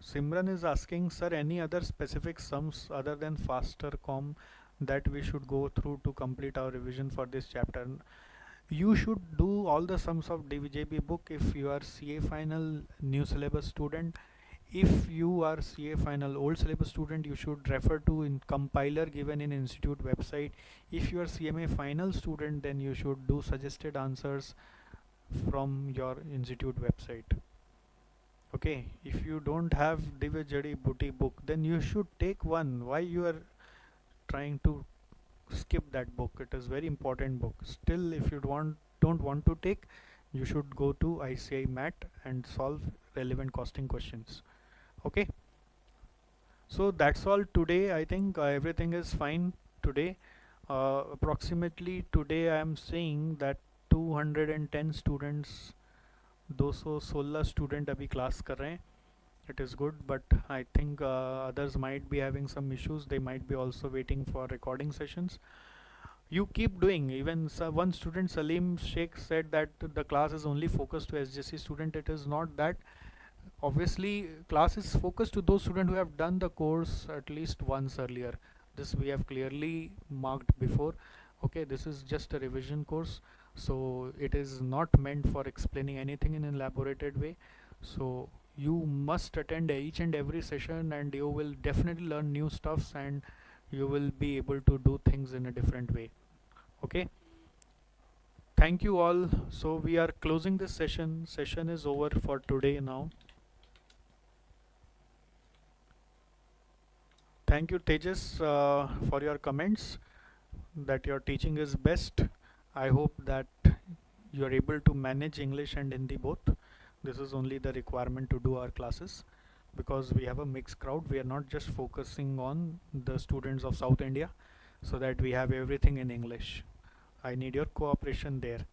S1: Simran is asking sir any other specific sums other than faster com that we should go through to complete our revision for this chapter. You should do all the sums of DVJB book if you are CA final new syllabus student. If you are CA final old syllabus student, you should refer to in compiler given in institute website. If you are CMA final student, then you should do suggested answers from your institute website. Okay, if you don't have Divya Jadi Booty book, then you should take one. Why you are trying to skip that book? It is very important book. Still, if you don't want to take, you should go to ICI MAT and solve relevant costing questions. Okay, so that's all today. I think everything is fine today. Approximately today I am saying that 210 students 216 student अभी class कर रहे हैं. It is good, but I think others might be having some issues. They might be also waiting for recording sessions. You keep doing. Even one student, Salim Sheikh, said that the class is only focused to SJC student. It is not that. Obviously, class is focused to those students who have done the course at least once earlier. This we have clearly marked before. Okay, this is just a revision course, so it is not meant for explaining anything in an elaborated way. So you must attend each and every session, and you will definitely learn new stuffs, and you will be able to do things in a different way. Okay, thank you all. So we are closing this session is over for today now. Thank you, Tejas, for your comments that your teaching is best. I hope that you are able to manage English and Hindi both. This is only the requirement to do our classes, because we have a mixed crowd. We are not just focusing on the students of South India, so that we have everything in English. I need your cooperation there.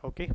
S1: Okay.